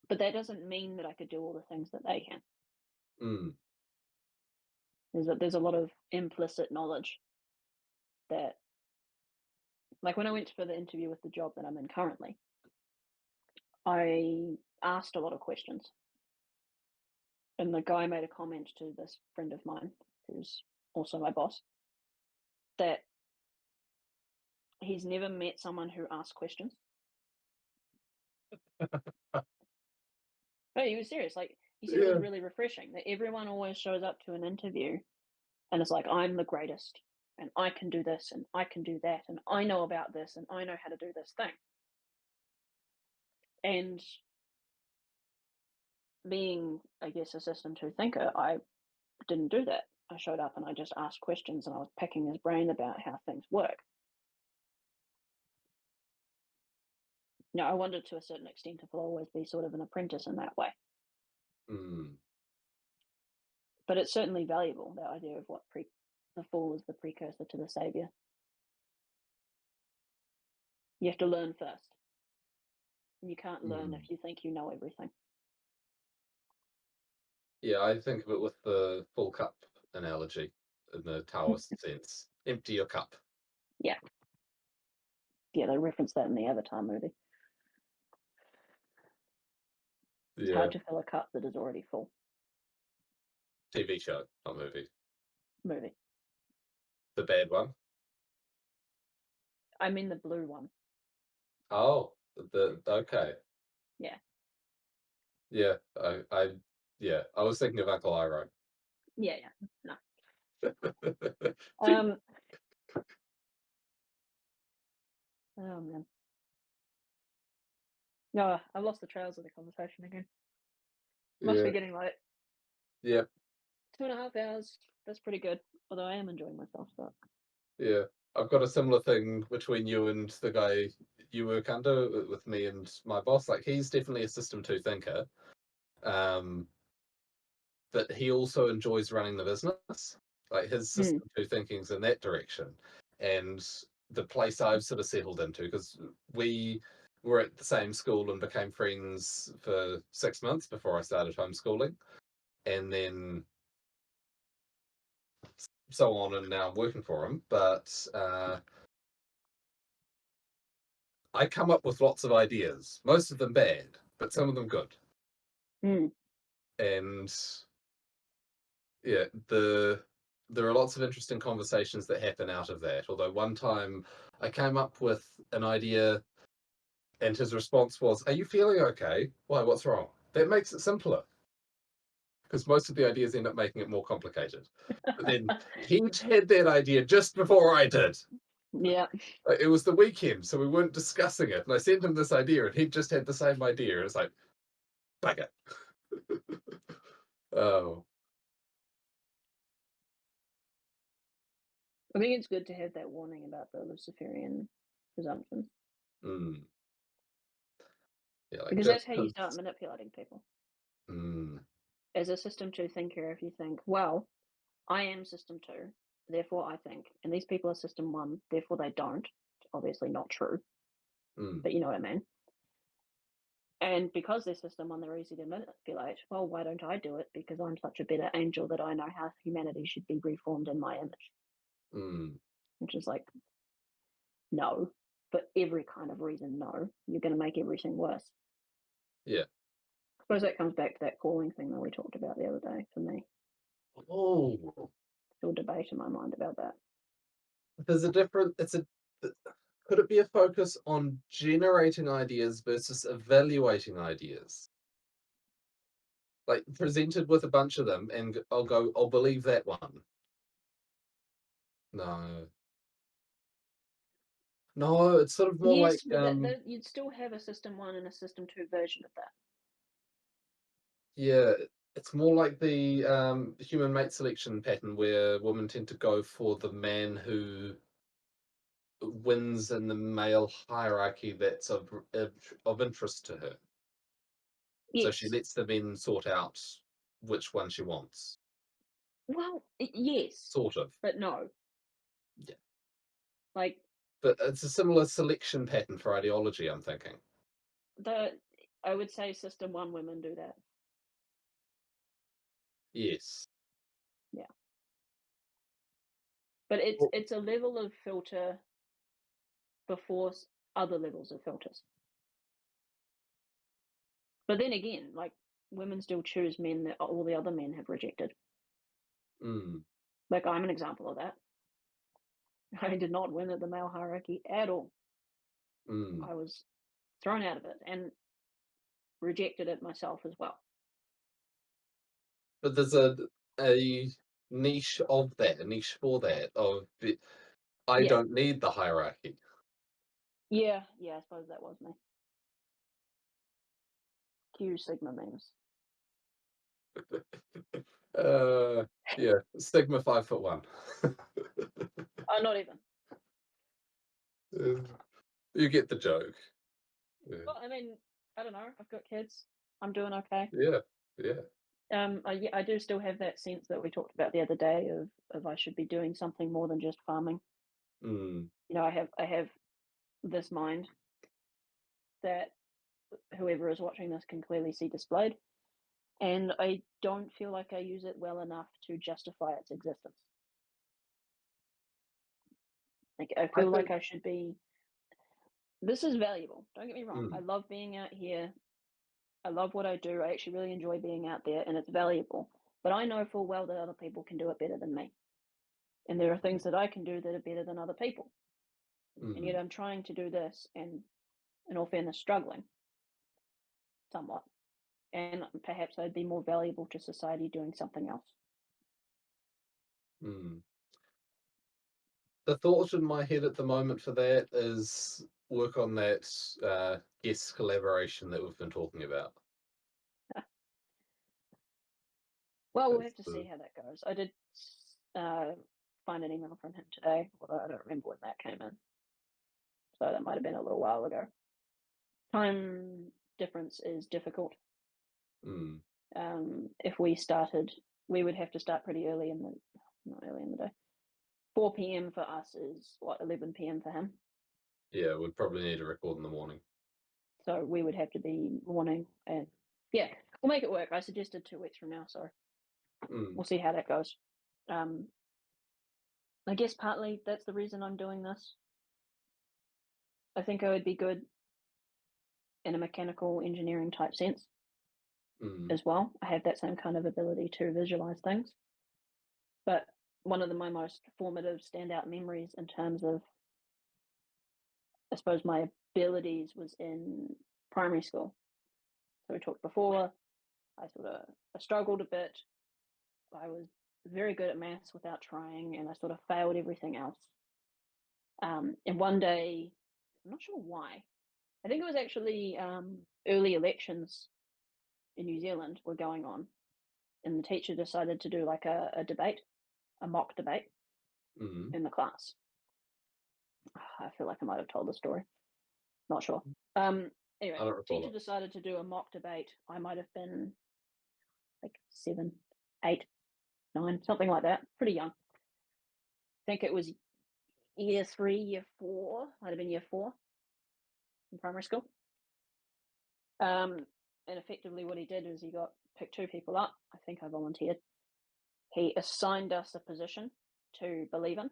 But that doesn't mean that I could do all the things that they can. mm. There's a lot of implicit knowledge that, like when I went for the interview with the job that I'm in currently, I asked a lot of questions. And the guy made a comment to this friend of mine, who's also my boss, that he's never met someone who asks questions. No, he was serious. Like he said, it was Yeah. really refreshing that everyone always shows up to an interview and it's like, I'm the greatest, and I can do this, and I can do that, and I know about this, and I know how to do this thing. And being, I guess, a system two thinker, I didn't do that. I showed up and I just asked questions and I was picking his brain about how things work. I wondered to a certain extent if I'll always be sort of an apprentice in that way. Mm. But it's certainly valuable, that idea of the fool is the precursor to the savior. You have to learn first. And you can't learn Mm. if you think you know everything. Yeah, I think of it with the full cup analogy in the Taoist sense. Empty your cup. Yeah. Yeah, they reference that in the Avatar movie. It's Yeah, hard to fill a cup that is already full. TV show, not movie. Movie. The bad one. I mean the blue one. Oh, the okay. Yeah. Yeah, yeah, I was thinking of Uncle Iroh. Yeah, yeah. No. Um oh man. No, I've lost the trails of the conversation again. Must be Yeah, getting late. yeah, 2.5 hours. That's pretty good. Although I am enjoying myself, but yeah. I've got a similar thing between you and the guy you work under with me and my boss. Like he's definitely a system two thinker. Um, but he also enjoys running the business. Like his mm, system two thinking's in that direction. And the place I've sort of settled into, because we were at the same school and became friends for 6 months before I started homeschooling. And then so on, and now I'm working for him. But I come up with lots of ideas, most of them bad, but some of them good. mm, And yeah, there are lots of interesting conversations that happen out of that. Although one time I came up with an idea And his response was, "Are you feeling okay? Why? What's wrong?" That makes it simpler because most of the ideas end up making it more complicated. But then he'd had that idea just before I did. Yeah. It was the weekend, so we weren't discussing it. And I sent him this idea, and he'd just had the same idea. It's like, bugger. Oh, I think it's good to have that warning about the Luciferian presumptions mm, yeah, like because just that's how you start 'cause- manipulating people. mm, As a system two thinker, if you think, well, I am system two, therefore I think, and these people are system one, therefore they don't. It's obviously not true, mm, but you know what I mean. And because they're system one, they're easy to manipulate. Well, why don't I do it? Because I'm such a better angel that I know how humanity should be reformed in my image. mm, Which is like, no, for every kind of reason, no. You're going to make everything worse. yeah. I suppose that comes back to that calling thing that we talked about the other day for me. Oh, Still debate in my mind about that. there's a different. Could it be a focus on generating ideas versus evaluating ideas? Like presented with a bunch of them, and I'll believe that one. No, no, it's sort of more like, Yes, but you'd still have a system one and a system two version of that. yeah, it's more like the human mate selection pattern where women tend to go for the man who wins in the male hierarchy that's of interest to her. So she Yes. lets the men sort out which one she wants, Well, yes, sort of. but no. Yeah. Like But it's a similar selection pattern for ideology, I'm thinking. the, I would say system one women do that. Yes. Yeah, but Well, it's a level of filter before other levels of filters. But then again, like women still choose men that all the other men have rejected. mm, Like I'm an example of that. I did not win at the male hierarchy at all. mm. I was thrown out of it and rejected it myself as well. But there's a niche of that, a niche for that of I Yeah, don't need the hierarchy. yeah. I suppose that was me. Q Sigma memes. Uh, yeah, Sigma 5'1". Oh, not even. Uh, you get the joke. Yeah, Well, I mean, I don't know. I've got kids. I'm doing okay. yeah, yeah. Yeah, I do still have that sense that we talked about the other day of I should be doing something more than just farming. Mm, You know, I have this mind that whoever is watching this can clearly see displayed, and I don't feel like I use it well enough to justify its existence. Like I I feel like think. I should be. This is valuable. Don't get me wrong. I Mm, love being out here. I love what I do. I actually really enjoy being out there, and it's valuable. But I know full well that other people can do it better than me, and there are things that I can do that are better than other people. And yet mm, I'm trying to do this, and in all fairness, struggling somewhat. And perhaps I'd be more valuable to society doing something else. mm. The thought in my head at the moment for that is work on that guest collaboration that we've been talking about. Well, we'll That's have to see the how that goes. I did uh, find an email from him today, although I don't remember when that came in. So that might have been a little while ago. Time difference is difficult. mm, If we started, we would have to start pretty early in the, not early in the day. 4 p.m. for us is what, 11 p.m. for him. yeah, we'd probably need to record in the morning. So we would have to be morning, and yeah, we'll make it work. I suggested 2 weeks from now, so Mm, we'll see how that goes. Um, I guess partly that's the reason I'm doing this. I think I would be good in a mechanical engineering type sense mm, as well. I have that same kind of ability to visualize things. But one of my most formative standout memories in terms of, I suppose, my abilities was in primary school. So we talked before, I struggled a bit. I was very good at maths without trying, and I sort of failed everything else. And one day, I'm not sure why. I think it was actually early elections in New Zealand were going on, and the teacher decided to do like a debate, a mock debate Mm. in the class. I feel like I might have told the story. Not sure. Um, I anyway, don't recall teacher it. decided to do a mock debate. I might have been like 7, 8, 9, something like that. Pretty young. I think it was year 3, year 4. Might have been year 4 in primary school. Um, and effectively, what he did is he got picked 2 people up. I think I volunteered. He assigned us a position to believe in.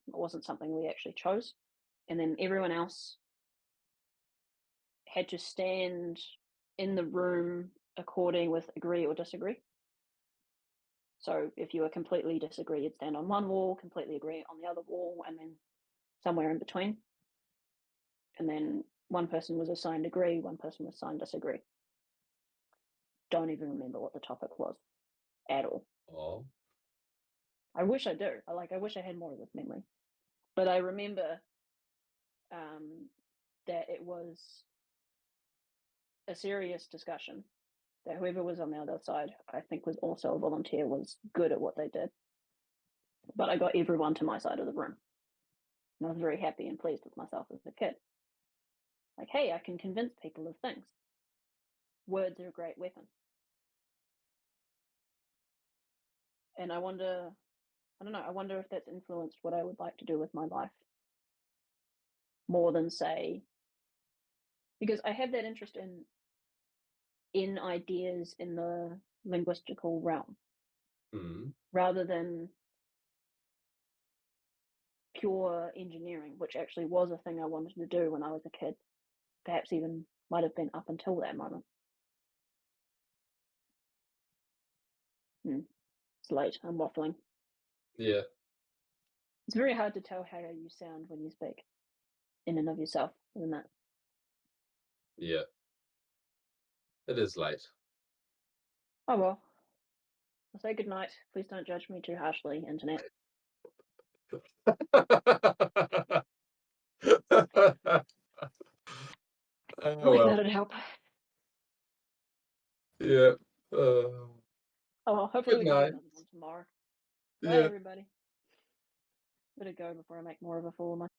It wasn't something we actually chose. And then everyone else had to stand in the room according with agree or disagree. So if you were completely disagree, you'd stand on one wall, completely agree on the other wall, and then somewhere in between. And then one person was assigned agree, one person was assigned disagree. Don't even remember what the topic was at all. Oh. I wish I do. I wish I had more of this memory. But I remember that it was a serious discussion. That whoever was on the other side, I think was also a volunteer, was good at what they did. But I got everyone to my side of the room. And I was very happy and pleased with myself as a kid. Like, hey, I can convince people of things. Words are a great weapon. And I don't know, I wonder if that's influenced what I would like to do with my life more than, say, because I have that interest in ideas in the linguistical realm Mm. rather than pure engineering, which actually was a thing I wanted to do when I was a kid. Perhaps even might have been up until that moment. Hmm. It's late. I'm waffling. Yeah. It's very hard to tell how you sound when you speak in and of yourself, isn't it? Yeah. It is late. Oh well. I'll say good night. Please don't judge me too harshly, internet. Oh, Hopefully well. that'll help. Yeah. Oh well, hopefully Good we can do night. another one tomorrow. Bye Yeah. everybody. Better go before I make more of a fool of myself.